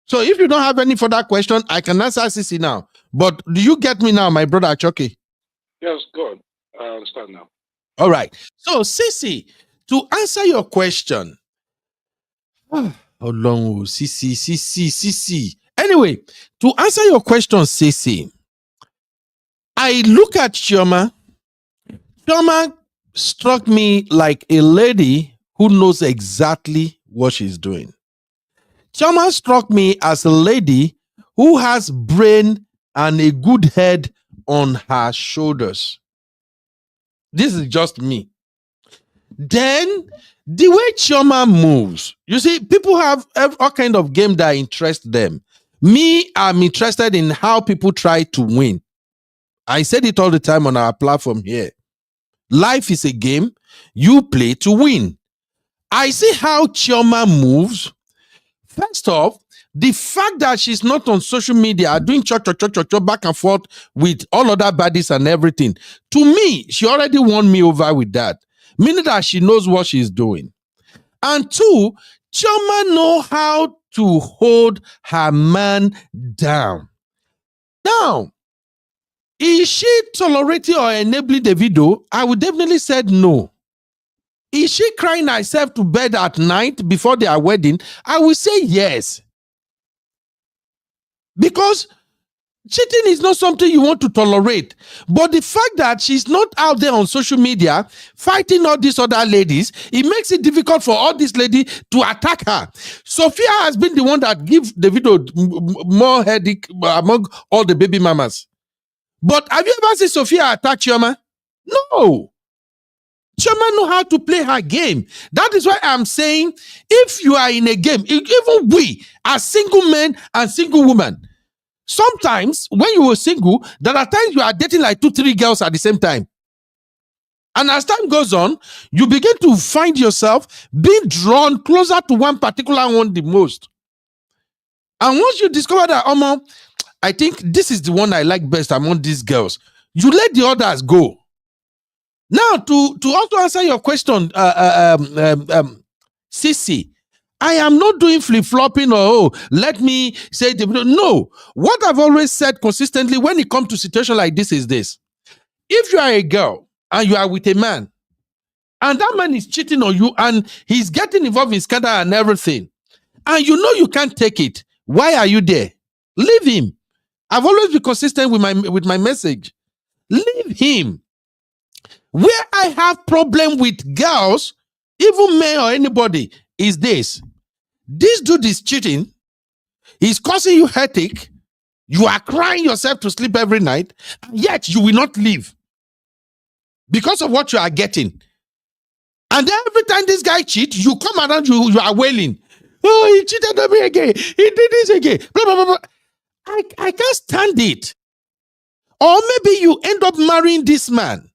So if you don't have any further question, I can answer Sissy now. But do you get me now, my brother Chucky? Yes, good. I understand now. All right. So Sissy, to answer your question. How long, Sissy. Anyway, to answer your question, Sissy, I look at Chioma. Chioma struck me like a lady who knows exactly what she's doing. Chioma struck me as a lady who has brain and a good head on her shoulders. This is just me. Then the way Chioma moves, you see, people have all kind of game that interest them. Me, I'm interested in how people try to win. I said it all the time on our platform here. Life is a game you play to win. I see how Chioma moves. First off, the fact that she's not on social media doing back and forth with all other baddies and everything, to me, she already won me over with that. Meaning that she knows what she's doing. And 2, Chioma know how to hold her man down. Now, is she tolerating or enabling Davido? I would definitely say no. Is she crying herself to bed at night before their wedding? I will say yes. Because cheating is not something you want to tolerate. But the fact that she's not out there on social media fighting all these other ladies, it makes it difficult for all these ladies to attack her. Sophia has been the one that gives Davido more headache among all the baby mamas. But have you ever seen Sophia attack Chioma? No. Chioma know how to play her game. That is why I'm saying, if you are in a game, even we, as single men and single women, sometimes when you were single, there are times you are dating like 2-3 girls at the same time. And as time goes on, you begin to find yourself being drawn closer to one particular one the most. And once you discover that, I think this is the one I like best among these girls, You let the others go. Now, to also answer your question, Sissy, I am not doing flip-flopping or let me say no. What I've always said consistently when it comes to situation like this is this. If you are a girl and you are with a man, and that man is cheating on you and he's getting involved in scandal and everything, and you know you can't take it, why are you there? Leave him. I've always been consistent with my message. Leave him. Where I have problem with girls, even men or anybody, is this. This dude is cheating. He's causing you headache. You are crying yourself to sleep every night, yet you will not leave because of what you are getting. And then every time this guy cheats, you come around, you are wailing. Oh, he cheated on me again. He did this again. Blah, blah, blah, blah. I can't stand it. Or maybe you end up marrying this man.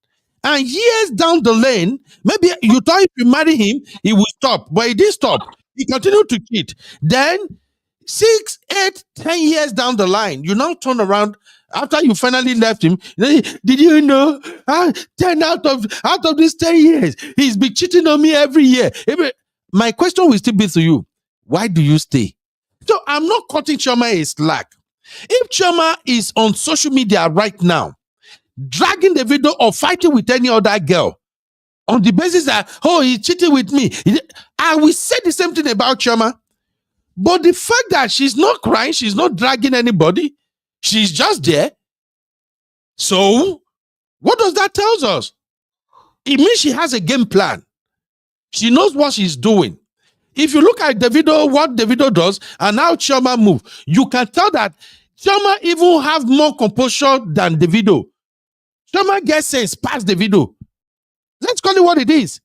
And years down the lane, maybe you thought if you marry him, he will stop. But he didn't stop. He continued to cheat. Then 6, 8, 10 years down the line, you now turn around after you finally left him. Did you know? 10 out of these 10 years, he's been cheating on me every year. My question will still be to you: why do you stay? So I'm not cutting Chioma a slack. If Chioma is on social media right now, dragging the video or fighting with any other girl on the basis that, oh, he cheated with me, I will say the same thing about Chioma. But the fact that she's not crying, she's not dragging anybody, she's just there. So, what does that tell us? It means she has a game plan. She knows what she's doing. If you look at Davido, what Davido does, and how Chioma move, you can tell that Chioma even have more composure than Davido. Chioma gets sense past Davido. Let's call it what it is.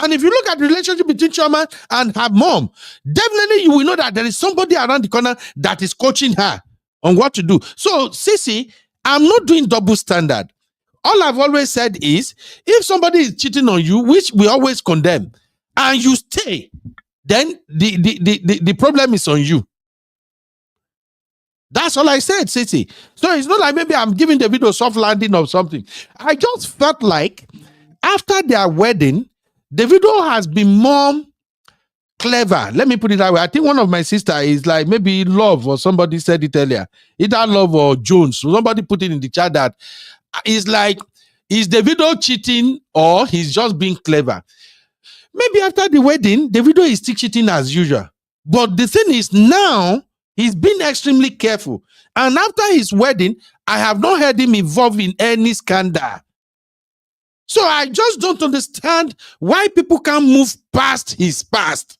And if you look at the relationship between Chioma and her mom, definitely you will know that there is somebody around the corner that is coaching her on what to do. So, Sissy, I'm not doing double standard. All I've always said is, if somebody is cheating on you, which we always condemn, and you stay, then the problem is on you. That's all I said, Sissy. So it's not like maybe I'm giving the video soft landing or something. I just felt like after their wedding, Davido has been more clever. Let me put it that way. I think one of my sister is like maybe Love, or somebody said it earlier. Either Love or Jones. Somebody put it in the chat that is like, is Davido cheating or he's just being clever? Maybe after the wedding, Davido is still cheating as usual. But the thing is now, he's been extremely careful. And after his wedding, I have not heard him involved in any scandal. So I just don't understand why people can't move past his past.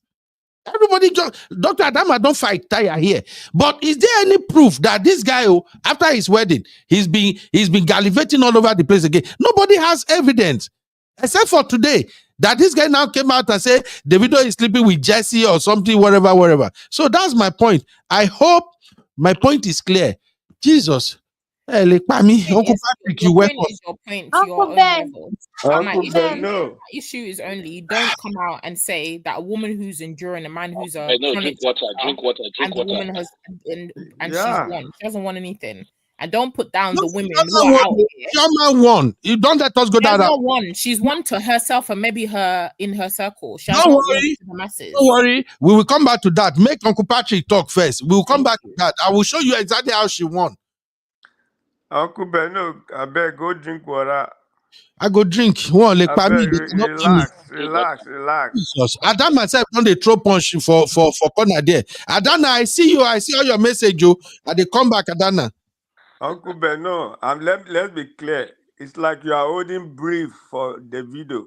Everybody just, Dr. Adama, don't fight tire here. But is there any proof that this guy, after his wedding, he's been gallivanting all over the place again? Nobody has evidence, except for today, that this guy now came out and said Davido is sleeping with Jesse or something, whatever. So that's my point. I hope my point is clear. Jesus. Uncle Patrick, you went on. Your point to your Uncle own Ben. level. Uncle Ben, no. My issue is only, you don't come out and say that a woman who's enduring a man who's a I know, chronic drink water. and the woman has and Yeah. she's won. She hasn't won anything. And don't put down the women Chioma who are out here. Chioma won. You don't let us go She has down. not won. She's won to herself and maybe her in her circle. She has Don't not won worry. to the masses. Don't worry. We will come back to that. Make Uncle Patrick talk first. We will come back to that. I will show you exactly how she won. Uncle Ben, no. I beg, go drink water. I go drink. One like I me. beg, relax. Jesus. Adam myself don't they throw punch for corner there. Adana, I see you. I see all your message, you. And they come back, Adana. Uncle Ben, no. Let's be clear. It's like you are holding brief for the video.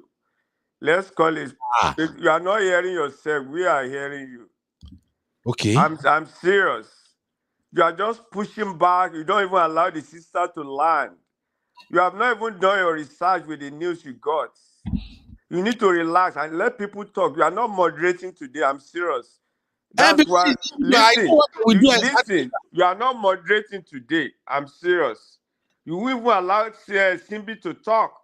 Let's call it. Ah. You are not hearing yourself. We are hearing you. Okay. I'm serious. You are just pushing back. You don't even allow the sister to land. You have not even done your research with the news you got. You need to relax and let people talk. You are not moderating today. I'm serious. That's why. Listen. You are not moderating today. I'm serious. You will even allow Simbi to talk.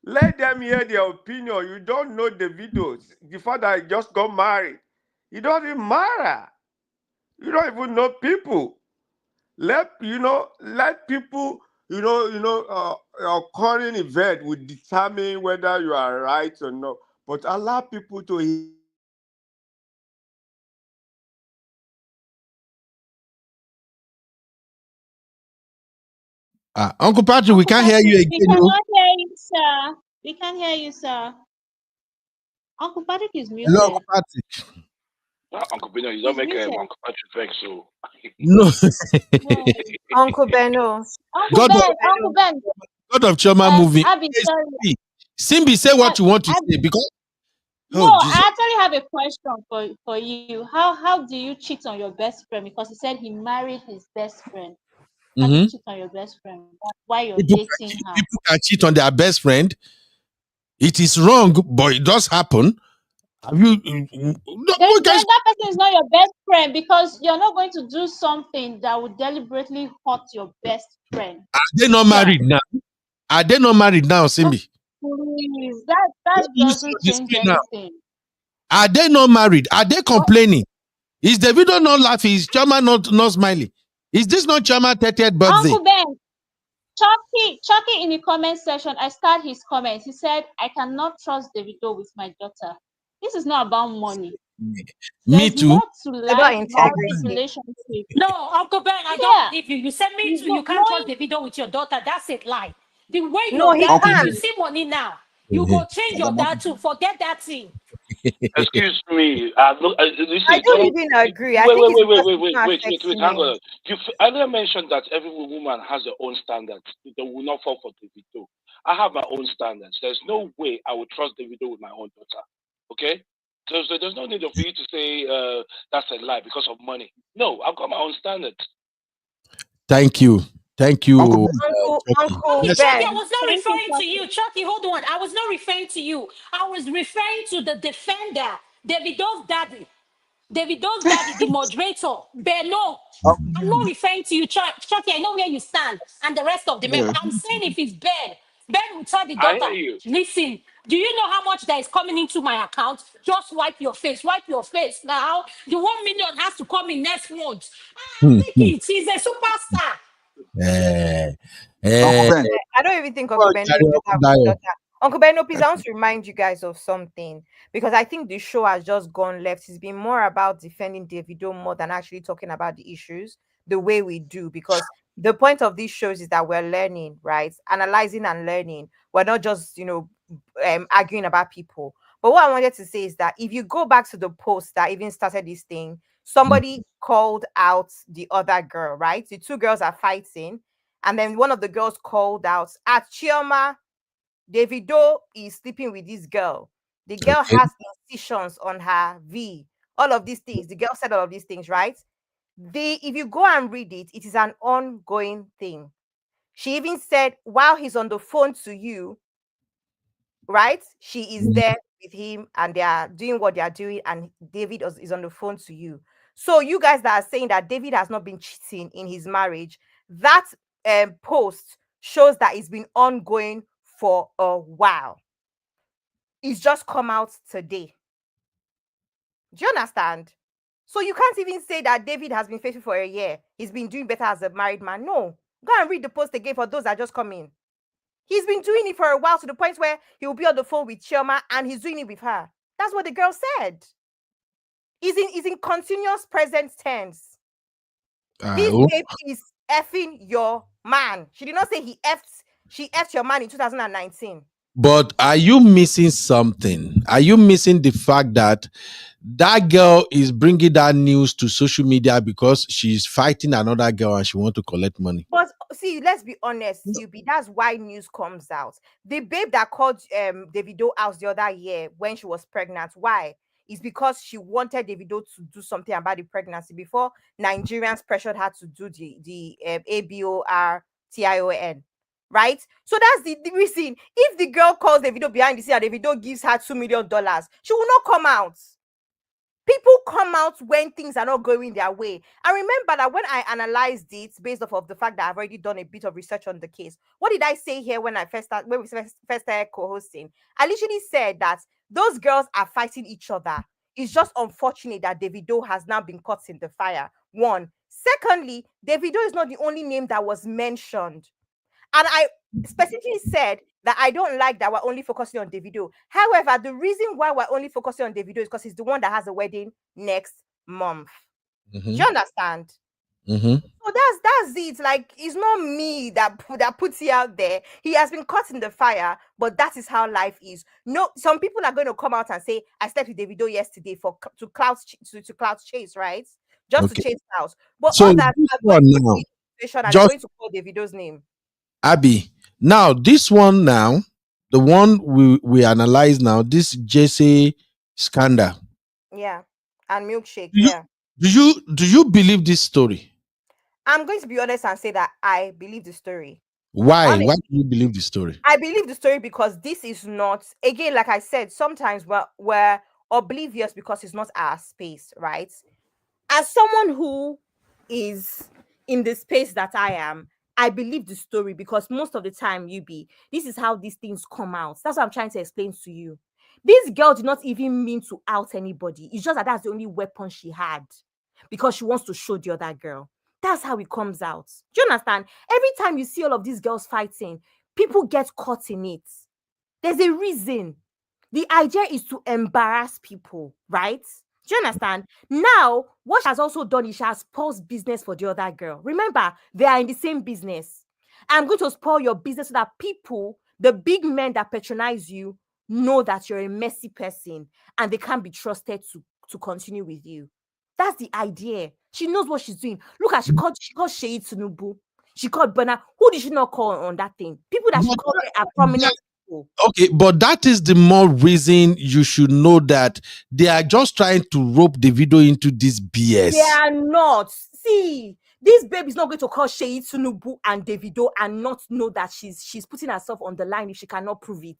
Let them hear their opinion. You don't know the videos. The fact that I just got married, it doesn't matter. You don't even know people. Let people, Your current event will determine whether you are right or not. But allow people to hear you out. Don't just say Uncle Patrick, we Uncle can't hear you Patrick, we again. Oh. cannot hear you, sir. We can't hear you, sir. Uncle Patrick is Hello, muted. Uncle Patrick. Uncle Bino, you don't He's make muted. Uncle Patrick vex, so. No. No. Uncle Beno. Uncle God of Ben, Beno. Uncle Ben, God of Chioma movie. Abby, Hey, sorry. Simbi, say what you want to Abby, say because no, oh Jesus. I actually have a question for you. How do you cheat on your best friend? Because he said he married his best friend. How do you Mm-hmm. cheat on your best friend while you're dating her? People can cheat on their best friend. It is wrong, but it does happen. Have you? No, Then, guys, then that person is not your best friend because you're not going to do something that would deliberately hurt your best friend. are they not Sir, married now? Are they not married now, oh, Simbi? please, that Let me see on doesn't the change screen now. anything. Are they not married? Are they What? complaining? Is Davido not laughing? Is Chama not smiling? Is this not Chama 30th birthday? Uncle Ben, Chucky in the comment section, I start his comments. He said, I cannot trust Davido with my daughter. This is not about money. Me There's too. more to About life, marriage, integrity. relationship. No, Uncle Ben, I don't Yeah, believe you. You said me too. You can't trust knowing the video with your daughter. That's it, lie. The way No, your he dad, Uncle, if you can't. see money now, you go change your Madam dad Uncle, too. Forget that thing. Excuse me. I Listen, don't don't. even agree. I Wait, think wait, it's wait, wait, because wait, it's wait, not wait, wait, wait. affecting Hang him. on. You earlier mentioned that every woman has her own standards. They will not fall for the video. I have my own standards. There's no way I would trust the video with my own daughter. Okay? So there's no need for you to say that's a lie because of money. No, I've got my own standards. Thank you. Thank Uncle you, Ben, Chucky. Uncle Chucky, Yes. Chucky, I Ben. was not thank you, referring to you. Chucky. Chucky, hold on. I was not referring to you. I was referring to the defender, Davido's daddy. Davido's daddy, the moderator. Beno. Uncle I'm not Ben, referring to you, Chucky. I know where you stand and the rest of the men. yeah. But I'm saying if it's Ben will tell the I daughter, hear you. listen, do you know how much that is coming into my account? Just wipe your face. Wipe your face now. The 1 million has to come in next month. Hmm, Take hmm. it. He's a superstar. Eh, Uncle eh, Ben, I don't even think Uncle well, Beno carry will do on, that with his Dayo. daughter. Uncle Beno, please, I want to remind you guys of something because I think the show has just gone left. It's been more about defending Davido more than actually talking about the issues the way we do. Because the point of these shows is that we're learning, right? Analyzing and learning. We're not just, arguing about people. But what I wanted to say is that if you go back to the post that even started this thing, Hmm. somebody called out the other girl, right? The two girls are fighting and then one of the girls called out at Chioma, Davido is sleeping with this girl. The girl Okay. has incisions on her V. All of these things. The girl said all of these things, right? If you go and read it, it is an ongoing thing. She even said, while he's on the phone to you, right? She is there with him and they are doing what they are doing, and David is on the phone to you. So, you guys that are saying that David has not been cheating in his marriage, that post shows that it's been ongoing for a while. It's just come out today. Do you understand? So, you can't even say that David has been faithful for a year. He's been doing better as a married man. No. Go and read the post again for those that just come in. He's been doing it for a while to the point where he'll be on the phone with Chioma and he's doing it with her. That's what the girl said. He's in continuous present tense. This Oh, babe is effing your man. She did not say she effed your man in 2019. but are you missing something? Are you missing the fact that that girl is bringing that news to social media because she's fighting another girl and she want to collect money? But see, let's be honest, CUB, that's why news comes out. The babe that called Davido out the other year when she was pregnant, why? It's because she wanted Davido to do something about the pregnancy before Nigerians pressured her to do the ABORTION. Right? So that's the reason. If the girl calls Davido behind the scene and Davido gives her $2 million, she will not come out. People come out when things are not going their way. I remember that when I analyzed it based off of the fact that I've already done a bit of research on the case. What did I say here when we first started co-hosting? I literally said that those girls are fighting each other. It's just unfortunate that Davido has now been caught in the fire. One. Secondly, Davido is not the only name that was mentioned. And I specifically said that I don't like that we're only focusing on Davido. However, the reason why we're only focusing on Davido is because he's the one that has a wedding next month. Do you understand? So that's it. Like, it's not me that puts it out there. He has been caught in the fire, but that is how life is. No, some people are going to come out and say, "I slept with Davido yesterday to clout chase, right? Just to chase clouds." But So others this are going one to now, see the situation and they're just going to call Davido's name. Abby. Now this one now, the one we analyze now, this Jesse scandal. Yeah, and milkshake. Do you, Yeah, do you believe this story? I'm going to be honest and say that I believe the story. Why? Honestly, Why do you believe the story? I believe the story because this is not, again, like I said, sometimes we're oblivious because it's not our space, right? As someone who is in the space that I am, I believe the story because most of the time, this is how these things come out. That's what I'm trying to explain to you. This girl did not even mean to out anybody. It's just that that's the only weapon she had because she wants to show the other girl. That's how it comes out. Do you understand? Every time you see all of these girls fighting, people get caught in it. There's a reason. The idea is to embarrass people, right? Do you understand? Now, what she has also done is she has paused business for the other girl. Remember, they are in the same business. I'm going to spoil your business so that people, the big men that patronize you, know that you're a messy person and they can't be trusted to continue with you. That's the idea. She knows what she's doing. Look at she called Sheyi Tinubu. She called Bernard. Who did she not call on that thing? People that she But called are prominent people. okay, but that is the more reason you should know that they are just trying to rope the video into this They BS. are not. See, this babe is not going to call Sheyi Tinubu and Davido and not know that she's putting herself on the line if she cannot prove it.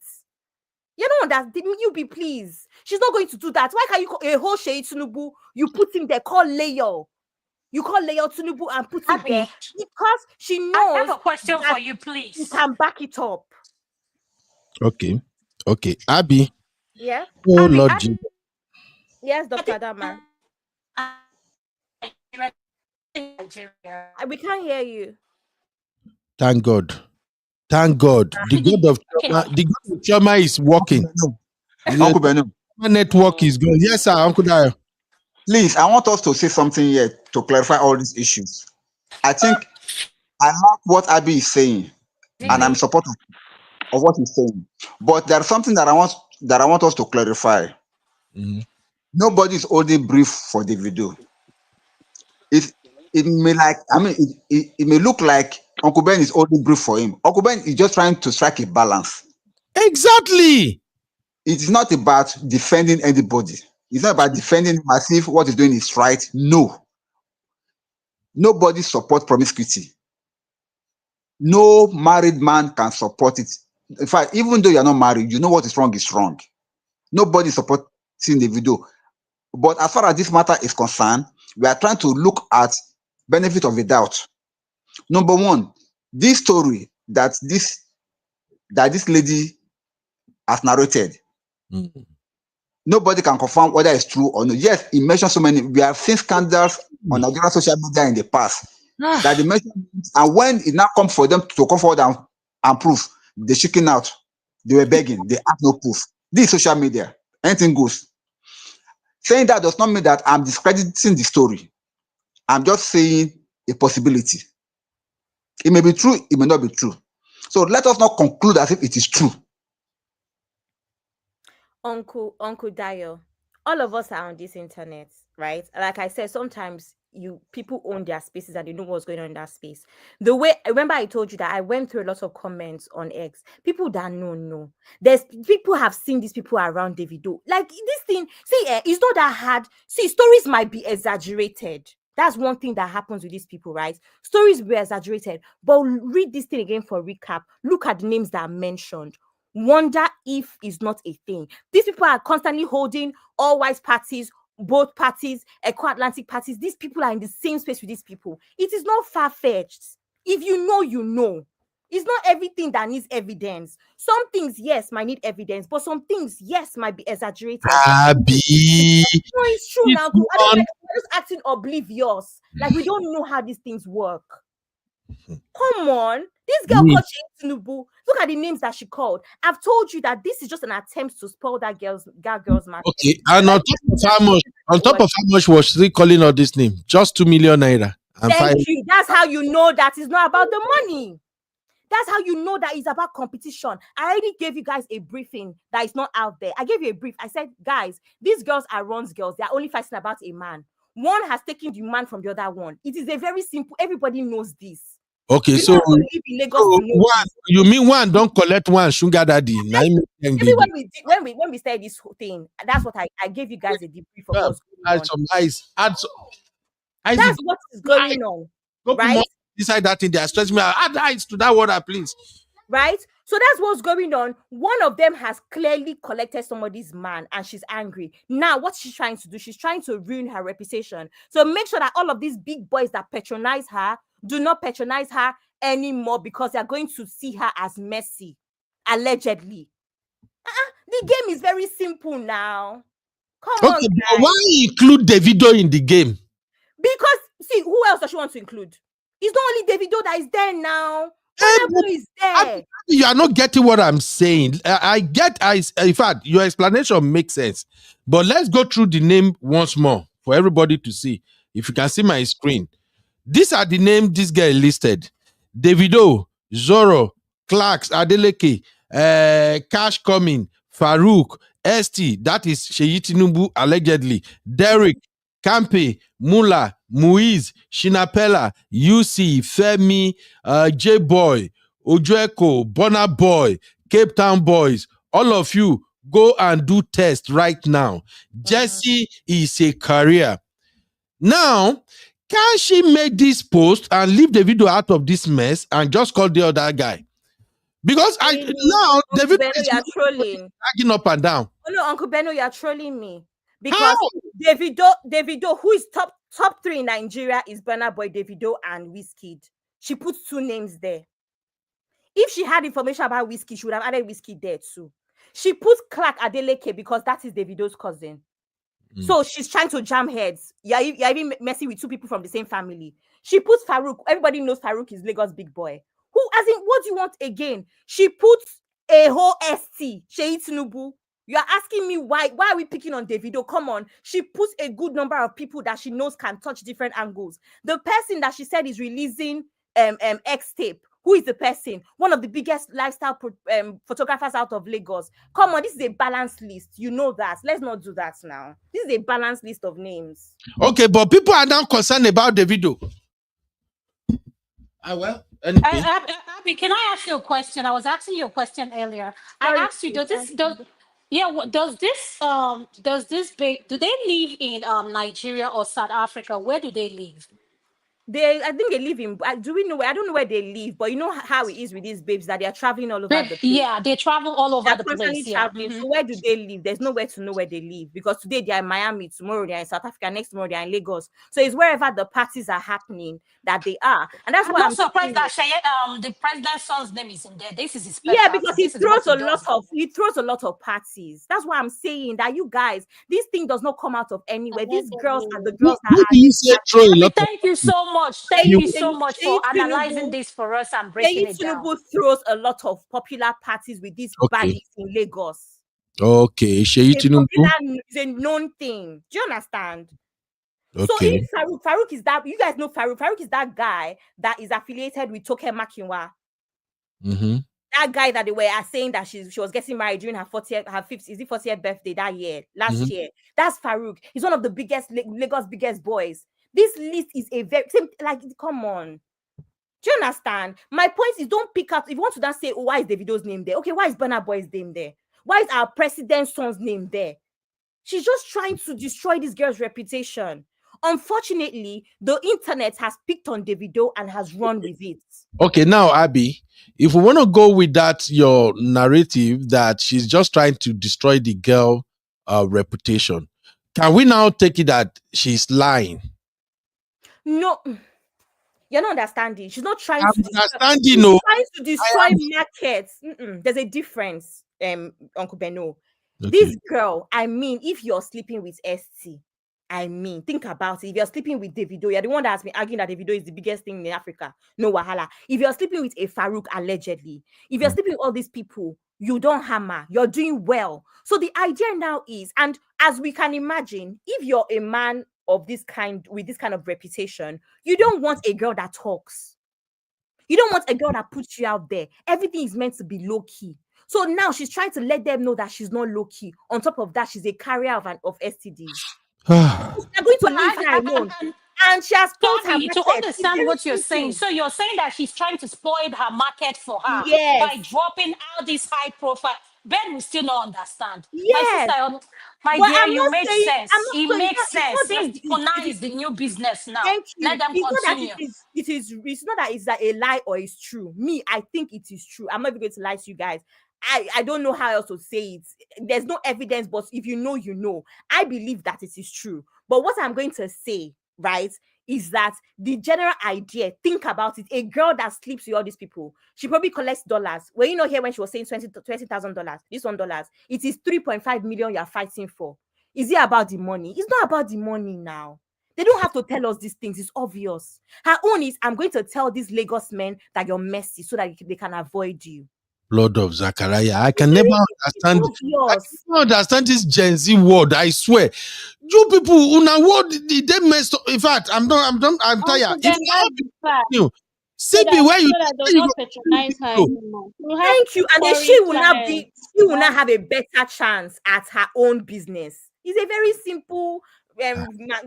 You know that, didn't you be please? She's not going to do that. Why can't you call a whole Sheyi Tinubu? You put him there, call Leo. You call Leo Tinubu and put it there Abby, because she I have knows a question that for you, you please. can back it up. Okay. Okay. Abby. Yeah. Oh Abby, Lord Jesus. Yes, Dr. Dama. Nigeria. We can't hear you. Thank God. Thank God. The God of Okay. Chioma, the God of Chioma is working. The Uncle Beno, Chioma network is going. Yes, sir, Uncle Dayo. please, I want us to say something here to clarify all these issues. I think I like what Abby is saying, and I'm supportive of what he's saying. But there's something that I want us to clarify. Mhm. Nobody is holding brief for the video. It may it may look like Uncle Ben is holding brief for him. Uncle Ben is just trying to strike a balance. Exactly. It is not about defending anybody. It's not about defending him as if what he's doing is right. No. Nobody supports promiscuity. No married man can support it. In fact, even though you're not married, you know what is wrong is wrong. Nobody supporting the video. But as far as this matter is concerned, we are trying to look at benefit of the doubt. Number one, this story that this lady has narrated, Mhm. nobody can confirm whether it's true or not. Yes, he mentioned so many. We have seen scandals on Nigerian social media in the past that they mentioned, and when it now comes for them to come forward and prove, they're shaking out. They were begging. They have no proof. This is social media. Anything goes. Saying that does not mean that I'm discrediting the story. I'm just saying a possibility. It may be true, it may not be true. So let us not conclude as if it is true. Uncle Dio, all of us are on this internet, right? Like I said, sometimes people own their spaces and they know what's going on in that space. The way, remember I told you that I went through a lot of comments on X. People that know. There's people have seen these people around Davido. Like this thing, see, it's not that hard. See, stories might be exaggerated. That's one thing that happens with these people, right? Stories were exaggerated, but read this thing again for recap. Look at the names that are mentioned. Wonder if it's not a thing. These people are constantly holding all white parties, both parties, Eco-Atlantic parties. These people are in the same space with these people. It is not far-fetched. If you know, you know. It's not everything that needs evidence. Some things, yes, might need evidence, but some things, yes, might be exaggerated. Abby. No, it's true This now. I don't one, like we're just acting oblivious. Like we don't know how these things work. Come on. This girl Me. called Tinubu. Look at the names that she called. I've told you that this is just an attempt to spoil that girl's market. Okay, and Like, on top of how much was she calling all this name? Just 2 million naira and five. thank you. That's how you know that it's not about the money. That's how you know that it's about competition. I already gave you guys a briefing that is not out there. I gave you a brief. I said, guys, these girls are Ron's girls. They are only fighting about a man. One has taken the man from the other one. It is a very simple. Everybody knows this. Okay, You so, don't have to live in Lagos to know one, this. you mean one don't collect one sugar daddy? Now you make Maybe when we started this whole thing, that's what I gave you guys a debrief of what's going add on. some ice. That's what is going on, Go put right? more inside that thing. They are stressing me out. Add ice to that water, please. Right? So that's what's going on. One of them has clearly collected somebody's man and she's angry. Now, what she's trying to do, she's trying to ruin her reputation. So make sure that all of these big boys that patronize her do not patronize her anymore because they're going to see her as messy, allegedly. The game is very simple now. Come on, Okay, but guys. why include Davido in the game? Because, see, who else does she want to include? It's not only Davido that is there now. Eh, Burna Boy is there. You are not getting what I'm saying. In fact, your explanation makes sense. But let's go through the name once more for everybody to see. If you can see my screen, these are the names this girl listed: Davido, Zoro, Clarks, Adeleke, Cash Coming, Farouk, ST, that is Sheyi Tinubu allegedly, Derek, Campe, Mula, Muiz, Shinapella, UC, Femi, J-Boy, Ojueko, Bonner Boy, Cape Town Boys. All of you, go and do test right now. Jesse is a career. Now, can she make this post and leave the video out of this mess and just call the other guy? Because Really? now the Uncle video Beno, is you're trolling. dragging up and down. Oh no, Uncle Beno, you're trolling me. How? Because Davido, who is top 3 in Nigeria, is Burna Boy, Davido, and Wizkid. She puts 2 names there. If she had information about Wizkid, she would have added Wizkid there too. She puts Clark Adeleke because that is Davido's cousin. So she's trying to jam heads. You're even messing with 2 people from the same family. She puts Farouk. Everybody knows Farouk is Lagos big boy. Who, as in, what do you want again? She puts a whole ST, Sheyi Tinubu. You are asking me why are we picking on Davido? Come on. She puts a good number of people that she knows can touch different angles. The person that she said is releasing X tape. Who is the person? One of the biggest lifestyle photographers out of Lagos. Come on, this is a balanced list. You know that. Let's not do that now. This is a balanced list of names. Okay, but people are now concerned about the video. Anything? Abby, can I ask you a question? I was asking you a question earlier. Sorry, I asked you, do they live in Nigeria or South Africa? Where do they live? I think they live in. Do we know? I don't know where they live, but you know how it is with these babes that they are traveling all over the place. Yeah, they travel all over They're the constantly place. Yeah. traveling. So where do they live? There's nowhere to know where they live because today they are in Miami, tomorrow they are in South Africa, next tomorrow they are in Lagos. So it's wherever the parties are happening that they are, and that's I'm why not I'm surprised that the president's son's name is in there. This is his yeah, specialty. because This is what he throws a lot of parties. That's why I'm saying that you guys, this thing does not come out of anywhere. These girls are the girls that Who are. do you say throw a lot of? Thank you so much. Thank you so much for analyzing this for us and breaking it down. Tinubu throws a lot of popular parties with these Okay. baddies in Lagos. Okay, Sheyi Tinubu. It's a known thing. Do you understand? Okay. So if Farouk is that, you guys know Farouk. Farouk is that guy that is affiliated with Toke Makinwa. That guy that they were saying that she was getting married during her 40th birthday that year, last year. That's Farouk. He's one of the biggest Lagos biggest boys. This list is a very like, come on. Do you understand? My point is, don't pick out. If you want to then say, oh, why is Davido's name there? Okay, why is Burna Boy's name there? Why is our president's son's name there? She's just trying to destroy this girl's reputation. Unfortunately, the internet has picked on Davido and has run with it. Okay, now Abby, if we want to go with that, your narrative that she's just trying to destroy the girl reputation, can we now take it that she's lying? No, you're not understanding. She's not trying to understanding. She's trying to destroy markets. There's a difference, Uncle Beno. Okay. This girl, I mean, if you're sleeping with ST, I mean, think about it. If you're sleeping with Davido, you're the one that has been arguing that Davido is the biggest thing in Africa. No wahala. If you're sleeping with a Farouk, allegedly, if you're sleeping with all these people, you don't hammer. You're doing well. So the idea now is, and as we can imagine, if you're a man of this kind, with this kind of reputation, you don't want a girl that talks. You don't want a girl that puts you out there. Everything is meant to be low key. So now she's trying to let them know that she's not low key. On top of that, she's a carrier of STDs. They're going to But leave her alone. And she has spoiled her sorry, to market. It's understand very what you're saying. simple. So you're saying that she's trying to spoil her market for her by Yes. dropping out this high profile. Ben will still not understand. My Yes. sister, my But dear, you make sense. It so makes it's sense. not that Since Puna is the new business now, thank let you. them It's not that continue. it's not that it's a lie or it's true. Me, I think it is true. I'm not even going to lie to you guys. I don't know how else to say it. There's no evidence, but if you know, you know. I believe that it is true. But what I'm going to say, right, is that the general idea, think about it. A girl that sleeps with all these people, she probably collects dollars. Were you not here when she was saying $20,000? This $1, it is 3.5 million you're fighting for. Is it about the money? It's not about the money now. They don't have to tell us these things. It's obvious. Her own is, I'm going to tell these Lagos men that you're messy so that they can avoid you. Lord of Zachariah, I can never understand. I Obvious. can never understand this Gen Z word. I swear, you people, una word they messed up. In fact, I'm tired. Uncle If Ben, you that's have the fact. you, So CB, that where you they'll where you not go? patronize her No. anymore. You have Thank you. And then query clients. she will not have a better chance at her own business. It's a very simple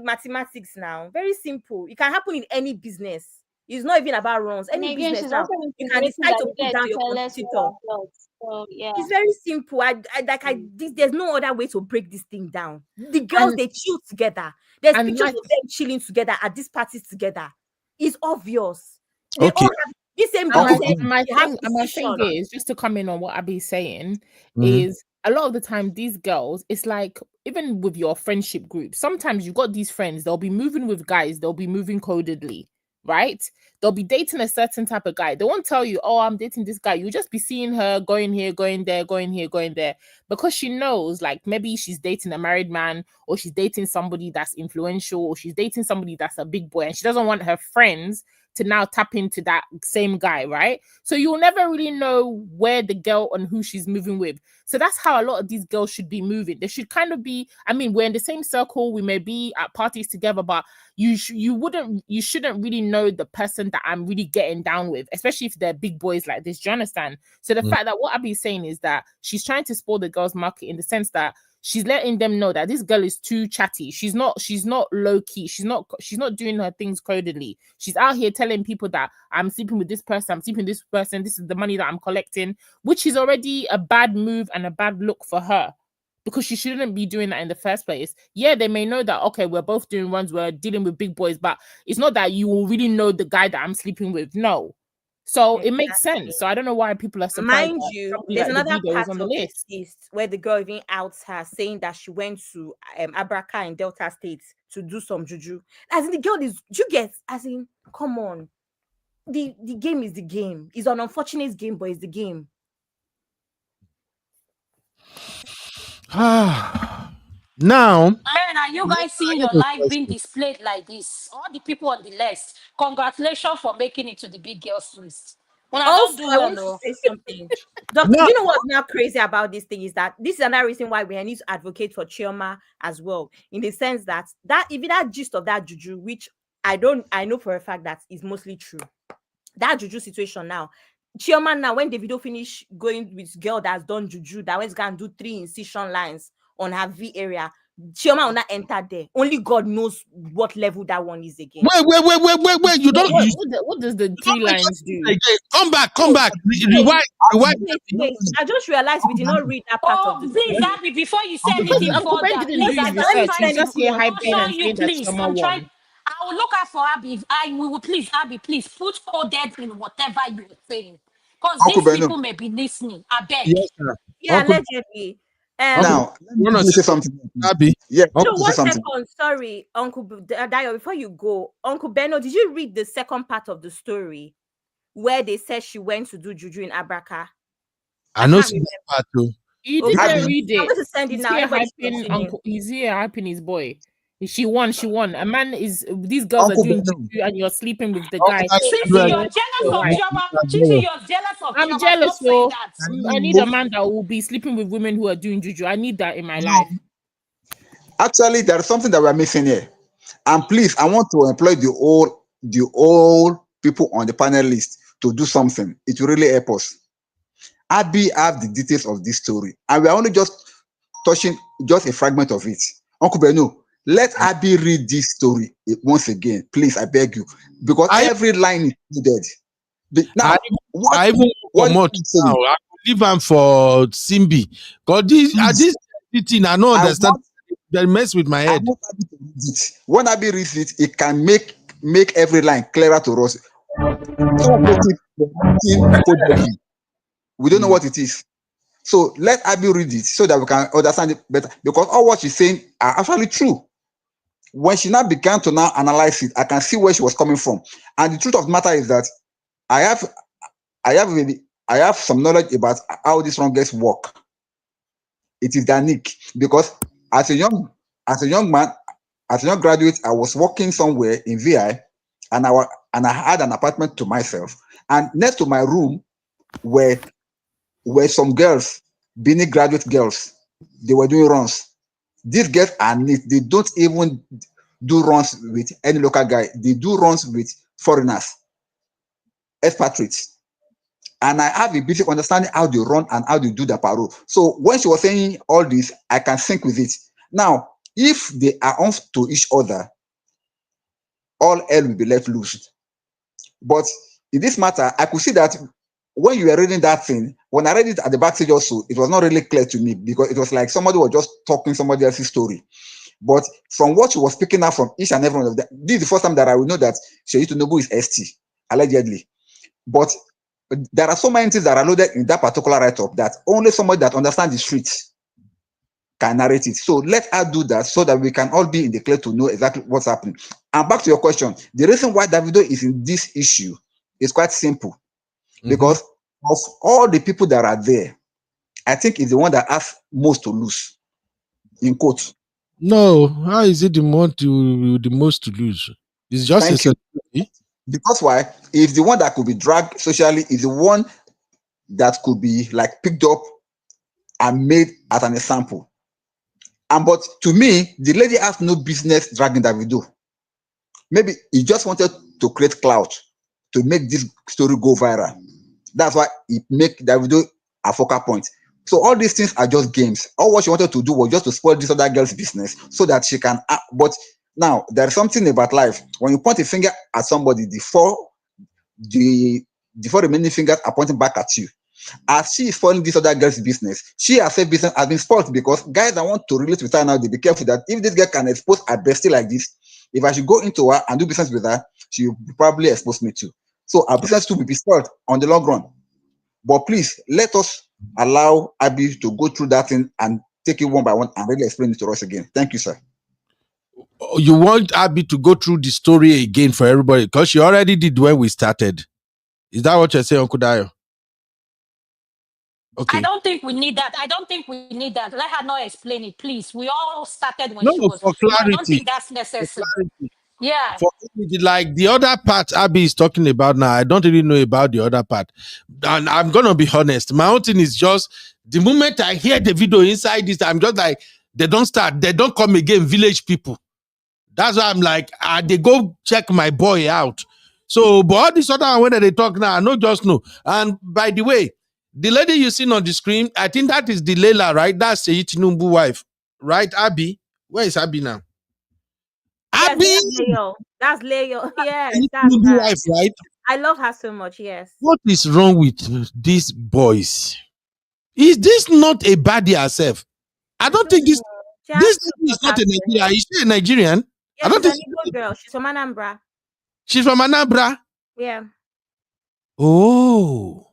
mathematics now. Very simple. It can happen in any business. It's not even about runs. And Any again, business she's now, also you can integrating decide that to you put get down your tell us competitor. what about. So yeah. It's very simple. There's no other way to break this thing down. The girls, they chill together. There's and pictures like- of them chilling together at these parties together. It's obvious. They Okay. all have this same And girl my- said my she has thing decision. is, just to come in on what Abby's saying, Mhm. is a lot of the time these girls, it's like even with your friendship group, sometimes you've got these friends, they'll be moving with guys, they'll be moving codedly, right? They'll be dating a certain type of guy. They won't tell you, oh, I'm dating this guy. You'll just be seeing her going here, going there, going here, going there, because she knows, like, maybe she's dating a married man, or she's dating somebody that's influential, or she's dating somebody that's a big boy, and she doesn't want her friends to now tap into that same guy, right? So you'll never really know where the girl and who she's moving with. So that's how a lot of these girls should be moving. They should kind of be, I mean, we're in the same circle, we may be at parties together, but you shouldn't really know the person that I'm really getting down with, especially if they're big boys like this. Do you understand? So the fact that what Abby's saying is that she's trying to spoil the girls' market in the sense that she's letting them know that this girl is too chatty. She's not low key. She's not doing her things codedly. She's out here telling people that I'm sleeping with this person, I'm sleeping with this person, this is the money that I'm collecting, which is already a bad move and a bad look for her, because she shouldn't be doing that in the first place. Yeah, they may know that, okay, we're both doing runs, we're dealing with big boys, but it's not that you will really know the guy that I'm sleeping with. No. So it makes sense. So I don't know why people are surprised. Mind that you, somebody there's like another Davido part is on the of this list. list where the girl even outs her, saying that she went to Abraka in Delta State to do some juju. As in, the girl is, you get, as in, come on. The game is the game. It's an unfortunate game, but it's the game. Now, Man, are you guys seeing your life being displayed like this? All the people on the list, congratulations for making it to the big girls list. When I don't Also, do I well, want to though. say something. Doctor, now do you know what's now crazy about this thing is that this is another reason why we need to advocate for Chioma as well, in the sense that even that gist of that juju, which I know for a fact that is mostly true. That juju situation now, Chioma now, when Davido finish going with girl that's done juju, that was gonna do 3 incision lines on her V area, Chioma will not enter there. Only God knows what level that one is again. wait. You don't. What does the 3 lines do? Again. Come back. Rewind. Wait. I just realized we did not read that part of Oh, the please, story. Abby, before you say anything Uncle Ben further, didn't do please, his I'm just research. trying He's to just here hyping and caution you, saying that please. Chioma I'm trying. won. I will look out for Abby. I will please, Abby, please put coded in whatever you're saying. Because Uncle these Beno. people may be listening. I beg. Yes, sir. Yeah, Uncle, allegedly. Now, let me you wanna quickly say say something. Abby? Yeah, let Uncle, me No, say one something. second. Sorry, Uncle Dayo, before you go, Uncle Beno, did you read the second part of the story where they said she went to do juju in Abraka? I know can't see remember. this part too. You Okay, didn't Abby, read I'm it. going to send it He's now. here Everybody should hyping continue. Uncle. He's here hyping his boy. She won. A man is, these girls are Uncle doing Benu, juju and you're sleeping with the Uncle guy. Dayo, So Chichi, Abeg, you're you jealous your of wife. Chioma. Chichi, Abeg, you're jealous of I'm Chioma. jealous, Stop saying so that. I need a man that will be sleeping with women who are doing juju. I need that in my life. actually, there is something that we are missing here. And please, I want to employ the old people on the panel list to do something. It will really help us. Abby have the details of this story, and we are only just touching just a fragment of it. Uncle Benu, let Abby read this story once again, please. I beg you, because I every line is needed. I Now, what I even what comot is now. saying? I go leave am for Simbi. Cause Please, this thing I no I understand. want They mess with my I head. want Abby to read it. When Abby reads it, it can make every line clearer to us. Some of those things were written codedly. We don't know Mm. what it is. So let Abby read it so that we can understand it better. Because all what she's saying are actually true. When she now began to now analyze it, I can see where she was coming from. And the truth of the matter is that I have I have really I have some knowledge about how these wrongers work. It is their nick. Because as a young man, as a young graduate, I was working somewhere in VI, and I had an apartment to myself. And next to my room were some girls, being graduate girls. They were doing runs. These girls are neat. They don't even do runs with any local guy. They do runs with foreigners, expatriates. And I have a basic understanding how they run and how they do the parole. So when she was saying all this, I can sync with it. Now, if they are on to each other, all hell will be let loose. But in this matter, I could see that when you were reading that thing, when I read it at the backstage also, it was not really clear to me because it was like somebody was just talking somebody else's story. But from what she was picking up from each and every one of them, this is the first time that I will know that Sheyi Tinubu is ST, allegedly. But there are so many things that are loaded in that particular write-up that only somebody that understands the streets can narrate it. So let her do that so that we can all be in the clear to know exactly what's happening. And back to your question, the reason why Davido is in this issue is quite simple. Because of all the people that are there, I think he's the one that has most to lose. In quotes. No, how is it the most to lose? It's just a Thank you. celebrity. Because why? If the one that could be dragged socially is the one that could be like picked up and made as an example. And but to me, the lady has no business dragging Davido. Maybe he just wanted to create clout to make this story go viral. That's why he make Davido a focal point. So all these things are just games. All what she wanted to do was just to spoil this other girl's business so that she can. But now there's something about life. When you point a finger at somebody, the remaining fingers are pointing back at you. As she is spoiling this other girl's business, she herself business has been spoiled because guys that want to relate with her now, they be careful that if this girl can expose her bestie like this, if I should go into her and do business with her, she will probably expose me too. So our business too will be spoiled on the long run. But please let us allow Abby to go through that thing and take it one by one and really explain it to us again. Thank you, sir. You want Abby to go through the story again for everybody because she already did when we started. Is that what you're saying, Uncle Dayo? I Okay. don't think we need that. I don't think we need that. Let her not explain it, please. We all started when No, she was. for No, I don't clarity. think that's For necessary. clarity. Yeah. For clarity, like the other part Abby is talking about now, I don't really know about the other part. And I'm gonna be honest. My own thing is just the moment I hear the video inside this, I'm just like, they don't come again, village people. That's why I'm like, they go check my boy out. So, but all this other one when they talk now, I know just know. And by the way, the lady you seen on the screen, I think that is the Layla, right? That's the Tinubu wife, right? Abby, where is Abby now? Yes, Abby, that's Leo. That's Leo. Yes, that's Tinubu her. wife, right? I love her so much. Yes. What is wrong with these boys? Is this not a baddie herself? I I don't don't think this know. She has this to lady is cut not her a to her. Nigerian. Is she a Nigerian? I Yeah, don't she's think an Igbo girl. She's from Anambra. she's from Anambra. Yeah. Oh.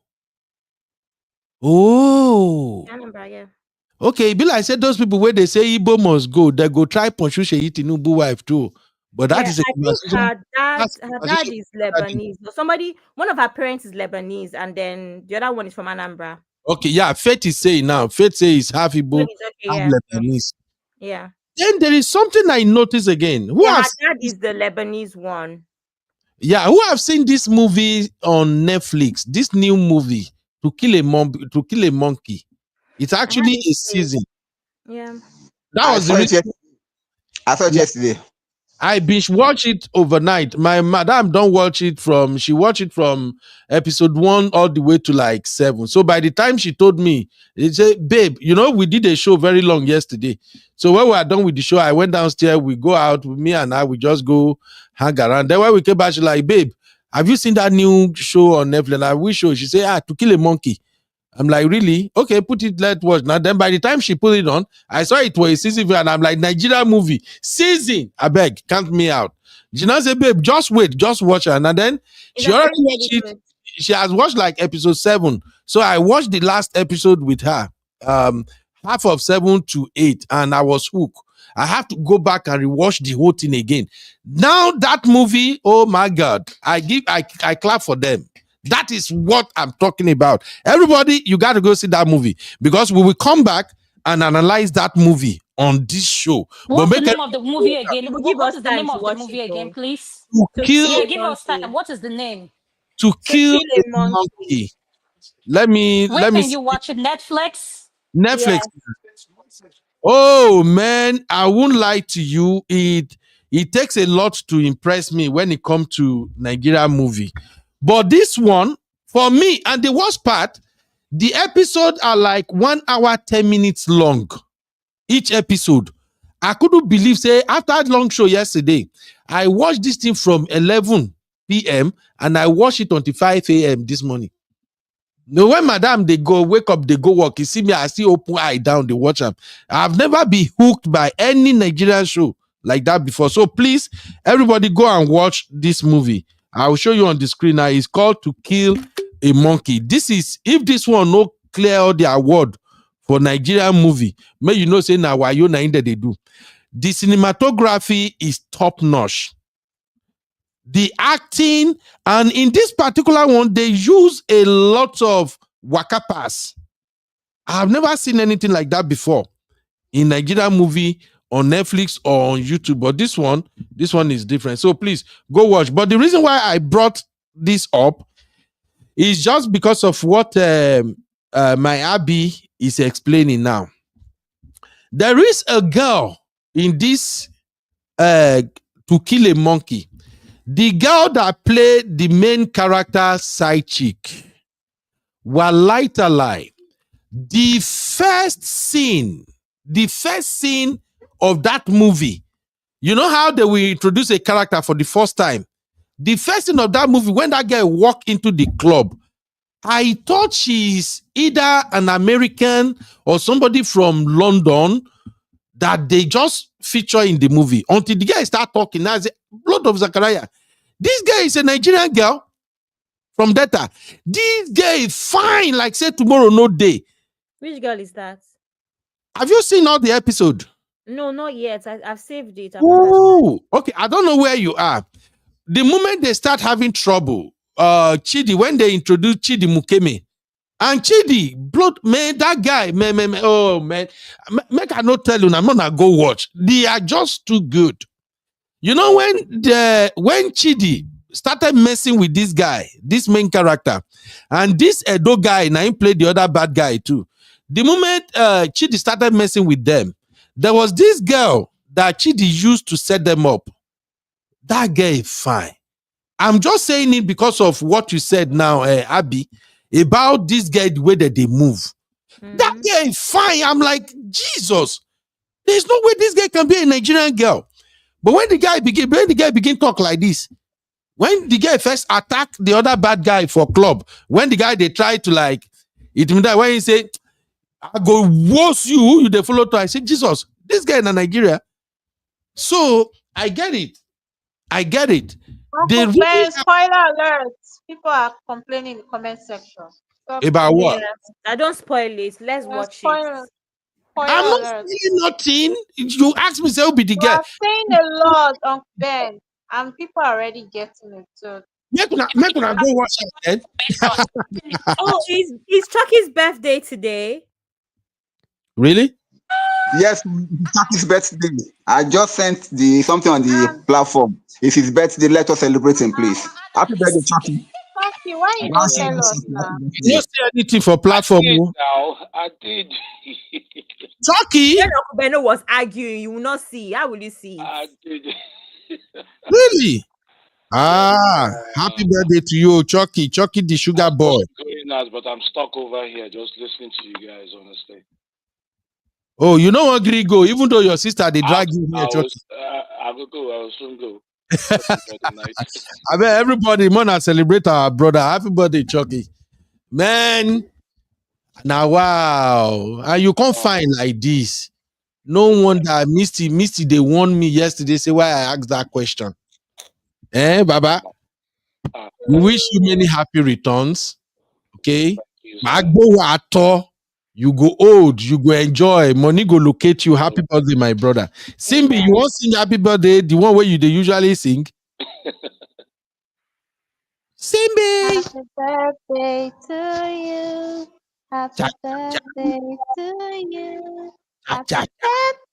Oh, Anambra, yeah. okay. Be like said those people where they say Igbo must go, they go try pursue Sheyi Tinubu wife too. But that Yeah, is a I think conversation. That's a her dad conversation is for another day. Lebanese. So one of her parents is Lebanese, and then the other one is from Anambra. Okay, yeah. Faith is saying now. Faith says half But Igbo, it's okay, half yeah. Lebanese. Yeah. Then there is something I notice again. Yeah, her dad is the Lebanese one. Who have seen this movie on Netflix? This new movie, To Kill a Monkey. It's actually a season. Yeah. That was the reason. I saw it yesterday. I binge watch it overnight. My madam don't watch it she watched it from episode 1 all the way to like 7. So by the time she told me, she said, babe, we did a show very long yesterday. So when we are done with the show, I went downstairs, we go out, me and I, we just go hang around. Then when we came back, she's like, babe, have you seen that new show on Netflix? Like, which show? She said, To Kill a Monkey. I'm like, really? Okay, put it, let's watch. Now, then by the time she put it on, I saw it was a season, and I'm like, Nigeria movie, season, I beg, count me out. She now said, babe, just wait, just watch her. And then she already watched it. She has watched like episode 7. So I watched the last episode with her, half of 7 to 8, and I was hooked. I have to go back and rewatch the whole thing again. Now that movie, oh my God, I clap for them. That is what I'm talking about. Everybody, you got to go see that movie, because we will come back and analyze that movie on this show. What's the name of the movie again? What is the name of the movie again, please? Give us time. What is the name? To Kill a Monkey. Let me can you watch it? Netflix? Netflix. Yeah. Oh man, I won't lie to you. It takes a lot to impress me when it comes to Nigeria movie. But this one, for me, and the worst part, the episodes are like 1 hour, 10 minutes long. Each episode. I couldn't believe, say, after a long show yesterday, I watched this thing from 11 p.m. and I watched it until 5 a.m. this morning. No, when madam, they go, wake up, they go work, you see me, I still open eye down, they watch them. I've never been hooked by any Nigerian show like that before. So please, everybody go and watch this movie. I will show you on the screen now. It's called To Kill a Monkey. This is, if this one no clear all the award for Nigerian movie, may you know say now why you na that they do. The cinematography is top notch. The acting, and in this particular one, they use a lot of waka pass. I have never seen anything like that before in Nigerian movie on Netflix or on YouTube. But this one is different. So please go watch. But the reason why I brought this up is just because of what my Abby is explaining now. There is a girl in this To Kill a Monkey. The girl that played the main character side chick. Walaitalai. The first scene of that movie, you know how they will introduce a character for the first time? The first scene of that movie, when that guy walked into the club, I thought she's either an American or somebody from London that they just feature in the movie. Until the guy start talking, I say, Blood of Zachariah, this guy is a Nigerian girl from Delta. This guy is fine, like say tomorrow, no day. Which girl is that? Have you seen all the episode? No, not yet. I've saved it. Oh, okay. I don't know where you are. The moment they start having trouble, Chidi, when they introduce Chidi Mukeme, and Chidi, blood, man, that guy, man, oh man, make I not tell you, I'm not gonna go watch. They are just too good. You know, when Chidi started messing with this guy, this main character, and this Edo guy, now he played the other bad guy too. The moment Chidi started messing with them, there was this girl that Chidi used to set them up. That guy is fine. I'm just saying it because of what you said now, Abby, about this guy, the way that they move. Mm-hmm. That guy is fine. I'm like, Jesus, there's no way this guy can be a Nigerian girl. But when the guy begin talk like this, when the guy first attack the other bad guy for club, when the guy they try to like, when he say, I go worse you they follow to, I say, Jesus, this guy in Nigeria. So I get it. They really spoiler alert. People are complaining in the comment section. About what? I don't spoil it. Let's watch it. I'm not saying nothing. You ask me, say, who be the guy? You are saying a lot, Uncle Ben, and people are already getting it. So make una go watch it. Oh, it's Chucky's birthday today. Really? Yes, it's Chucky's birthday. I just sent the something on the Um, platform. It's his birthday. Let us celebrate him, please. Happy birthday, Chucky. Sophie, why you Don't don't say tell this, us Chucky. Happy now? You don't birthday. say anything for I platform. did Oh. now. I did. Chucky? When Uncle Beno was arguing, you will not see. How will you see I it? did. Really? Yes. Ah, happy birthday to you, Chucky. Chucky the I sugar boy. was going out, but I'm stuck over here just listening to you guys, honestly. Oh, you know what, Grigo? Even though your sister they I, drag you I here, was, Chucky. I will go. I will soon go. Happy birthday night. I mean, everybody, wanna celebrate our brother. Happy birthday, Chucky. Man, now wow. And you can't Oh, find like this. No wonder Misty, they warned me yesterday. Say why I asked that question. Baba? ah, We wish you many happy returns. Okay? thank you, sir. Magbo ato. You go old, you go enjoy. Money go locate you. Happy birthday, my brother. Simbi, you Amen. want sing happy birthday? The one where they usually sing? Simbi. Happy birthday to you. Cha, Happy cha, birthday to you. cha, cha, Happy cha.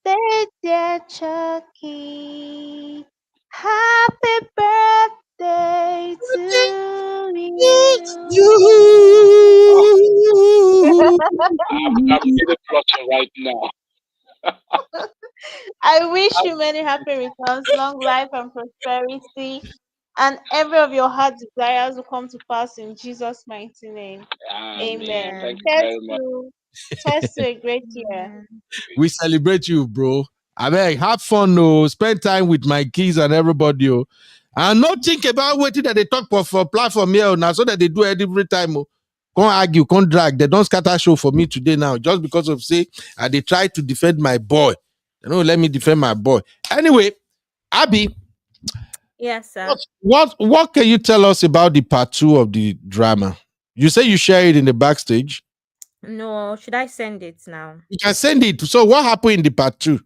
birthday, dear Chucky. Happy birthday to you. Oh, You. I'm really plotting right now. I wish you many happy returns, long life and prosperity, and every of your heart desires will come to pass in Jesus' mighty name. Amen. Amen. Thank Amen. you very much. Cheers to a great year. Amen. We celebrate you, bro. I mean, have fun, oh. Spend time with my kids and everybody, oh. And not think about waiting that they talk for platform here oh, now, so that they do it every time. Oh. Can't argue, can't drag. They don't scatter show for me today now, just because of say, they try to defend my boy. They don't let me defend my boy. Anyway, Abby, Yes, what, sir. what can you tell us about the part two of the drama? You say you share it in the backstage. No, should I send it now? You can send it. So what happened in the part two?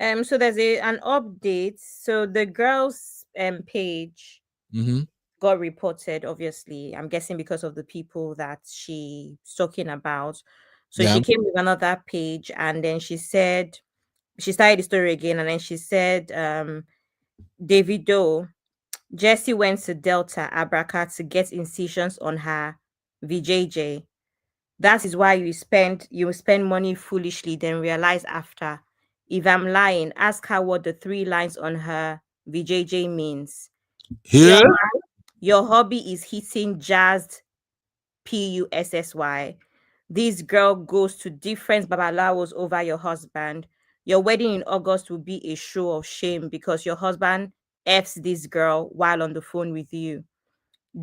So there's an update. So the girls' page Mm-hmm. got reported, obviously. I'm guessing because of the people that she's talking about. So Yeah. she came with another page and then she said she started the story again and then she said Davido, Jessie went to Delta Abraca to get incisions on her VJJ. That is why you spend money foolishly, then realize after. If I'm lying, ask her what the three lines on her VJJ means. Here. Your hobby is hitting jazzed PUSSY. This girl goes to different babalawos over your husband. Your wedding in August will be a show of shame because your husband F's this girl while on the phone with you.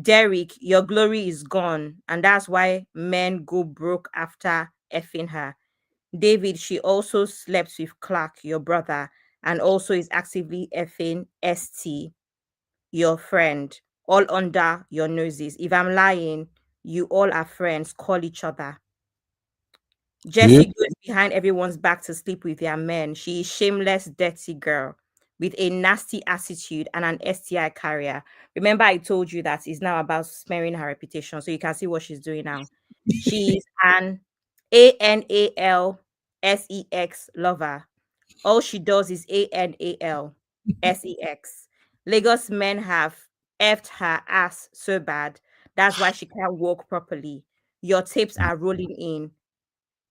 Derek, your glory is gone, and that's why men go broke after effing her. David, she also slept with Clark, your brother, and also is actively effing ST, your friend, all under your noses. If I'm lying, you all are friends, call each other. Here. Jessie goes behind everyone's back to sleep with their men. She is shameless, dirty girl with a nasty attitude and an STI carrier. Remember, I told you that it's now about smearing her reputation. So you can see what she's doing now. She's an ANALSEX lover. All she does is ANALSEX. Lagos men have effed her ass so bad. That's why she can't walk properly. Your tapes are rolling in.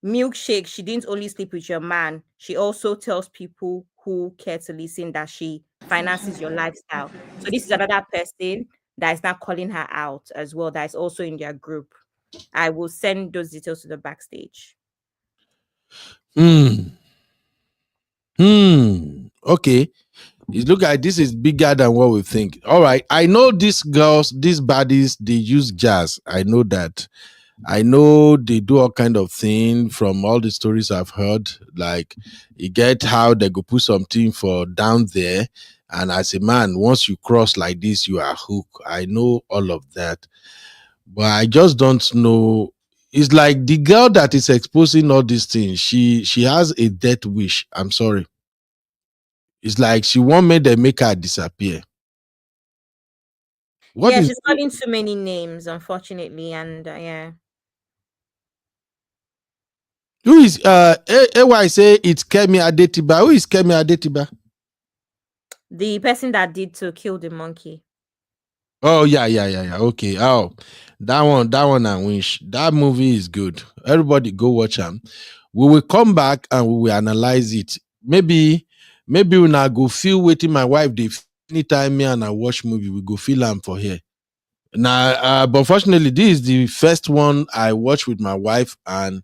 Milkshake, she didn't only sleep with your man, she also tells people who care to listen that she finances your lifestyle. So this is another person that is now calling her out as well, that is also in their group. I will send those details to the backstage. Hmm. Okay. It look like this is bigger than what we think. All right. I know these girls, these baddies, they use jazz. I know that. I know they do all kind of thing from all the stories I've heard. Like you get how they go put something for down there. And as a man, once you cross like this, you are hooked. I know all of that. But I just don't know. It's like the girl that is exposing all these things, she has a death wish. I'm sorry. It's like she won't make her disappear. What Yeah, is she's calling too many names, unfortunately, and yeah. Who is AY say it's Kemi Adetiba? Who is Kemi Adetiba? The person that did to kill the monkey. Oh yeah. Okay. Oh, that one I wish. That movie is good. Everybody go watch them. We will come back and we will analyze it. Maybe we now go feel waiting my wife they anytime me and I watch movie, we go feel am for here. Now, but fortunately, this is the first one I watched with my wife, and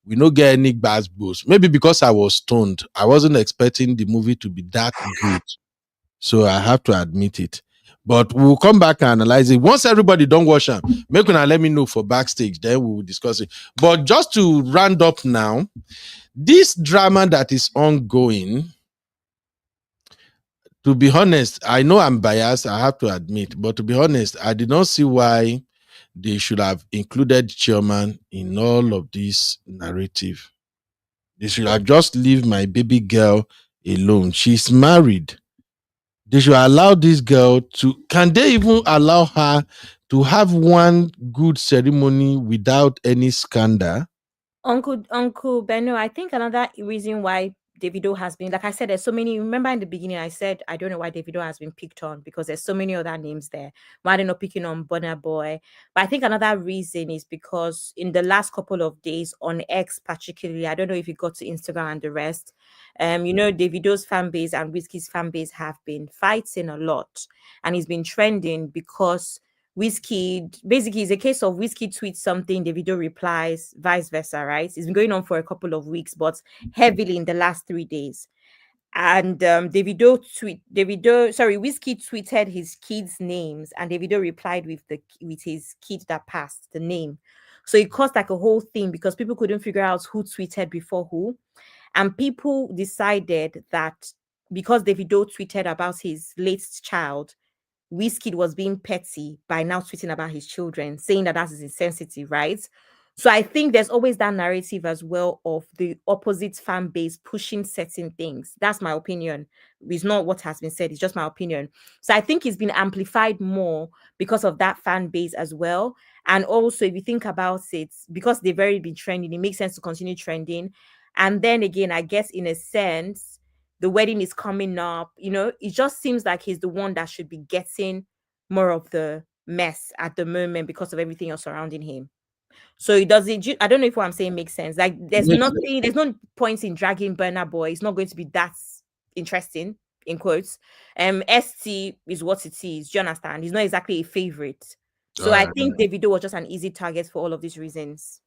we no get any bad boost. Maybe because I was stoned, I wasn't expecting the movie to be that good. So I have to admit it. But we'll come back and analyze it. Once everybody don't watch them, make una let me know for backstage. Then we will discuss it. But just to round up now, this drama that is ongoing, to be honest, I know I'm biased, I have to admit, but to be honest, I did not see why they should have included Chioma in all of this narrative. They should have just leave my baby girl alone. She's married. They should allow this girl to, can they even allow her to have one good ceremony without any scandal? Uncle Benno, I think another reason why Davido has been, like I said, there's so many. Remember in the beginning, I said I don't know why Davido has been picked on because there's so many other names there. Why they're not picking on Burna Boy? But I think another reason is because in the last couple of days on X, particularly, I don't know if you got to Instagram and the rest. Davido's fan base and Whiskey's fan base have been fighting a lot, and he's been trending because Whiskey, basically, it's a case of Whiskey tweets something, Davido replies, vice versa, right? It's been going on for a couple of weeks, but heavily in the last 3 days. And Whiskey tweeted his kids' names, and Davido replied with his kid that passed the name. So it caused like a whole thing because people couldn't figure out who tweeted before who, and people decided that because Davido tweeted about his late child, Wizkid was being petty by now tweeting about his children, saying that that is insensitive, right? So I think there's always that narrative as well of the opposite fan base pushing certain things. That's my opinion. It's not what has been said, it's just my opinion. So I think it's been amplified more because of that fan base as well. And also, if you think about it, because they've already been trending, it makes sense to continue trending. And then again, I guess in a sense, the wedding is coming up, it just seems like he's the one that should be getting more of the mess at the moment because of everything else surrounding him. So it doesn't, I don't know if what I'm saying makes sense. Like there's no point in dragging Burna Boy. It's not going to be that interesting, in quotes. ST is what it is. Do you understand? He's not exactly a favorite. So I think Davido was just an easy target for all of these reasons.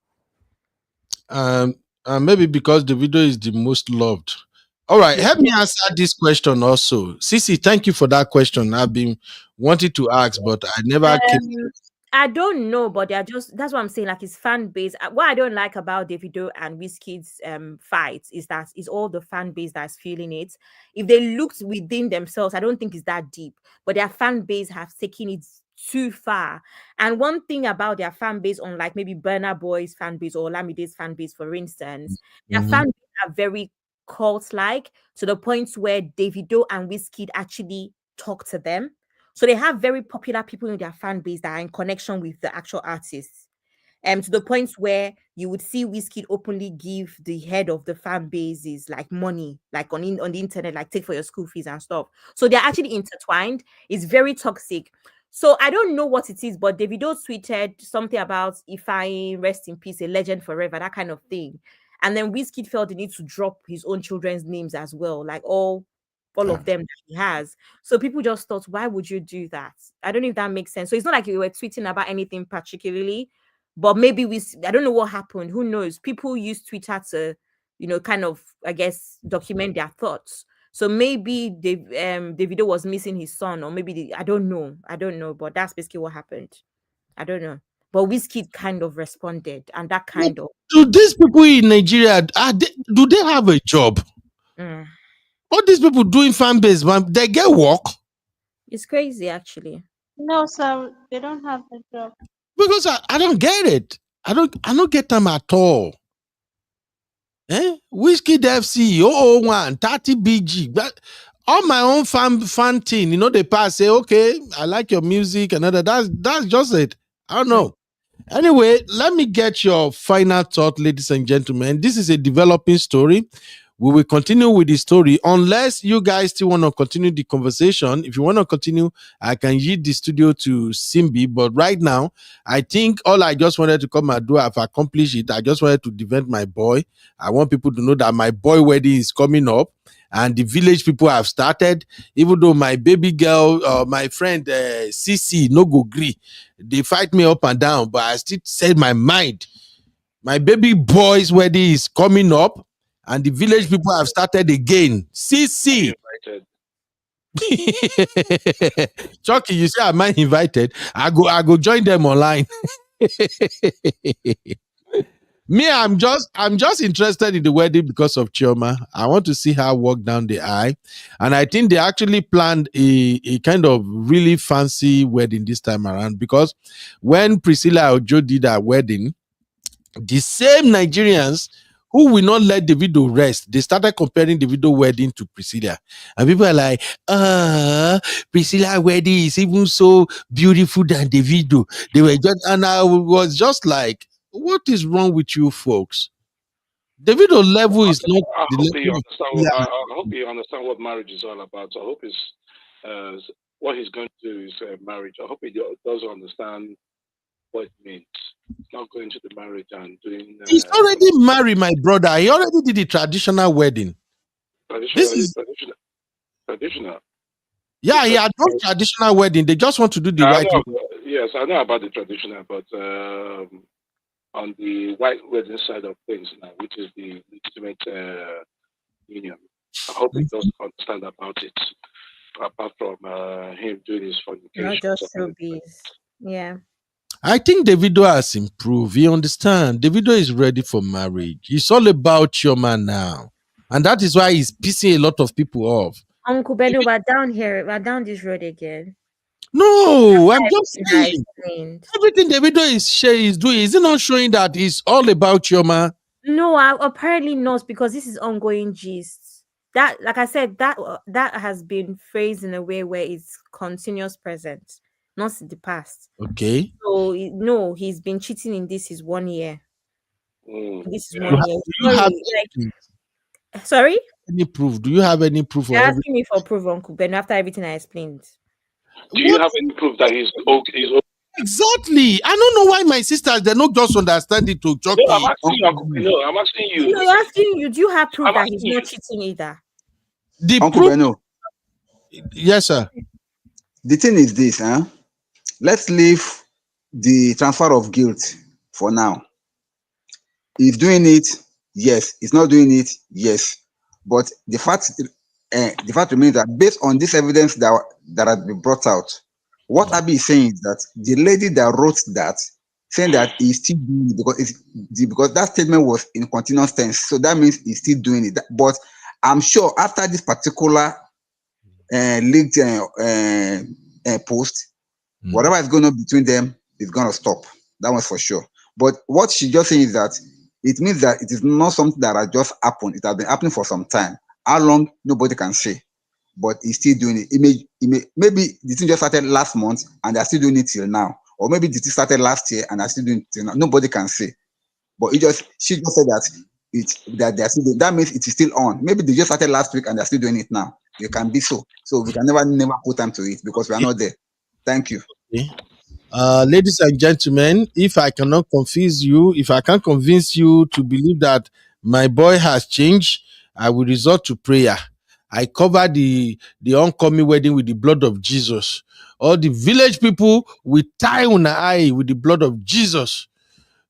Maybe because the video is the most loved. All right, help me answer this question also. Sisi, thank you for that question. I've been wanting to ask, but I never came. I don't know, but that's what I'm saying. Like his fan base. What I don't like about Davido and Wizkid's fights is that it's all the fan base that's feeling it. If they looked within themselves, I don't think it's that deep. But their fan base have taken it too far. And one thing about their fan base, unlike maybe Burna Boy's fan base or Lamide's fan base, for instance, their fan base are very cult-like to the point where Davido and Wizkid actually talk to them. So they have very popular people in their fan base that are in connection with the actual artists. To the point where you would see Wizkid openly give the head of the fan bases like money, like on the internet, like take for your school fees and stuff. So they're actually intertwined. It's very toxic. So I don't know what it is, but Davido tweeted something about if I rest in peace, a legend forever, that kind of thing. And then Wizkid felt the need to drop his own children's names as well, like all of them that he has. So people just thought, why would you do that? I don't know if that makes sense. So it's not like you were tweeting about anything particularly, but maybe I don't know what happened. Who knows? People use Twitter to, kind of, I guess, document their thoughts. So maybe Davido was missing his son, or maybe I don't know, but that's basically what happened. I don't know. But Wizkid kind of responded, and that kind of. Do these people in Nigeria, do they have a job? All these people doing fan base, man, they get work. It's crazy, actually. No, sir, they don't have a job. Because I don't get it. I don't get them at all. Whiskey FC 001 30 BG. But all my own fan thing, they pass say, okay, I like your music and other. That's just it. I don't know. Anyway, let me get your final thought, ladies and gentlemen. This is a developing story. We will continue with the story unless you guys still want to continue the conversation. If you want to continue, I can yield the studio to Simbi. But right now, I think all I just wanted to come and do, I've accomplished it. I just wanted to defend my boy. I want people to know that my boy wedding is coming up. And the village people have started, even though my baby girl, my friend Cici, no go gree. They fight me up and down, but I still said my mind. My baby boy's wedding is coming up, and the village people have started again. CC. Chucky, you say, am I invited? I go join them online. Me, I'm just interested in the wedding because of Chioma. I want to see her walk down the aisle. And I think they actually planned a kind of really fancy wedding this time around, because when Priscilla Ojo did her wedding, the same Nigerians who will not let Davido rest, they started comparing Davido wedding to Priscilla. And people are like, Priscilla wedding is even so beautiful than Davido. They were just, and I was just like, what is wrong with you folks? Davido level is not the level of, I hope you understand what marriage is all about. So I hope it's what he's going to do is marriage. I hope he does understand what it means. It's not going to the marriage and doing. He's already married, my brother. He already did the traditional wedding. Traditional. Yeah, he had done traditional wedding. They just want to do the white wedding. Yes, I know about the traditional, but on the white wedding side of things now, which is the legitimate union, I hope he does understand about it. Apart from him doing his fornication. Not just showbiz. Yeah. I think Davido has improved. You understand? Davido is ready for marriage. It's all about Chioma now. And that is why he's pissing a lot of people off. Uncle Benny, we're down here. We're down this road again. No, I'm just saying. Everything Davido is doing, is it not showing that it's all about Chioma? No, apparently not, because this is ongoing gist. That, like I said, that has been phrased in a way where it's continuous present, not in the past. Okay. So no, he's been cheating in this is 1 year. This is 1 year. Sorry? Any proof? Do you have any proof? You're asking me for proof, Uncle Ben, after everything I explained. Do you have any proof that he's okay? Exactly. I don't know why my sisters, they don't just understand it to joke. No, I'm asking you. No, I'm asking you. No, I'm asking you. Do you have proof that he's not cheating either? The Uncle proof? Beno. Yes, sir. The thing is this, huh? Let's leave the transfer of guilt for now. He's doing it, yes. He's not doing it, yes. But the fact remains that based on this evidence that has been brought out, what Abby is saying is that the lady that wrote that, saying that he's still doing it because that statement was in continuous tense, so that means he's still doing it. But I'm sure after this particular linked post, whatever is going on between them is going to stop. That one's for sure. But what she just saying is that it means that it is not something that has just happened. It has been happening for some time. How long, nobody can say. But he's still doing it. Maybe the thing just started last month and they're still doing it till now. Or maybe the thing started last year and they're still doing it till now. Nobody can say. But she just said that they're still doing. That means it is still on. Maybe they just started last week and they're still doing it now. It can be so. So we can never put time to it because we are not there. Thank you. Okay. Ladies and gentlemen, if I cannot convince you, if I can't convince you to believe that my boy has changed, I will resort to prayer. I cover the oncoming wedding with the blood of Jesus. All the village people will tie on an eye with the blood of Jesus.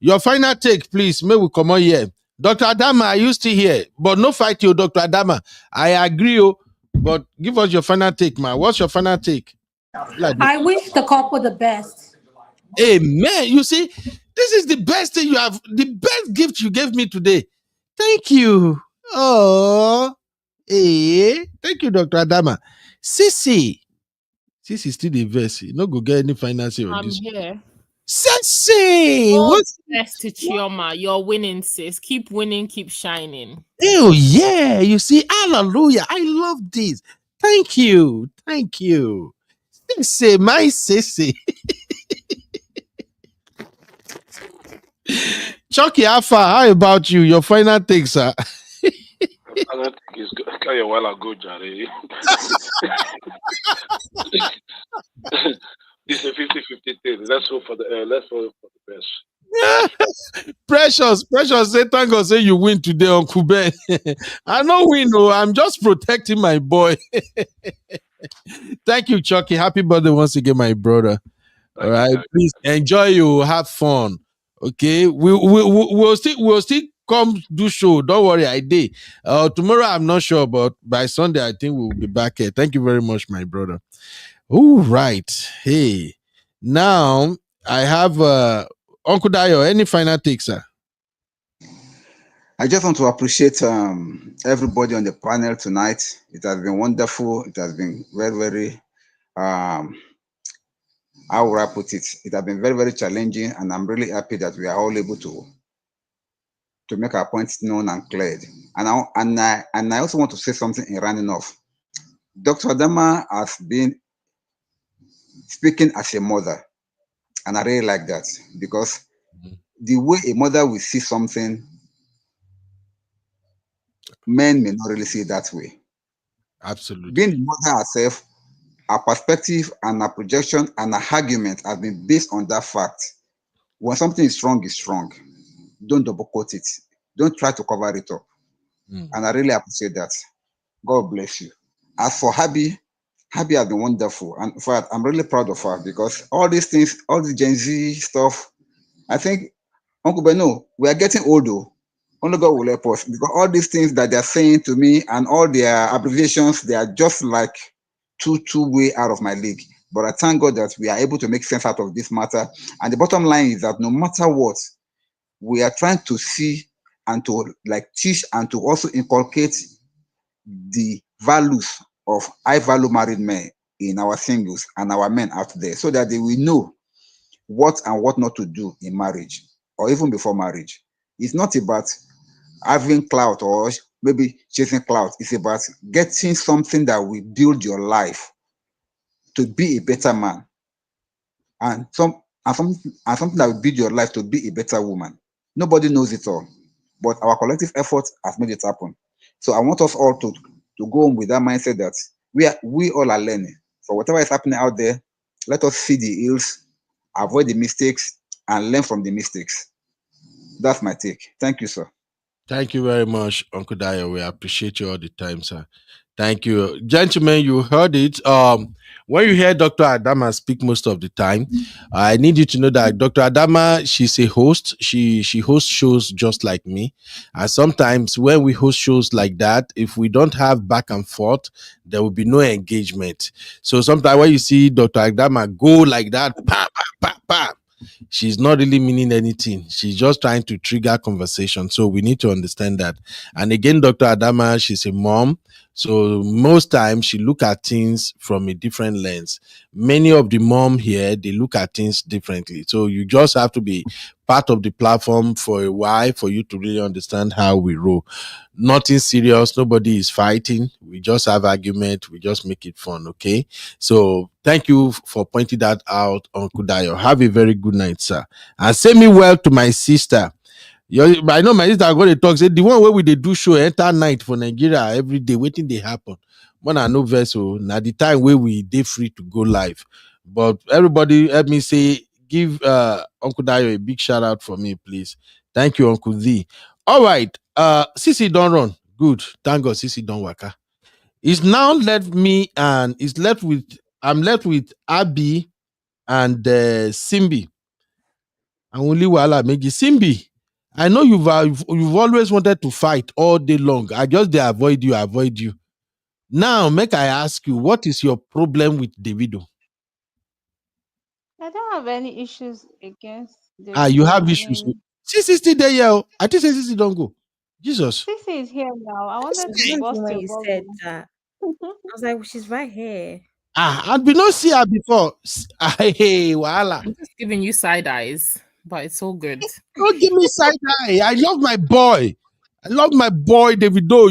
Your final take, please. May we come on here. Dr. Adama, are you still here? But no fight you, Dr. Adama. I agree, but give us your final take, man. What's your final take? I wish the couple the best. Amen. You see, this is the best thing you have, the best gift you gave me today. Thank you. Oh, thank you, Dr. Adama. Sissy still the verse. You no go get any financing on this. I'm here. Sissy, what's best to Chioma? You're winning, sis. Keep winning, keep shining. Oh yeah, you see, hallelujah. I love this. Thank you. Sissy, my Sissy. Chucky Alpha, how about you? Your final take, sir. I don't think it's good. Carry a while ago, Jerry. It's a 50-50 thing. Let's hope for the best. Precious, say thank God say you win today, Uncle Ben. I know win, no, I'm just protecting my boy. Thank you, Chucky. Happy birthday once again, my brother. All Thank you, right, Jerry. please enjoy you, have fun. Okay, we'll still come do show. Don't worry, I did. Tomorrow I'm not sure, but by Sunday I think we'll be back here. Thank you very much, my brother. All right, hey, now I have Uncle Dayo. Any final takes, sir? I just want to appreciate everybody on the panel tonight. It has been wonderful. It has been very, very, how would I put it? It has been very, very challenging, and I'm really happy that we are all able to make our points known and cleared. And I also want to say something in rounding off. Dr. Adama has been speaking as a mother, and I really like that because the way a mother will see something, men may not really see it that way. Absolutely. Being a mother herself, our perspective and our projection and our argument has been based on that fact. When something is strong, it's strong. Don't double quote it. Don't try to cover it up. And I really appreciate that. God bless you. As for Habi has been wonderful. And in fact, I'm really proud of her because all these things, all the Gen Z stuff, I think, Uncle Beno, we are getting older. Only God will help us because all these things that they're saying to me and all their abbreviations, they are just like two way out of my league. But I thank God that we are able to make sense out of this matter. And the bottom line is that no matter what, we are trying to see and to like teach and to also inculcate the values of high value married men in our singles and our men out there so that they will know what and what not to do in marriage or even before marriage. It's not about having clout or maybe chasing clout. It's about getting something that will build your life to be a better man and something that will build your life to be a better woman. Nobody knows it all, but our collective effort has made it happen. So I want us all to go on with that mindset that we all are learning. So whatever is happening out there, let us see the ills, avoid the mistakes, and learn from the mistakes. That's my take. Thank you, sir. Thank you very much, Uncle Dayo. We appreciate you all the time, sir. Thank you. Gentlemen, you heard it. When you hear Dr. Adama speak most of the time, I need you to know that Dr. Adama, she's a host. She hosts shows just like me. And sometimes when we host shows like that, if we don't have back and forth, there will be no engagement. So sometimes when you see Dr. Adama go like that, pa, pa, pa, pa, she's not really meaning anything. She's just trying to trigger conversation. So we need to understand that. And again, Dr. Adama, she's a mom. So most times she look at things from a different lens. Many of the mom here, they look at things differently. So you just have to be part of the platform for a while for you to really understand how we roll. Nothing serious. Nobody is fighting. We just have argument. We just make it fun. Okay. So thank you for pointing that out, Uncle Dayo. Have a very good night, sir. And say me well to my sister. I know my sister going to talk. Say the one where we they do show enter night for Nigeria every day, waiting they happen. When I know vessel, now the time where we they free to go live. But everybody help me say, give Uncle Dayo a big shout out for me, please. Thank you, Uncle Z. All right. Sisi don't run. Good. Thank God Sisi don't waka. It's now left me and it's left with I'm left with Abby and Simbi. And only Wala make Simbi. I know you've always wanted to fight all day long. I just they avoid you. Now, make I ask you, what is your problem with Davido? I don't have any issues against You Davido. have I issues. mean, Sisi still there, yeah. I think Sisi don't go. Jesus. Sissy is here now. I wanted It's to not even bust when your you said bubble. that. I was like, she's right here. And we not see her before. Hey, Wala. I'm just giving you side eyes, but it's all good. Don't give me side eye. I love my boy. I love my boy Davido.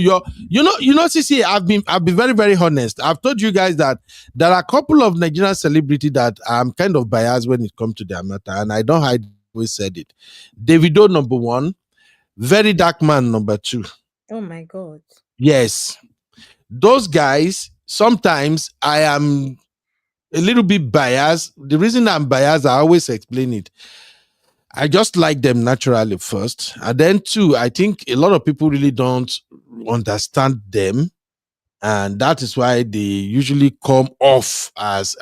Sisi, I've been very, very honest. I've told you guys that there are a couple of Nigerian celebrities that I'm kind of biased when it comes to their matter, and I don't hide We said it. Davido number one, Very Dark Man number two. Oh my God. Yes, those guys. Sometimes I am a little bit biased. The reason I'm biased, I always explain it. I just like them naturally first, and then two, I think a lot of people really don't understand them, and that is why they usually come off as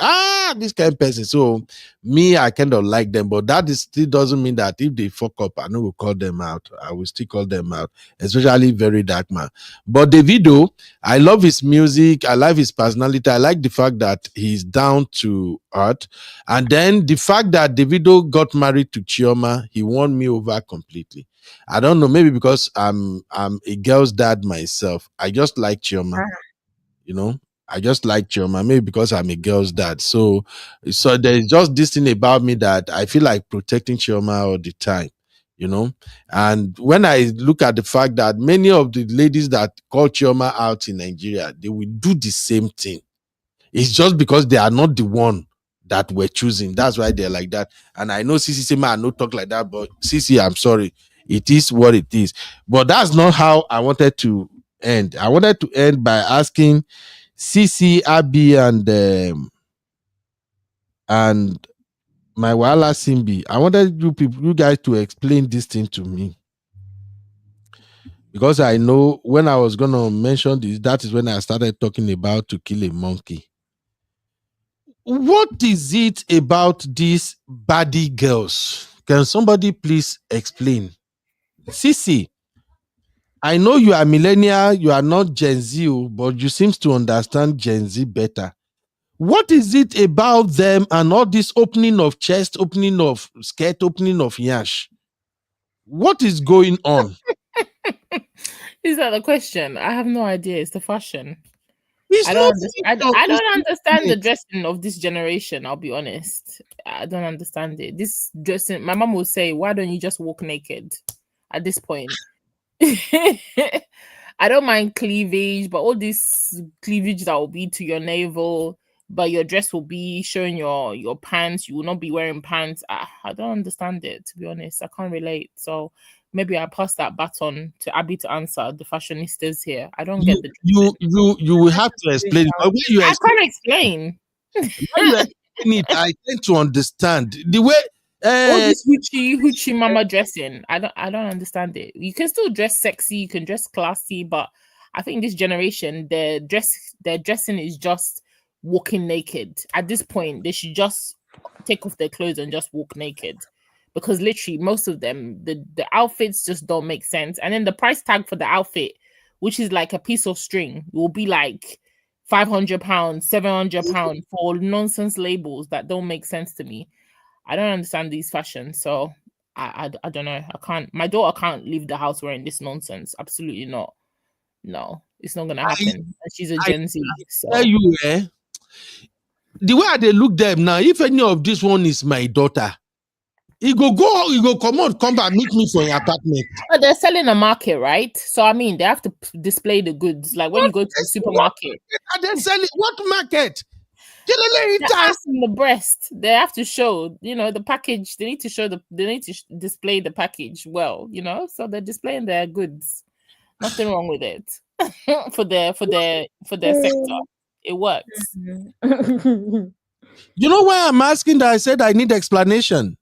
this kind of person. So me, I kind of like them, but that is still doesn't mean that if they fuck up, I know we'll call them out. I will still call them out, especially Very Dark Man. But Davido, I love his music, I love his personality, I like the fact that he's down to earth, and then the fact that Davido got married to Chioma, he won me over completely. I don't know, maybe because I'm a girl's dad myself. I just like Chioma, you know. I just like Chioma, maybe because I'm a girl's dad. So there's just this thing about me that I feel like protecting Chioma all the time, you know. And when I look at the fact that many of the ladies that call Chioma out in Nigeria, they will do the same thing. It's just because they are not the one that we're choosing. That's why they're like that. And I know CC say, man, no talk like that, but CC, I'm sorry. It is what it is. But that's not how I wanted to end. I wanted to end by asking CC, Abby, and my Wala Simbi. I wanted you guys to explain this thing to me. Because I know when I was gonna mention this, that is when I started talking about To Kill a Monkey. What is it about these baddie girls? Can somebody please explain? Sisi, I know you are millennial, you are not Gen Z, but you seem to understand Gen Z better. What is it about them and all this opening of chest, opening of skirt, opening of yash? What is going on? Is that the question? I have no idea. It's the fashion. It's I not don't understand. I it's don't understand the not- dressing of this generation. I'll be honest. I don't understand it. This dressing. My mom will say, "Why don't you just walk naked?" At this point, I don't mind cleavage, but all this cleavage that will be to your navel, but your dress will be showing your pants. You will not be wearing pants. I don't understand it, to be honest. I can't relate. So maybe I pass that baton to Abby to answer the fashionistas here. I don't get you the you dressing. you you will have to explain it. But I can't explain. when you explain it, I tend to understand the way. All Uh, this hoochie mama dressing, I don't understand it. You can still dress sexy, you can dress classy, but I think this generation, their dressing is just walking naked. At this point, they should just take off their clothes and just walk naked. Because literally most of them, the outfits just don't make sense. And then the price tag for the outfit, which is like a piece of string, will be like £500, £700 for nonsense labels that don't make sense to me. I don't understand these fashions, so I don't know. I can't. My daughter can't leave the house wearing this nonsense. Absolutely not. No, it's not gonna I happen. And she's a I Gen Z, tell so you, the way they look them now, if any of this one is my daughter, he go come on, come back, meet me for your apartment. but they're selling a market, right? So I mean, they have to display the goods. Like when you go to the What supermarket, are they selling? What market? the ass and the breast, they have to show. The package. They need to show They need to display the package well. So they're displaying their goods. Nothing wrong with it. For their sector, it works. You know why I'm asking that? I said I need explanation.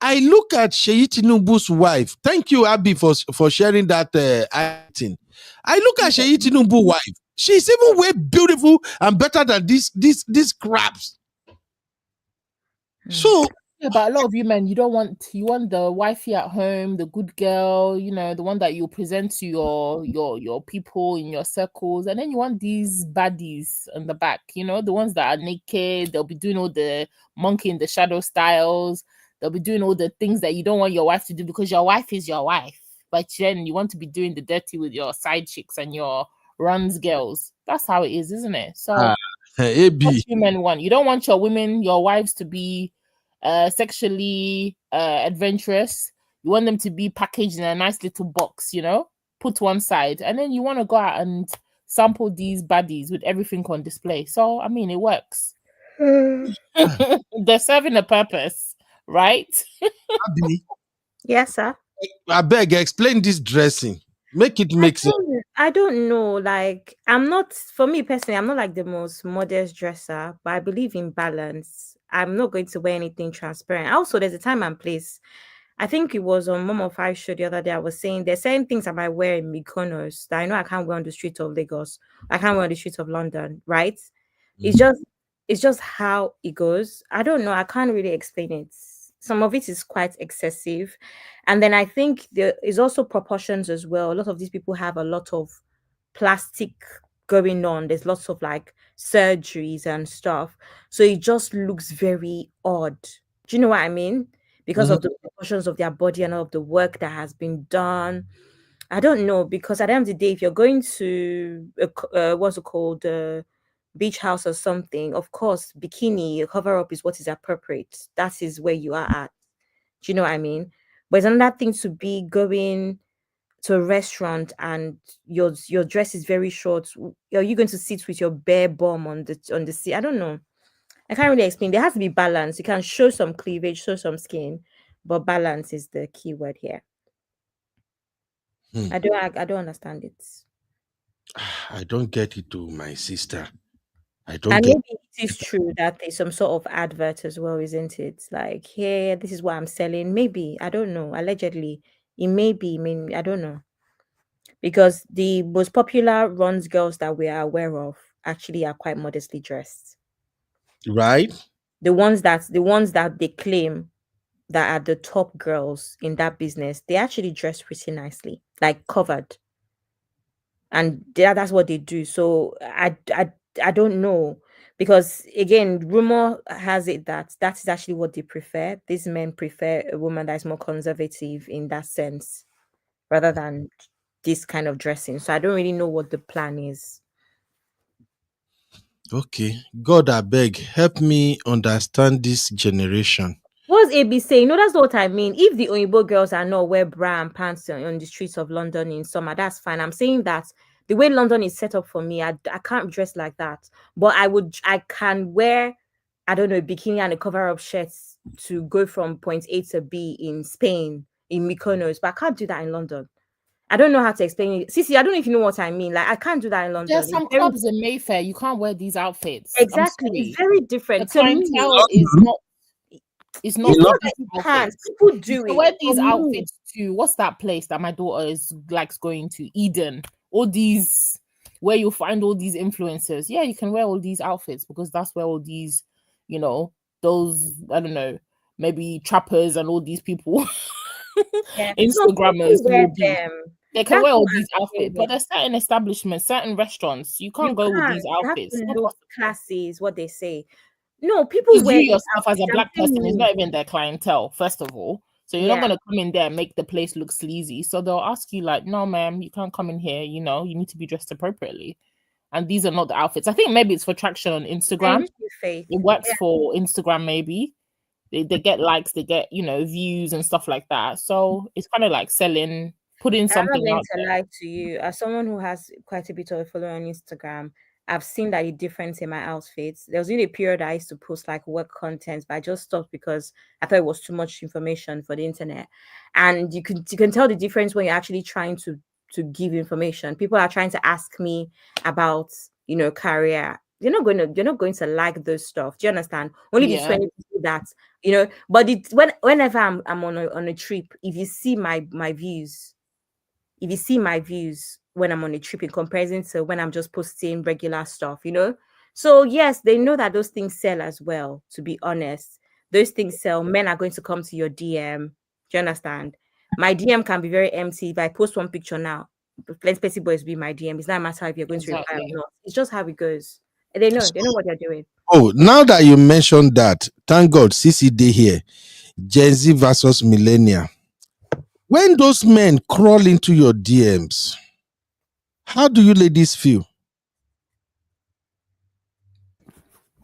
I look at Sheyi Tinubu's wife. Thank you, Abby, for sharing that item. I look at Sheyi Tinubu's wife. She's even way beautiful and better than these crabs. So Yeah, but a lot of women, you want the wifey at home, the good girl, the one that you present to your people in your circles, and then you want these baddies in the back, the ones that are naked. They'll be doing all the monkey in the shadow styles. They'll be doing all the things that you don't want your wife to do because your wife is your wife. But then you want to be doing the dirty with your side chicks and your runs girls. That's how it is, isn't it? So what AB. women want. You don't want your wives to be sexually adventurous. You want them to be packaged in a nice little box, put one side, and then you want to go out and sample these baddies with everything on display. So I mean, it works. They're serving a purpose, right? Abi, Yes, sir. I beg, explain this dressing. Make it make sense. I don't know. Like, I'm not, for me personally, I'm not like the most modest dresser, but I believe in balance. I'm not going to wear anything transparent. Also, there's a time and place. I think it was on Mom of Five show the other day. I was saying there's certain things I might wear in Mykonos that I know I can't wear on the streets of Lagos. I can't wear on the streets of London, right? It's Mm. just how it goes. I don't know. I can't really explain it. Some of it is quite excessive. And then I think there is also proportions as well. A lot of these people have a lot of plastic going on. There's lots of like surgeries and stuff. So it just looks very odd. Do you know what I mean? Because Mhm. of the proportions of their body and all of the work that has been done. I don't know, because at the end of the day, if you're going to what's it called, beach house or something, of course, bikini cover up is what is appropriate. That is where you are at. Do you know what I mean? But it's another thing to be going to a restaurant and your dress is very short. Are you going to sit with your bare bum on the seat? I don't know. I can't really explain. There has to be balance. You can show some cleavage, show some skin, but balance is the key word here. Hmm. I don't understand it. I don't get it to my sister. I don't And get maybe it is true that there's some sort of advert as well, isn't it? Like, here, this is what I'm selling. Maybe, I don't know. Allegedly, it may be, I mean, I don't know. Because the most popular runs girls that we are aware of actually are quite modestly dressed. right. The ones that they claim that are the top girls in that business, they actually dress pretty nicely, like covered. And that's what they do. So I don't know, because again, rumor has it that that is actually what they prefer. These men prefer a woman that is more conservative in that sense, rather than this kind of dressing. So I don't really know what the plan is. Okay. God, I beg, help me understand this generation. What's AB saying? No, that's not what I mean. If the Oyibo girls are not wear bra and pants on the streets of London in summer, that's fine. I'm saying that the way London is set up for me, I can't dress like that. But I can wear, I don't know, a bikini and a cover up shirts to go from point A to B in Spain, in Mykonos, but I can't do that in London. I don't know how to explain it. Sisi, I don't know if you know what I mean. Like, I can't do that in There's London. It's some very clubs in Mayfair you can't wear these outfits. I'm exactly. It's sorry. very The different to me. clientele is not In It's London, not that these you can't. outfits. People You do can it. wear For these me, outfits to what's that place that my daughter is likes going to? Eden. All these where you'll find all these influencers. Yeah, you can wear all these outfits because that's where all these, you know, those I don't know, maybe trappers and all these people, yeah. No, Instagrammers people wear will be. them. They can That's wear all what these I'm outfits, but saying. there's certain establishments, certain restaurants, you You can't go with can't. these You have outfits. to Not look possible. classy, is what they say. No, people Because you wear these yourself as a outfits. I'm black saying person is me. not even their clientele, first of all. So you're not Yeah. gonna come in there and make the place look sleazy. So they'll ask you like, no, ma'am, you can't come in here, you know, you need to be dressed appropriately. And these are not the outfits. I think maybe it's for traction on Thank Instagram. you, Faith. It works Yeah. for Instagram, maybe. They get likes, they get, you know, views and stuff like that. So it's kind of like selling, putting I'm not something going out to there. lie to you. As someone who has quite a bit of a follower on Instagram, I've seen that the difference in my outfits. There was really a period I used to post like work content, but I just stopped because I thought it was too much information for the internet. And you can tell the difference when you're actually trying to give information. People are trying to ask me about, career. You're not going to like those stuff. Do you understand? Only the Yeah, 20 people that, but whenever I'm on a trip, if you see my views, when I'm on a trip in comparison to when I'm just posting regular stuff. So yes, they know that those things sell as well, to be honest. Those things sell. Men are going to come to your DM. Do you understand? My DM can be very empty. If I post one picture now, plenty boys be my DM. It's not a matter if you're going to reply or exactly. not. It's just how it goes. And they know what they're doing. oh, now that you mentioned that, thank God, CCD here, Gen Z versus millennial. When those men crawl into your DMs, how do you ladies feel?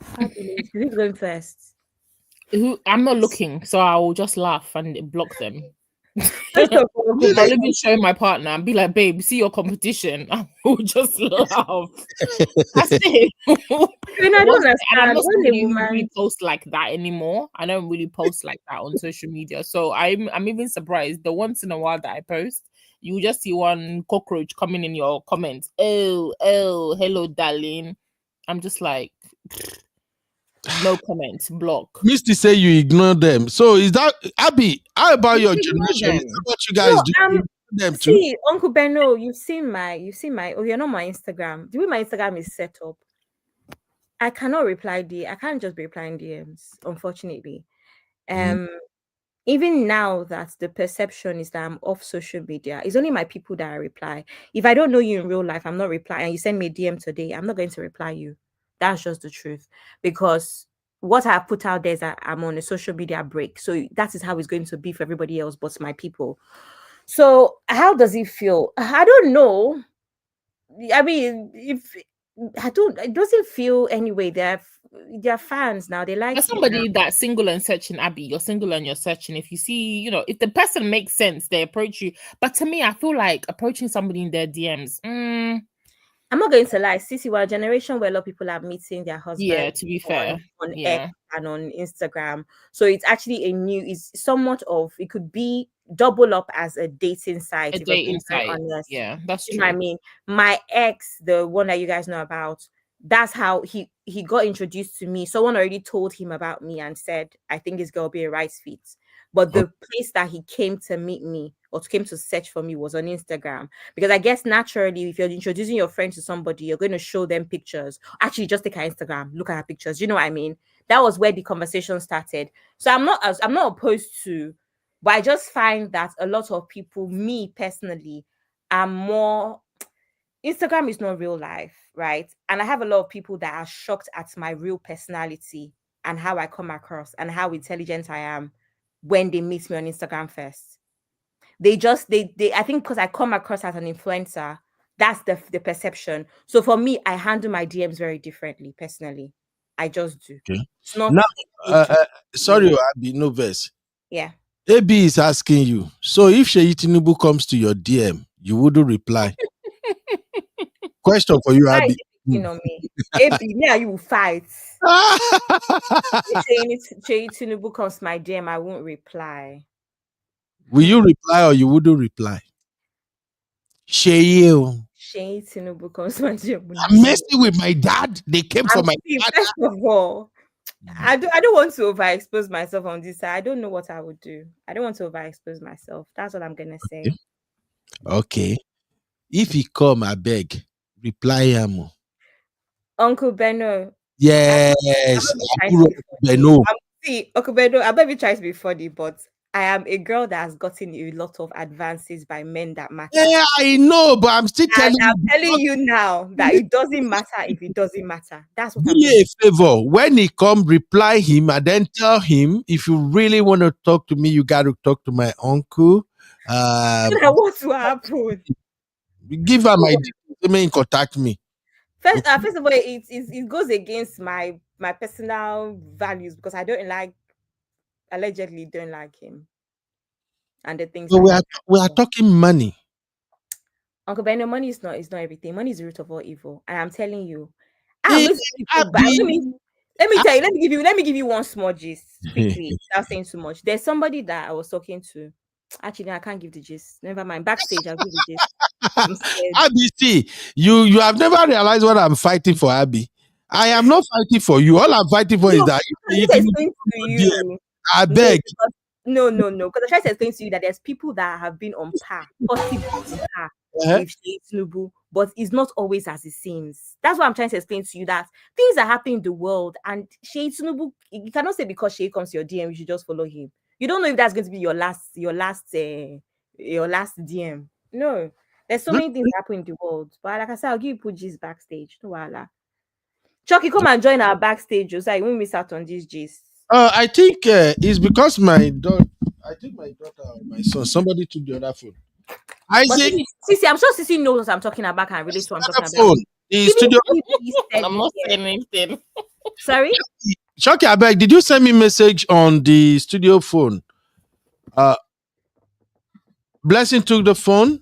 How do you who's going first? I'm not looking, so I will just laugh and block them. First of all, Uncle I'll Benno, even show my partner and be like, babe, see your competition. And we'll just laugh. That's it. Benno, I don't And I'm understand not when a somebody who woman. really posts like that anymore. I don't really post like that on social media. So I'm even surprised. The once in a while that I post, you just see one cockroach coming in your comments. Oh, hello, darling. I'm just like, no comment, block. Misty say you ignore them. So is that Abby? How about your You ignore generation? them. How about you guys? No, Do you ignore them too? see, Uncle Benno, you've seen my. Oh, you're not my Instagram. The way my Instagram is set up, I cannot reply I can't just be replying DMs, unfortunately. Even now that the perception is that I'm off social media, it's only my people that I reply. If I don't know you in real life, I'm not replying. And you send me a DM today, I'm not going to reply you. That's just the truth. Because what I put out there is that I'm on a social media break. So that is how it's going to be for everybody else but my people. So how does it feel? I don't know. I mean, if I don't, it doesn't feel anyway. They're fans now. They like As you now. somebody that's single and searching, Abby, you're single and you're searching. If you see, if the person makes sense, they approach you. But to me, I feel like approaching somebody in their DMs. I'm not going to lie. Sissy, we're a generation where a lot of people are meeting their husbands Yeah, to be fair. on Yeah. X and on Instagram. So it's actually it's somewhat of, it could be double up as a dating site. A If we're dating being very site. honest. Yeah, that's You true. know what I mean? My ex, the one that you guys know about, that's how he got introduced to me. Someone already told him about me and said, I think this girl will be a right fit. But the place that he came to meet me or came to search for me was on Instagram. Because I guess naturally, if you're introducing your friend to somebody, you're going to show them pictures. Actually, just take her Instagram, look at her pictures. You know what I mean? That was where the conversation started. So I'm not opposed to, but I just find that a lot of people, me personally, are more. Instagram is not real life, right? And I have a lot of people that are shocked at my real personality and how I come across and how intelligent I am when they meet me on Instagram first. They I think because I come across as an influencer, that's the perception. So for me, I handle my DMs very differently personally. I just do. Okay. It's not Now, good to sorry, Abby, no verse. yeah. AB is asking you. So if Sheyi Tinubu comes to your DM, you wouldn't reply. Question for you, Why is Abby. it picking on me? AB, me and you will fight. If Sheyi Tinubu comes to my DM, I won't reply. Will you reply or you wouldn't reply? Sheyi. Sheyi Tinubu comes to my DM. I'm messing with my dad. They came for my dad. First of all, I don't want to overexpose myself on this side. I don't know what I would do. I don't want to overexpose myself. That's what I'm gonna say. Okay. If he come, I beg, reply him. Uncle Benno. Yes. Benno. See, Uncle Benno, I bet you try to be funny, but I am a girl that has gotten a lot of advances by men that matter. Yeah, I know, but I'm still telling you. I'm telling you now that it doesn't matter if it doesn't matter. That's what Do I'm me saying. a favor. When he come, reply him and then tell him if you really want to talk to me, you got to talk to my uncle. What will happen? Give her my details. Let me contact me. First of all, it goes against my personal values because I allegedly don't like him and the things. So we are talking money. Uncle Benno, money is not everything. Money is the root of all evil, and I'm telling you, I'm going to let me tell you. Let me give you one small gist quickly without saying too much. There's somebody that I was talking to. Actually, I can't give the gist. Never mind. Backstage, I'll give the gist. I'm scared. Abby, see, you have never realized what I'm fighting for, Abby. I am not fighting for you. All I'm fighting for is that I beg. No. Because I try to explain to you that there's people that have been on par, possibly on par with Sheyi Tinubu, but it's not always as it seems. That's what I'm trying to explain to you, that things are happening in the world, and Sheyi Tinubu, you cannot say because Sheyi comes to your DM, you should just follow him. You don't know if that's going to be your last DM. No, there's so many things happening in the world. But like I said, I'll give you Puji's backstage. No wala. Chucky, come and join our backstage. So you won't miss out on this gist. I think it's because my daughter. I think my daughter or my son. Somebody took the other phone. Isaac, Sissy, I'm sure Sissy knows what I'm talking about and relate to what I'm talking phone. about. The studio. I'm not saying anything. Sorry? Chucky, I beg, did you send me message on the studio phone? Blessing took the phone.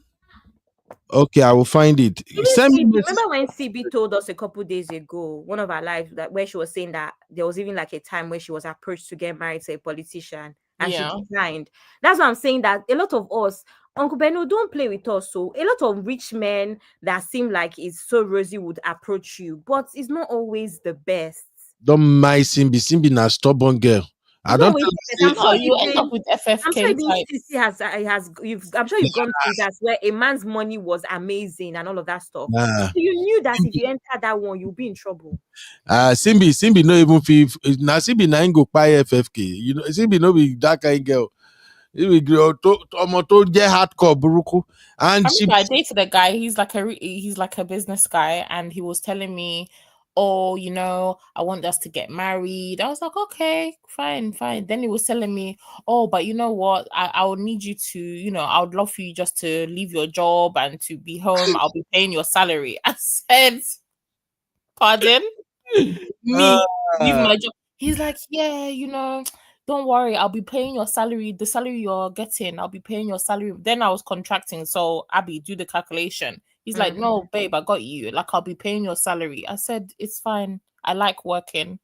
Okay, I will find it. Even Send me CB, message. remember when CB told us a couple days ago, one of our lives, that where she was saying that there was even like a time where she was approached to get married to a politician and she Yeah. declined. That's why I'm saying that a lot of us, Uncle Beno, don't play with us. So a lot of rich men that seem like it's so rosy would approach you, but it's not always the best. Don't mind Simbi. Simbi na stubborn girl. I It's not don't always tell the best. her I'm say, No, sure you end up even with I'm sure FFK even type. CC I'm sure you've gone through that where a man's money was amazing and all of that stuff. nah. So you knew that if you enter that one, you'll be in trouble. Simbi no even feel. Now Simbi na him go buy FFK. You know, Simbi no be that kind girl. He be omo to get hardcore buruku. And I she remember I dated a guy. He's like a business guy, and he was telling me, "Oh, I want us to get married." I was like, "Okay, fine, fine." Then he was telling me, "Oh, but you know what? I would need you to, I would love for you just to leave your job and to be home. I'll be paying your salary." I said, "Pardon? Me leave uh, my job?" He's like, "Yeah, don't worry, I'll be paying your salary, the salary you're getting, I'll be paying your salary." Then I was contracting, so Abby, do the calculation. He's like, Mm. "No, babe, I got you. Like, I'll be paying your salary." I said, "It's fine. I like working."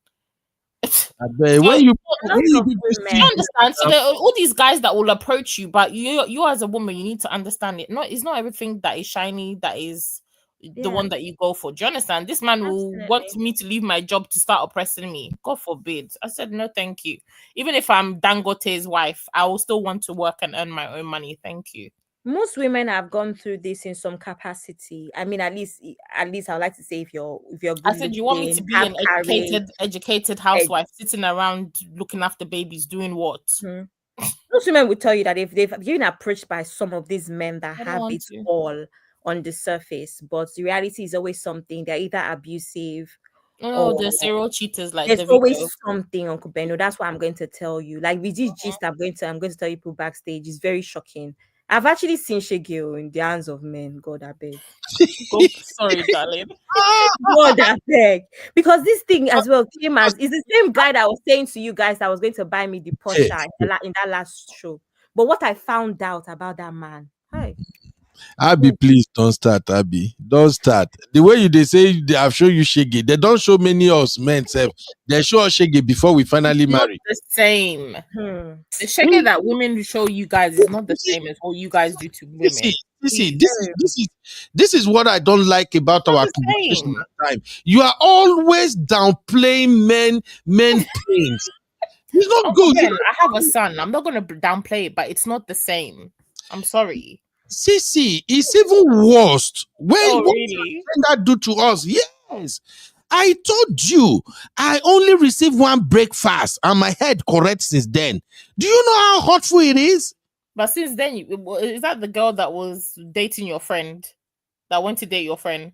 So when you A lot of do this do you thing, women, understand? So there are all these guys that will approach you, but you as a woman, you need to understand it. It's not everything that is shiny that is the yeah, one that you go for. Do you understand? This man will want absolutely. me to leave my job to start oppressing me. God forbid. I said no, thank you. Even if I'm Dangote's wife, I will still want to work and earn my own money. Thank you. Most women have gone through this in some capacity. I mean, at least I would like to say if you're I good said, you want me to looking, be have an courage. educated housewife sitting around looking after babies, doing what? Mhm. Most women will tell you that if they've been approached by some of these men that I don't have want it to. all on the surface, but the reality is always something. They're either abusive No, or the serial cheaters like there's always Davido. something, Uncle Beno. That's what I'm going to tell you. Like with this gist, I'm going to tell you people backstage. It's very shocking. I've actually seen Shaggy in the hands of men. God, I beg. Go, sorry, darling. God, I beg. Because this thing as well came as is the same guy that was saying to you guys that was going to buy me the Porsche in that last show. But what I found out about that man, hi, Abby, God, please don't start, Abby. Don't start. The way they say they have shown you shege, they don't show many us men self. They show us shege before we finally Not marry. the same. hmm. The sugar that women show you guys is not the same as what you guys do to See, women. see, Please. this is what I don't like about Not our the conversation same. at time. You are always downplaying men pains. It's not Uncle good. Ben, I have a son. I'm not gonna downplay it, but it's not the same. I'm sorry. See, it's even worse. Oh, What really? can that do to us? Yes. I told you, I only received one breakfast and my head correct since then. Do you know how hurtful it is? But since then, is that the girl that was dating your friend? That went to date your friend?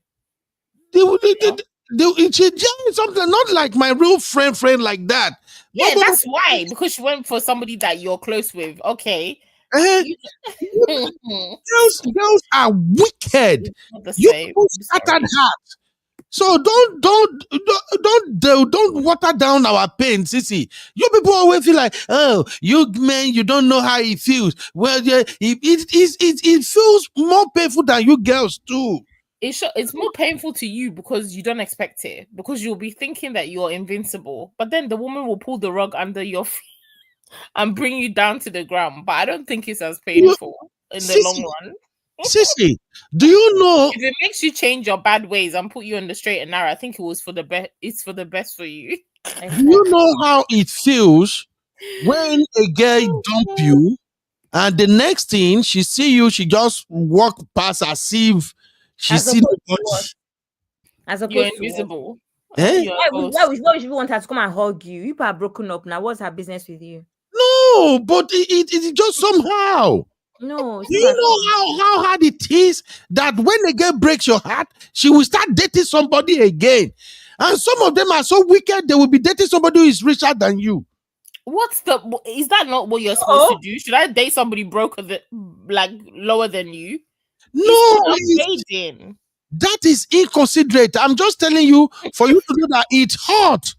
They, they, they, No? she did something not like my real friend like that. Yeah, that's why. Because she went for somebody that you're close with. Okay. Eh, You- girls are wicked. it's not the You same. people I'm scattered sorry. heart. So don't water down our pain, Sissy. You people always feel like, oh, you men, you don't know how it feels. Well, yeah, it feels more painful than you girls too. It's more painful to you because you don't expect it. Because you'll be thinking that you're invincible. But then the woman will pull the rug under your feet and bring you down to the ground. But I don't think it's as You, painful in the long Sissy, run. Sissy, do you know? If it makes you change your bad ways and put you on the straight and narrow, I think it was for the best. It's for the best for you. Do you know how it feels when a girl Oh, dump God. you and the next thing she see you, she just walk past as if she As see opposed to nobody. what? As You're opposed to what? invisible. Eh? You're a Why ghost. would you want her to come and hug you? You people are broken up now. What's her business with you? No, but it just somehow. No, it's Do not you that know simple. how hard it is that when a girl breaks your heart, she will start dating somebody again. And some of them are so wicked, they will be dating somebody who is richer than you. Is that not what you're supposed to Oh, do? Should I date somebody like lower than you? It's No, called upgrading. that is inconsiderate. I'm just telling you, for you to know that it's hot.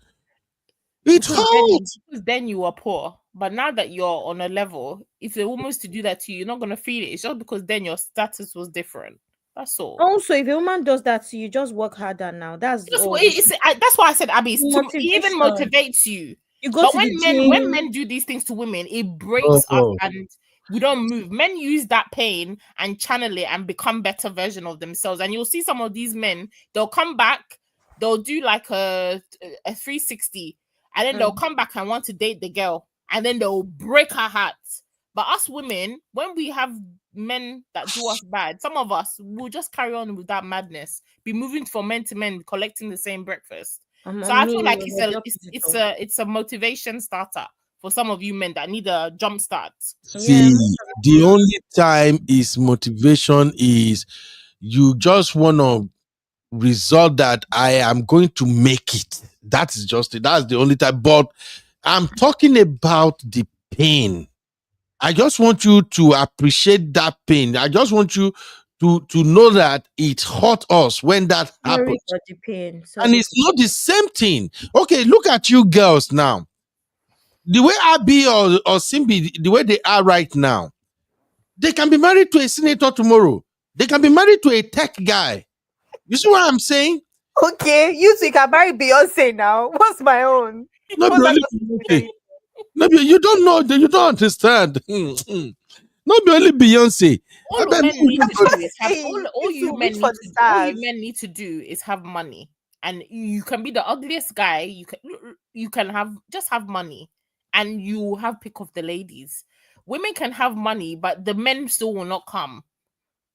It's hot. Because then you are poor. But now that you're on a level, if a woman's to do that to you, you're not gonna feel it. It's just because then your status was different. That's all. Also, if a woman does that to you, just work harder now. That's That's all. that's why I said, Abby, it even Motivation. motivates you. You go But to when the gym. men do these things to women, it breaks us and we don't move. Men use that pain and channel it and become better version of themselves. And you'll see some of these men, they'll come back, they'll do like a 360, and then they'll come back and want to date the girl, and then they'll break her heart. But us women, when we have men that do us bad, some of us will just carry on with that madness, be moving from men to men, collecting the same breakfast. So I feel like it's a motivation starter for some of you men that need a jump start. See, the only time is motivation is you just want to result that I am going to make it. That is just it. That's the only time. But I'm talking about the pain. I just want you to appreciate that pain. I just want you to know that it hurt us when that happened. And it's not the same thing. Okay, look at you girls now. The way Abby or Simbi, the way they are right now, they can be married to a senator tomorrow. They can be married to a tech guy. You see what I'm saying? Okay, you two can marry Beyonce now. What's my own? No, you don't know. You don't understand. Not only Beyonce. All you men need to do is have money, and you can be the ugliest guy. You can have money, and you have pick of the ladies. Women can have money, but the men still will not come.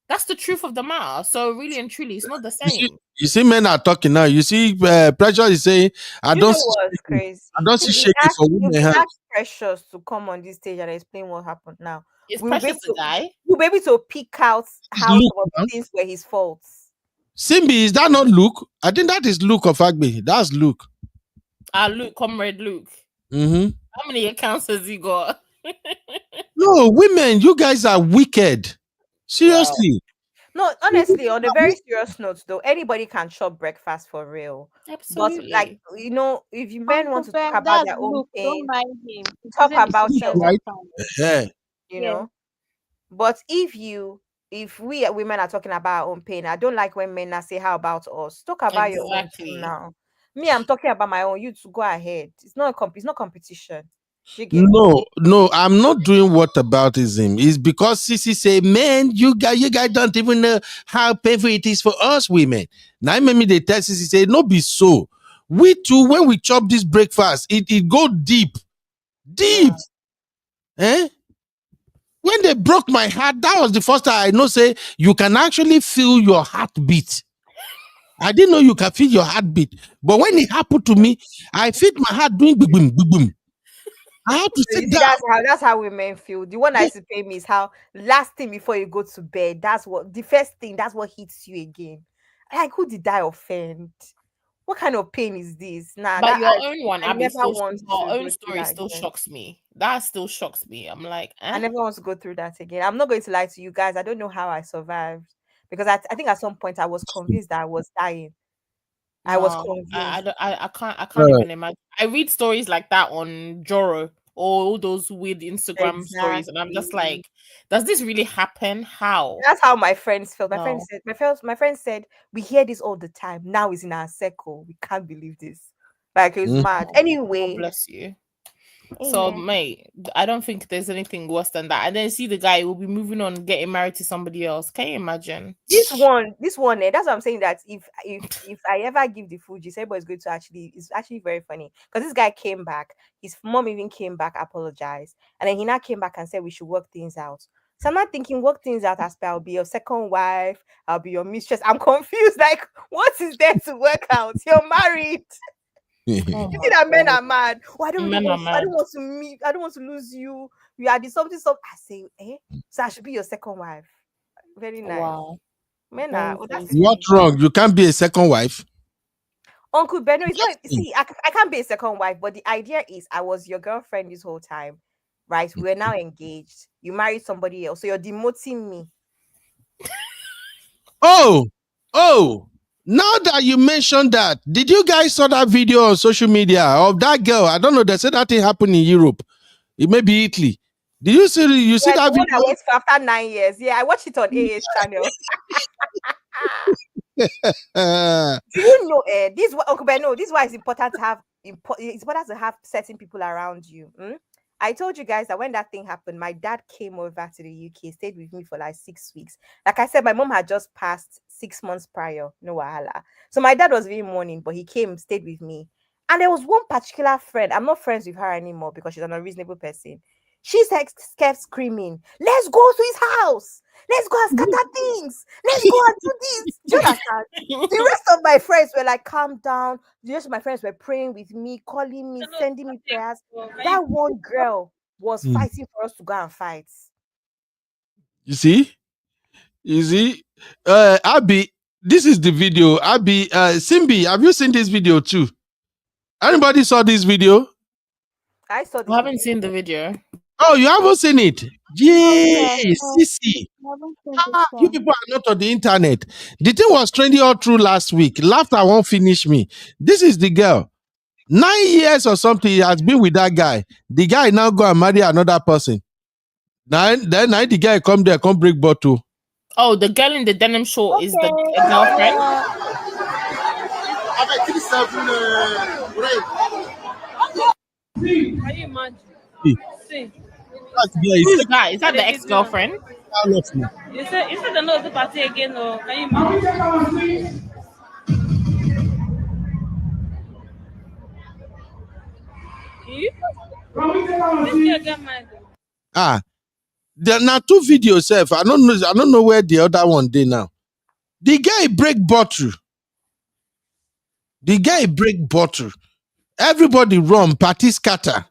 That's the truth of the matter. So really and truly, it's not the same. You see men are talking now. You see, Pressure is saying, I don't see shaking for women. You ask Precious to come on this stage and explain what happened now. Is Precious a guy? We'll be able to pick out how some of the things were his faults. Simbi, is that not Luke? I think that is Luke of Agbe. That's Luke. Luke, Comrade Luke. Mm-hmm. How many accounts has he got? No, women, you guys are wicked. Seriously. Wow. No, honestly, on a very serious note, though, anybody can chop breakfast for real. Absolutely. But, like, you know, if you men want to talk about their own pain, talk about yours. Right? You know? But if we women are talking about our own pain, I don't like when men say, how about us? Talk about your own pain now. Me, I'm talking about my own. You to go ahead. It's not competition. No, I'm not doing whataboutism. It's because Sissy say, man, you guys don't even know how painful it is for us women. Now maybe they tell Sissy say, no be so. We too, when we chop this breakfast, it go deep. Eh? When they broke my heart, that was the first time I know say you can actually feel your heartbeat. I didn't know you can feel your heartbeat. But when it happened to me, I feel my heart doing big boom, big boom. I have to sit down. That's how women feel. The one that used to pay me is how last thing before you go to bed. That's what the first thing. That's what hits you again. Like, who did I offend? What kind of pain is this? Nah, but your own one, I never want your own story still shocks me. That still shocks me. I'm like, I never want to go through that again. I'm not going to lie to you guys. I don't know how I survived because I think at some point I was convinced that I was dying. I was convinced. I can't even imagine. I read stories like that on Joro or all those weird Instagram stories, and I'm just like, does this really happen? How? That's how my friends felt. My friend said, we hear this all the time. Now it's in our circle. We can't believe this. Like, it was mad. Anyway, God bless you. So, mate, I don't think there's anything worse than that. And then see the guy will be moving on, getting married to somebody else. Can you imagine? This one, that's what I'm saying. That if I ever give the Fuji, everybody's going to it's actually very funny because this guy came back. His mom even came back, apologized, and then he now came back and said we should work things out. So I'm not thinking work things out as per I'll be your second wife, I'll be your mistress. I'm confused. Like, what is there to work out? You're married. You see that men are mad. Oh, I don't want to meet. I don't want to lose you. You are the something. I say, so I should be your second wife. Very nice. Wow. Men are. What's wrong? You can't be a second wife. Uncle Benno is not. See, I can't be a second wife, but the idea is I was your girlfriend this whole time, right? We're now engaged. You married somebody else, so you're demoting me. Oh. Now that you mentioned that, did you guys saw that video on social media of that girl? I don't know. They said that thing happened in Europe. It may be Italy. Did you see? You see Yeah, the that one I video? went for after 9 years. Yeah, I watched it on AA's channel. Uh, Do you know this okay, but no, this is why it's important to have it's important to have certain people around you. I told you guys that when that thing happened, my dad came over to the UK, stayed with me for like 6 weeks. Like I said, my mom had just passed 6 months prior, no wahala. So my dad was really mourning, but he came, stayed with me. And there was one particular friend. I'm not friends with her anymore because she's an unreasonable person. She's like kept screaming, "Let's go to his house. Let's go and scatter things. Let's go and do this." Do you understand? The rest of my friends were like, "Calm down." The rest of my friends were praying with me, calling me, sending me prayers. That one girl was hmm. fighting for us to go and fight. You see? You see? Abby, this is the video. Abby, Simbi, have you seen this video too? Anybody saw this video? I saw the I haven't video. seen the video. Oh, you haven't seen it? Oh yeah, Yes, no, Sissy. I haven't seen this You one. people are not on the internet. The thing was trending all through last week. Laughter won't finish me. This is the girl. 9 years or something he has been with that guy. The guy now go and marry another person. Then the guy come there, come break bottle. Oh, the girl in the denim short is the Okay, girlfriend. yeah. Can you imagine? Hey, See, that girl is Who's that? Is that the they give ex-girlfriend? now. you said another party again, or can you imagine? You? This girl get mad. Ah, there now two videos. Self, I don't know where the other one did now. The guy break bottle. The guy break bottle. Everybody run, party scatter.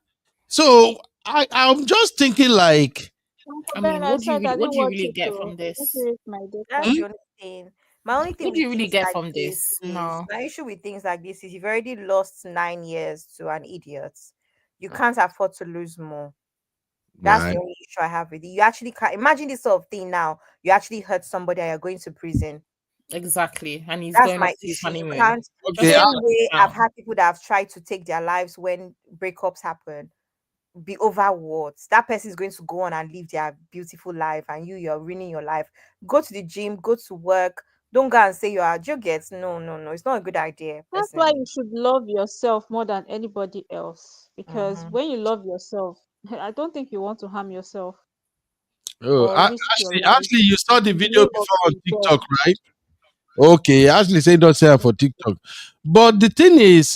So I'm just thinking like, Uncle I Ben, mean, I said I what didn't do you watch really it get too. from Let this? me read my That's hmm? data. the only thing. My only thing What do with you really things get like from this this? is No. my issue with things like this is you've already lost 9 years to an idiot. You can't afford to lose more. That's the Right. only issue I have with it. You actually can't imagine this sort of thing now. You actually hurt somebody and you're going to prison. Exactly. And he's That's going off my to his issue. You honeymoon. can't. Just Okay. get Same that way I've out. had people that have tried to take their lives when breakups happen. Be over words. That person is going to go on and live their beautiful life, and you're ruining your life. Go to the gym, go to work. Don't go and say you are joggers. No, no, no. It's not a good idea, That's why personally. you should love yourself more than anybody else. Because Mm-hmm. when you love yourself, I don't think you want to harm yourself Oh, or risk your life Ashley, you saw in the the video name of before on a job. TikTok, right? Okay, Ashley said don't say her for TikTok. But the thing is,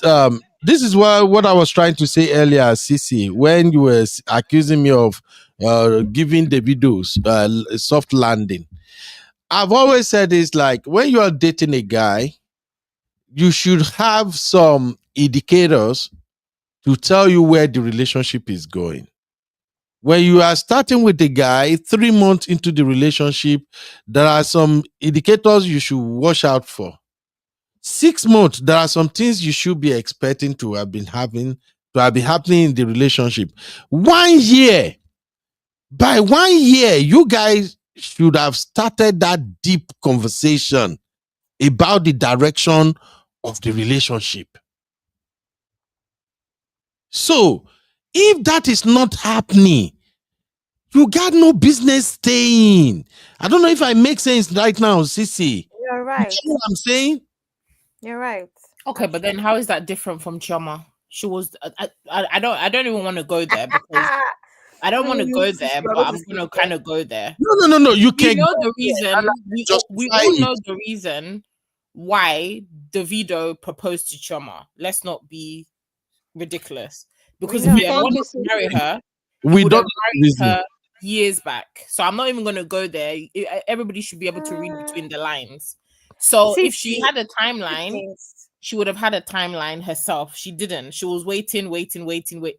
this is what I was trying to say earlier, Sissy, when you were accusing me of giving the videos soft landing. I've always said it's like when you are dating a guy, you should have some indicators to tell you where the relationship is going. When you are starting with the guy 3 months into the relationship, there are some indicators you should watch out for. 6 months, there are some things you should be expecting to have been happening in the relationship. 1 year, by 1 year, you guys should have started that deep conversation about the direction of the relationship. So, if that is not happening, you got no business staying. I don't know if I make sense right now, Sissy. You're You right. get what I'm saying? You're right. Okay, but then Actually. how is that different from Chioma? She was I don't even want to go there because I don't want to go Sis, there, we're but going to I'm skip gonna there. kind of go there. No. You We can know go the there and reason. We justify all it. know the reason why Davido proposed to Chioma. Let's not be ridiculous. We Because if know. he had Thank wanted you, to marry Sissy. her, he We would don't have know the married reason. her years back. So I'm not even gonna go there. Everybody should be able to read Mm, between the lines. So see, if she see, had a two timeline, things. she would have had a timeline herself. She didn't. She was waiting.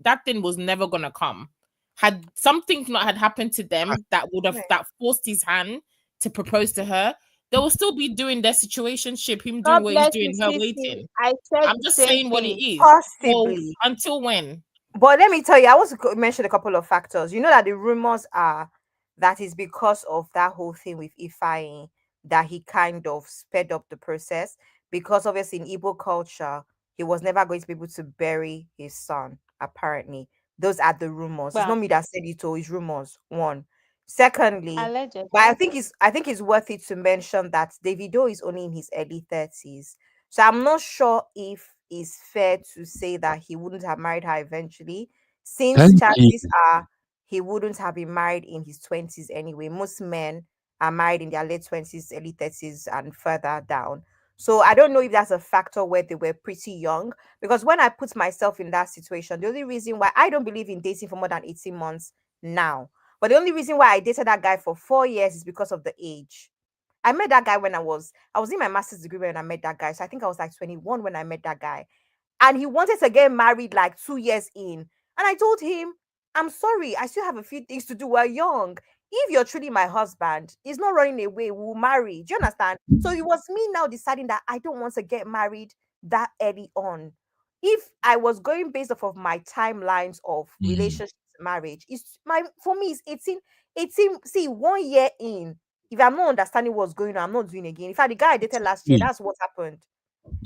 That thing was never gonna come. Had something not had happened to them Right. that forced his hand to propose to her, they will still be doing their situationship, him doing God what he's bless you, doing, her Sissy. waiting. I said I'm the just same saying what it thing. is. So Possibly. until when? But let me tell you, I want to mention a couple of factors. You know that the rumors are that is because of that whole thing with Ifeanyi that he kind of sped up the process because obviously in Igbo culture he was never going to be able to bury his son apparently those are the rumors. It's not Bam. me that said it, or it's rumors. One. Secondly, but Allegedly. I think it's worth it to mention that Davido is only in his early 30s. So I'm not sure if it's fair to say that he wouldn't have married her eventually, since Thank you. chances are he wouldn't have been married in his 20s anyway. Most men are married in their late 20s, early 30s, and further down. So I don't know if that's a factor where they were pretty young, because when I put myself in that situation, the only reason why I don't believe in dating for more than 18 months now, but the only reason why I dated that guy for 4 years is because of the age. I met that guy when I was in my master's degree when I met that guy. So I think I was like 21 when I met that guy. And he wanted to get married like 2 years in. And I told him, I'm sorry, I still have a few things to do. We're young. If you're truly my husband, he's not running away. We'll marry. Do you understand? So it was me now deciding that I don't want to get married that early on. If I was going based off of my timelines of Mm. relationships, marriage, it's my for me it's 18. See, 1 year in. If I'm not understanding what's going on, I'm not doing again. In fact, the guy I dated last year, Mm. that's what happened.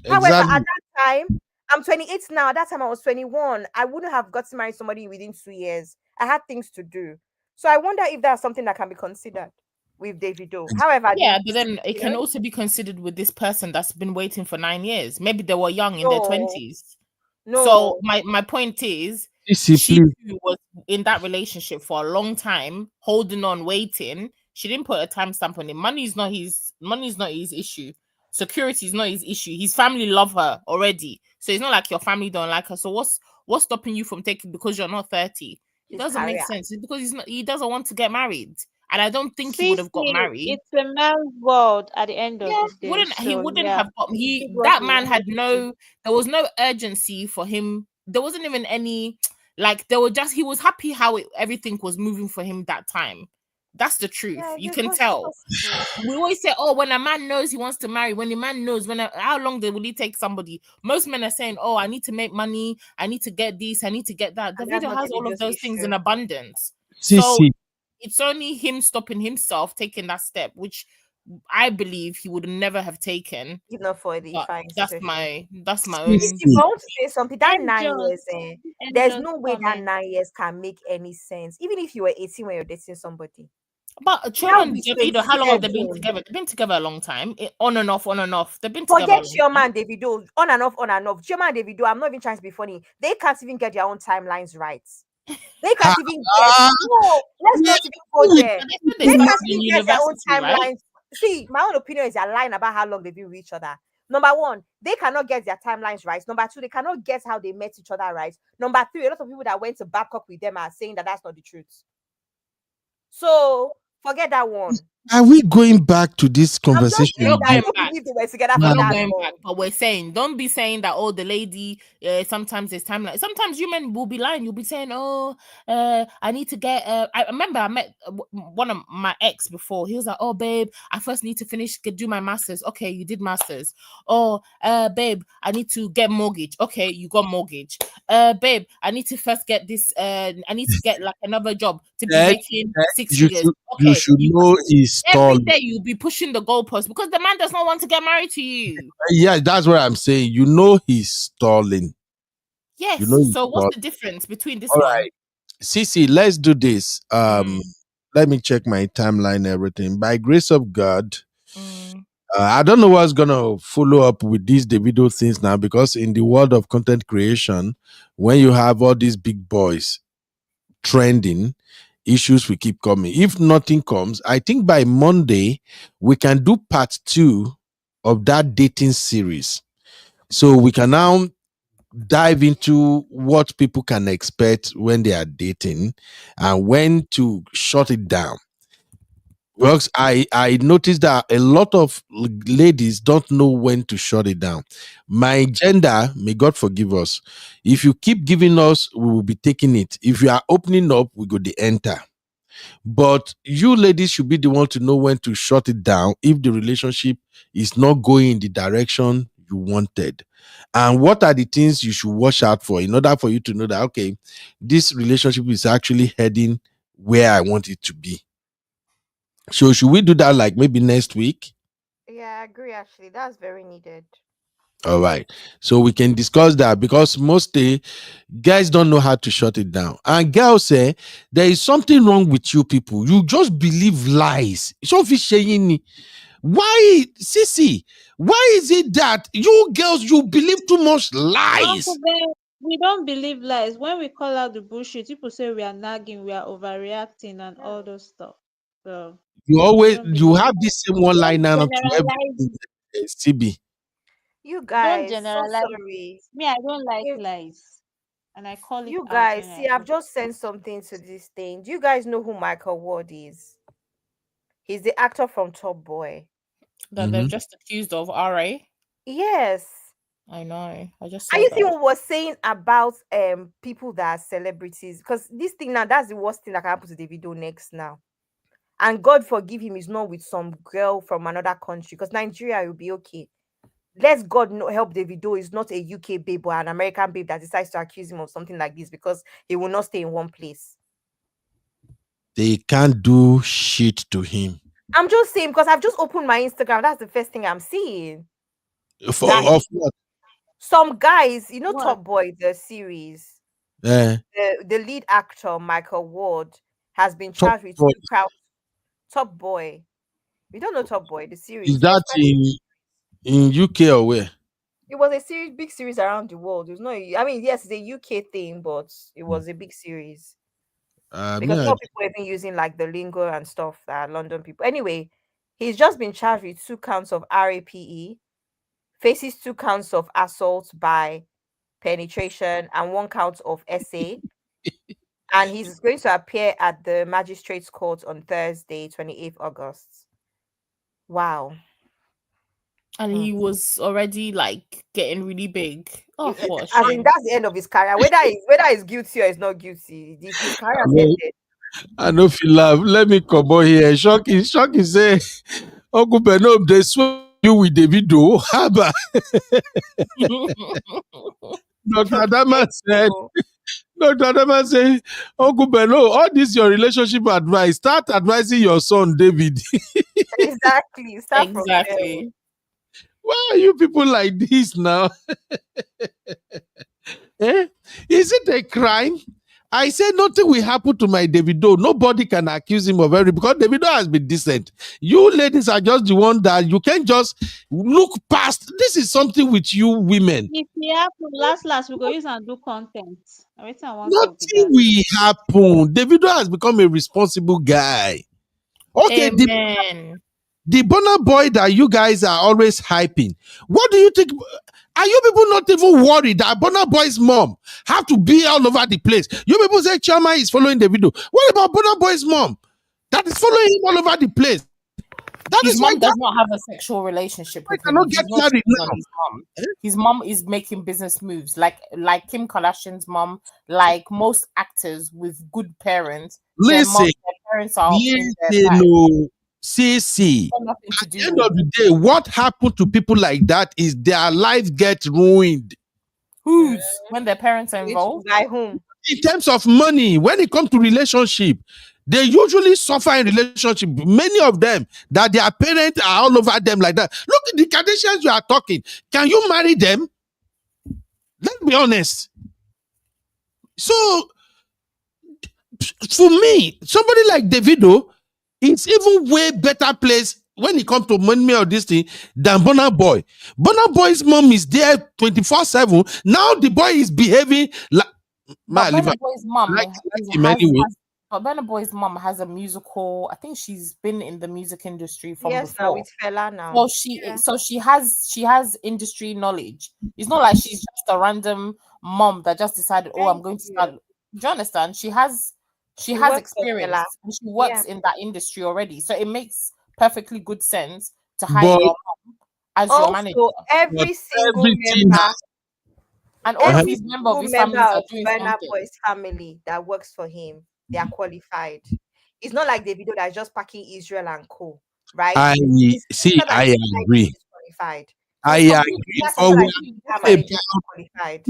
However, at Exactly. that time, I'm 28 now. At that time, I was 21. I wouldn't have got to marry somebody within 2 years. I had things to do. So I wonder if that's something that can be considered with Davido. However, Yeah, the but then it can situation, also be considered with this person that's been waiting for 9 years. Maybe they were young in their no, 20s. So no, my point is, CC, she please. too was in that relationship for a long time, holding on, waiting. She didn't put a timestamp on it. Money is not his issue. Security is not his issue. His family love her already. So it's not like your family don't like her. So what's stopping you from taking because you're not 30? It his doesn't make career. sense. It's because he doesn't want to get married. And I don't think he would have got Sissy, married. it's a man's world at the end of Yeah, the day. he So wouldn't yeah, have got he did he what that he man wanted had to do. there was no urgency for him. There wasn't even any like there were just he was happy how everything was moving for him that time. That's the truth. Yeah, You can it's tell. possible. We always say, "Oh, when a man knows he wants to marry, when a man knows how long will he take somebody?" Most men are saying, "Oh, I need to make money, I need to get this, I need to get that." And that's Davido not has all of Davido's those things in issue. abundance, so CC. it's only him stopping himself taking that step, which I believe he would never have taken. If not for the But fine that's situation. my own. If CC. I want to say something, that And nine Jones, years, there's and no way that comment. 9 years can make any sense. Even if you were 18 when you're dating somebody, But now Chioma and with Davido, 20 how long have years they been in. together? They've been together a long time. On and off, on and off. They've been together a Forget long Chioma time. and Davido, on and off, on and off. Chioma and Davido, I'm not even trying to be funny. They can't even get their own timelines right. They Ha, can't even get. ah, No, let's yeah, not even go with there. But they said they They the can't started man. in even get their own university, right? timelines. See, my own opinion is they're lying about how long they've been with each other. Number one, they cannot get their timelines right. Number two, they cannot guess how they met each other right. Number three, a lot of people that went to Babcock with them are saying that that's not the truth. So forget that one. Are we going back to this I'm just We're saying not conversation that I again? going don't back. believe they were together We're for not that going back, long. but we're saying, don't be saying that, oh, the lady, sometimes there's timeline. Sometimes you men will be lying. You'll be saying, oh, I need to get, I remember I met one of my ex before. He was like, oh, babe, I first need to do my master's. Okay, you did master's. Oh, babe, I need to get mortgage. Okay, you got mortgage. Babe, I need to first get this, I need to get like another job to be Then, making then 6 figures. you Okay, should you know he's every stalling. day you'll be pushing the goalpost because the man does not want to get married to you. Yeah, that's what I'm saying. You know he's stalling. You know Yes. he's So what's stalling. the difference between this All one? right. CC, let's do this. Mm, Let me check my timeline, everything. By grace of God, mm. I don't know what's gonna follow up with these Davido things now because in the world of content creation, when you have all these big boys trending, issues will keep coming. If nothing comes, I think by Monday we can do part two of that dating series. So we can now dive into what people can expect when they are dating and when to shut it down. Because I noticed that a lot of ladies don't know when to shut it down. My gender, may God forgive us. If you keep giving us, we will be taking it. If you are opening up, we go the enter. But you ladies should be the one to know when to shut it down if the relationship is not going in the direction you wanted. And what are the things you should watch out for in order for you to know that, okay, this relationship is actually heading where I want it to be. So, should we do that like maybe next week? Yeah, I agree. Actually, that's very needed. All right. So we can discuss that because mostly guys don't know how to shut it down. And girls say there is something wrong with you people. You just believe lies. Sophie Sheyini. Why, Sissy? Why is it that you girls you believe too much Uncle lies? Ben, we don't believe lies. When we call out the bullshit, people say we are nagging, we are overreacting, and all those stuff. So we don't You believe have lies. this same one Don't liner to generalize. everything, CB. You Don't guys, so generalize. sorry. Me, I don't like If lies, and I call it you out guys when I see, I've hear it. just sent something to this thing. Do you guys know who Michael Ward is? He's the actor from Top Boy. That they've Mhm. just accused of RA. Yes. I know. I just Are saw you see that. what was saying about people that are celebrities? Because this thing now, that's the worst thing that can happen to Davido next now. And God forgive him, is not with some girl from another country. Because Nigeria will be okay. Let God help Davido is not a UK babe or an American babe that decides to accuse him of something like this because he will not stay in one place. They can't do shit to him. I'm just saying because I've just opened my Instagram. That's the first thing I'm seeing. That Of what? some guys, What? Top Boy, the series, Eh, the lead actor Michael Ward has been top charged with boy. two counts. Top Boy, we don't know Top Boy, the Is series. that in UK or where? It was a series, big series around the world. It was not. I mean, yes, it's a UK thing, but it was a big series Me, because more people have been using like the lingo and stuff that are London people. Anyway, he's just been charged with two counts of RAPE, faces two counts of assault by penetration, and one count of SA. And he's going to appear at the magistrates court on Thursday, 28th August. Wow. And Hmm. he was already like getting really big. Oh, what a As in, shame. that's the end of his career. Whether he's guilty or he's not guilty, his career has I ended. I know if you laugh. Let me come on here. Shocking say, Uncle Benob, they swear you with Davido. Haba. Dr. Okay, Adama said, so Dr. Adama said, Uncle Beno, all this your relationship advice. Start advising your son, David. exactly. Start from there. Exactly. Why are you people like this now? Eh? Is it a crime? I said nothing will happen to my Davido. Nobody can accuse him of everything because Davido has been decent. You ladies are just the one that you can't just look past. This is something with you women. If we have to last, we go use and do content. Everything I want to be Nothing that. will happen. Davido has become a responsible guy. Okay, Amen. the Bonner boy that you guys are always hyping. What do you think? Are you people not even worried that Bonner boy's mom have to be all over the place? You people say Chioma is following the video. What about Bonner boy's mom that is following him all over the place? That His is why mom does not have a sexual relationship I with him. cannot He's get not married cheating on now. his mom. His mom is making business moves, like Kim Kardashian's mom, like most actors with good parents. Listen, Their parents are in their listen, back. no, see. Got nothing to At the do end with of the day, what happened to people like that is their life gets ruined. who's when their parents are involved. By whom? In terms of money, when it comes to relationship, they usually suffer in relationship. Many of them that their parents are all over them like that. Look at the Kardashians you are talking. Can you marry them? Let's be honest. So for me, somebody like Davido, it's even way better place when it comes to money or this thing than Burna Boy. Burna Boy's mom is there 24/7. Now the boy is behaving like But my liver. Burna Boy's mom Like him anyway. but Burna Boy's mom has a musical. I think she's been in the music industry from Yes, now before. with fella now. So she has industry knowledge. It's not like she's just a random mom that just decided, oh, I'm going to start. Do you understand? She has She works for experience fella. and she works in that industry already. So it makes perfectly good sense to hire But your mom as your manager. Also, every single everything member, And all of every his member of single his member families are of doing Burna something. Boy's family that works for him, they are qualified. It's not like the video that is just packing Israel and co. Right? I His see. sister that I is behind him agree. is qualified. I His agree. that But sister that we is are her talking manager about. is qualified.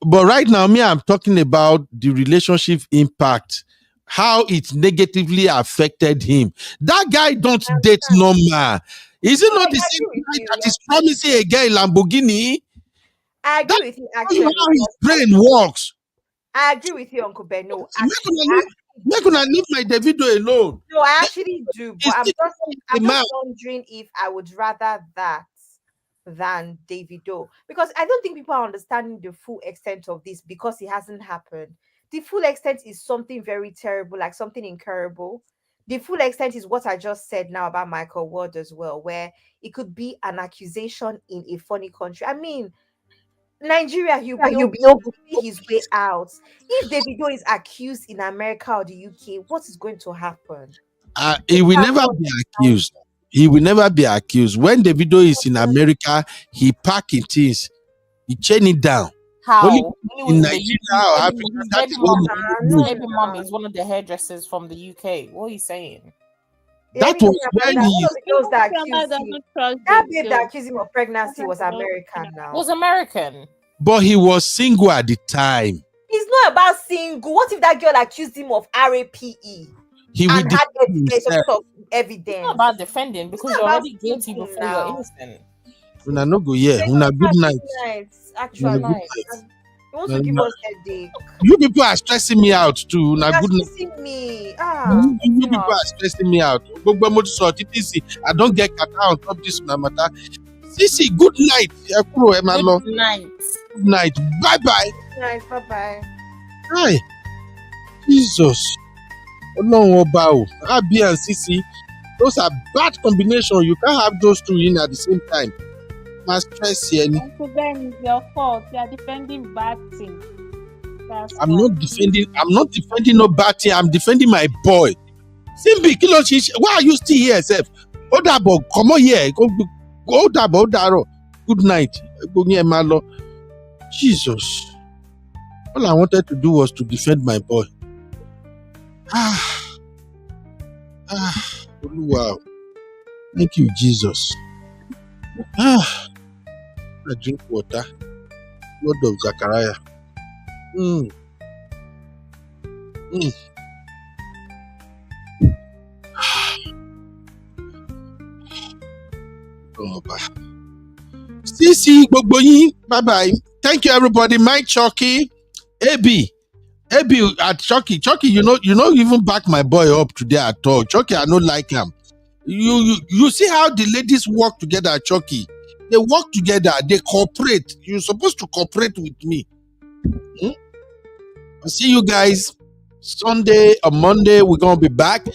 But right now, me, I'm talking about the relationship impact, how it negatively affected him. That guy don't date normal. Is it No, not I the same agree with guy you. that is promising a guy Lamborghini? I agree with you That's not actually. how his But brain works. I agree with you, Uncle Ben. No, Make actually, una leave my Davido alone. no, I actually do. But He's taking I'm him just out. wondering if I would rather that than Davido, because I don't think people are understanding the full extent of this because it hasn't happened. The full extent is something very terrible, like something incurable. The full extent is what I just said now about Michael Ward as well, where it could be an accusation in a funny country. I mean, Nigeria, he'll see his way out. If Davido is accused in America or the UK, what is going to happen? He will People never are be accused. He will never be accused. When Davido is in America, he pack his things, he chain it down. Only How? When he in was in the Nigeria UK, or his Africa, his that baby is when mom, he his do no, it. baby mom is one of the hairdressers from the UK. What are you saying? let That me was talking about when that. One he of the girls that Chioma accused him, doesn't trust that babe that Davido. accused him of That's pregnancy why was she's always talking American now. Was American. but he was single at the time. It's not about single. What if that girl accused him of RAPE He will and had defend some himself. sort of It's not evidence? about defending It's because not you're about already guilty single before you're now. innocent. Una no go here. Good Una good night. night, Good Una actually. good night. night. He wants Una- to give una- us headache. You people are stressing me out too. Una That's good night. kissing me. You people are stressing me out. Gbogbo mo ti sọ títí sí. I don't get kata on top this una matter. Sisi, good night. Ẹ kúrò, ẹ máa lọ. Good night. Good night. Bye bye. Nice, bye bye. Hi. Jesus. Ọlọ́run ọba o. Abi and Sisi. Those are bad combination. You can't have those two in at the same time. My stress here. Uncle Ben, it's your fault. You are defending bad things. That's I'm why. not defending no bad thing. I'm defending my boy. Simbi, kí ló ṣe? Why are you still here, sef? Ó dàbọ̀, come on here. Ó dàbọ̀, ó dàárọ̀. Good night. Gbogbo yín ẹ máa lọ. Jesus. All I wanted to do was to defend my boy. Olúwa o. Thank you, Jesus. I drink water. Blood of Zachariah. Sisi, gbogbo yín. Bye bye. Thank you, everybody. Mike Chucky, AB at Chucky. Chucky, you know, even back my boy up today at all. Chucky, I don't like him. You see how the ladies work together at Chucky? They work together, they cooperate. You're supposed to cooperate with me. I'll see you guys Sunday or Monday. We're gonna be back,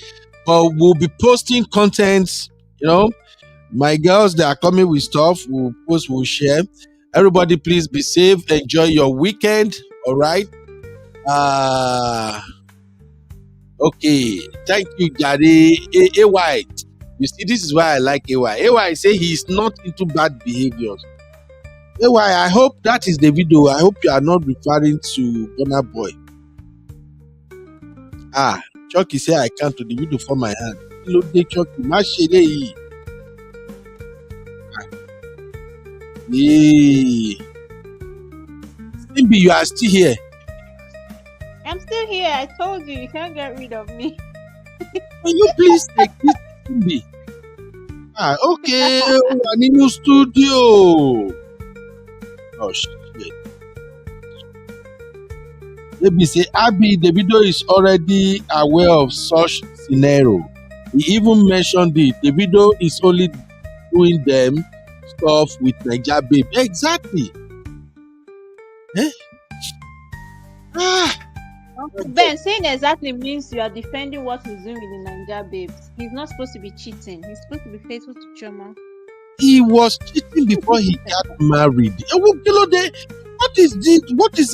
but we'll be posting content, my girls that are coming with stuff, we'll post, we'll share. Everybody, please be safe. Enjoy your weekend. All right. Okay. Thank you, Daddy. AY. You see, this is why I like AY. AY say he's not into bad behaviors. AY, I hope that is the video. I hope you are not referring to Burna Boy. Chucky say I can't to the video for my hand. Hello, Chucky. Simbi, you are still here. I'm still here. I told you, you can't get rid of me. Can you please take this Simbi? Okay. A new studio. Oh shit. Maybe say Davido is already aware of such scenario. He even mentioned it. Davido is only doing them stuff with Naija babe. Exactly. Uncle Ben, saying exactly means you are defending what he's doing with the Naija babes. He's not supposed to be cheating. He's supposed to be faithful to Chioma. He was cheating before he got married. What is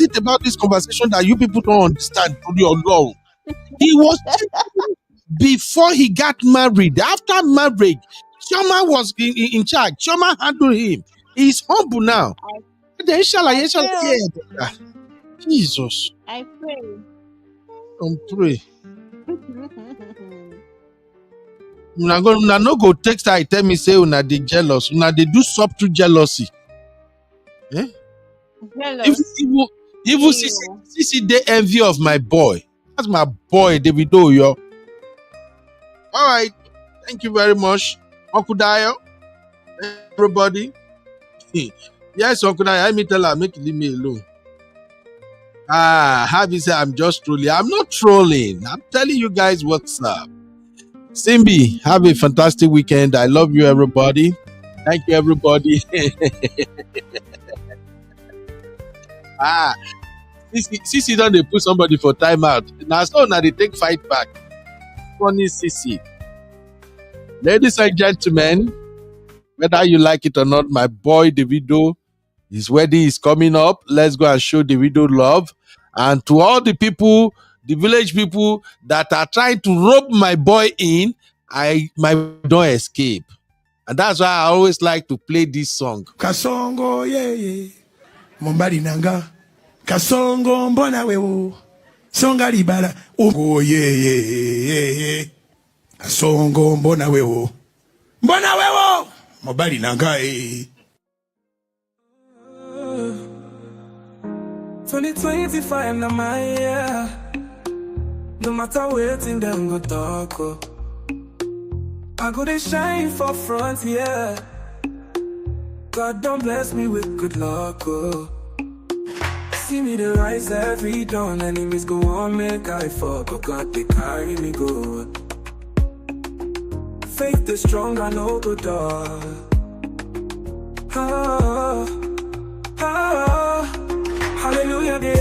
it about this conversation that you people don't understand? He was cheating before he got married. After marriage, Chioma was in charge. Chioma handled him. He's humble now. Jesus. I pray. Don't pray. Una no go text her tell me say una dey jealous. Una dey do subtle jealousy. Jealous. Even Sisi dey envy of my boy. That's my boy, Davido, yo. All right. Thank you very much. Uncle Dio. Everybody. Yes, Uncle, let me tell her, make it leave me alone. Have you say I'm just trolling? I'm not trolling. I'm telling you guys what's up. Simbi, have a fantastic weekend. I love you, everybody. Thank you, everybody. Sissy don't they put somebody for timeout. Now, so now they take fight back. Funny Sissy. Ladies and gentlemen, whether you like it or not, my boy Davido, his wedding is coming up. Let's go and show Davido love. And to all the people, the village people that are trying to rope my boy in, my don't escape. And that's why I always like to play this song. Kasongo yeah Mombari nanga Kasongo mbona wewo Songa libala Ugo yeah Kasongo mbona wewo Mombari nanga 2025 na my year. No matter waiting them go talk I go to shine for front, yeah. God don't bless me with good luck, See me the rise every dawn. Enemies go on, make I fall, but God they carry me go. Faith is strong, I know good dog. Hallelujah, yeah.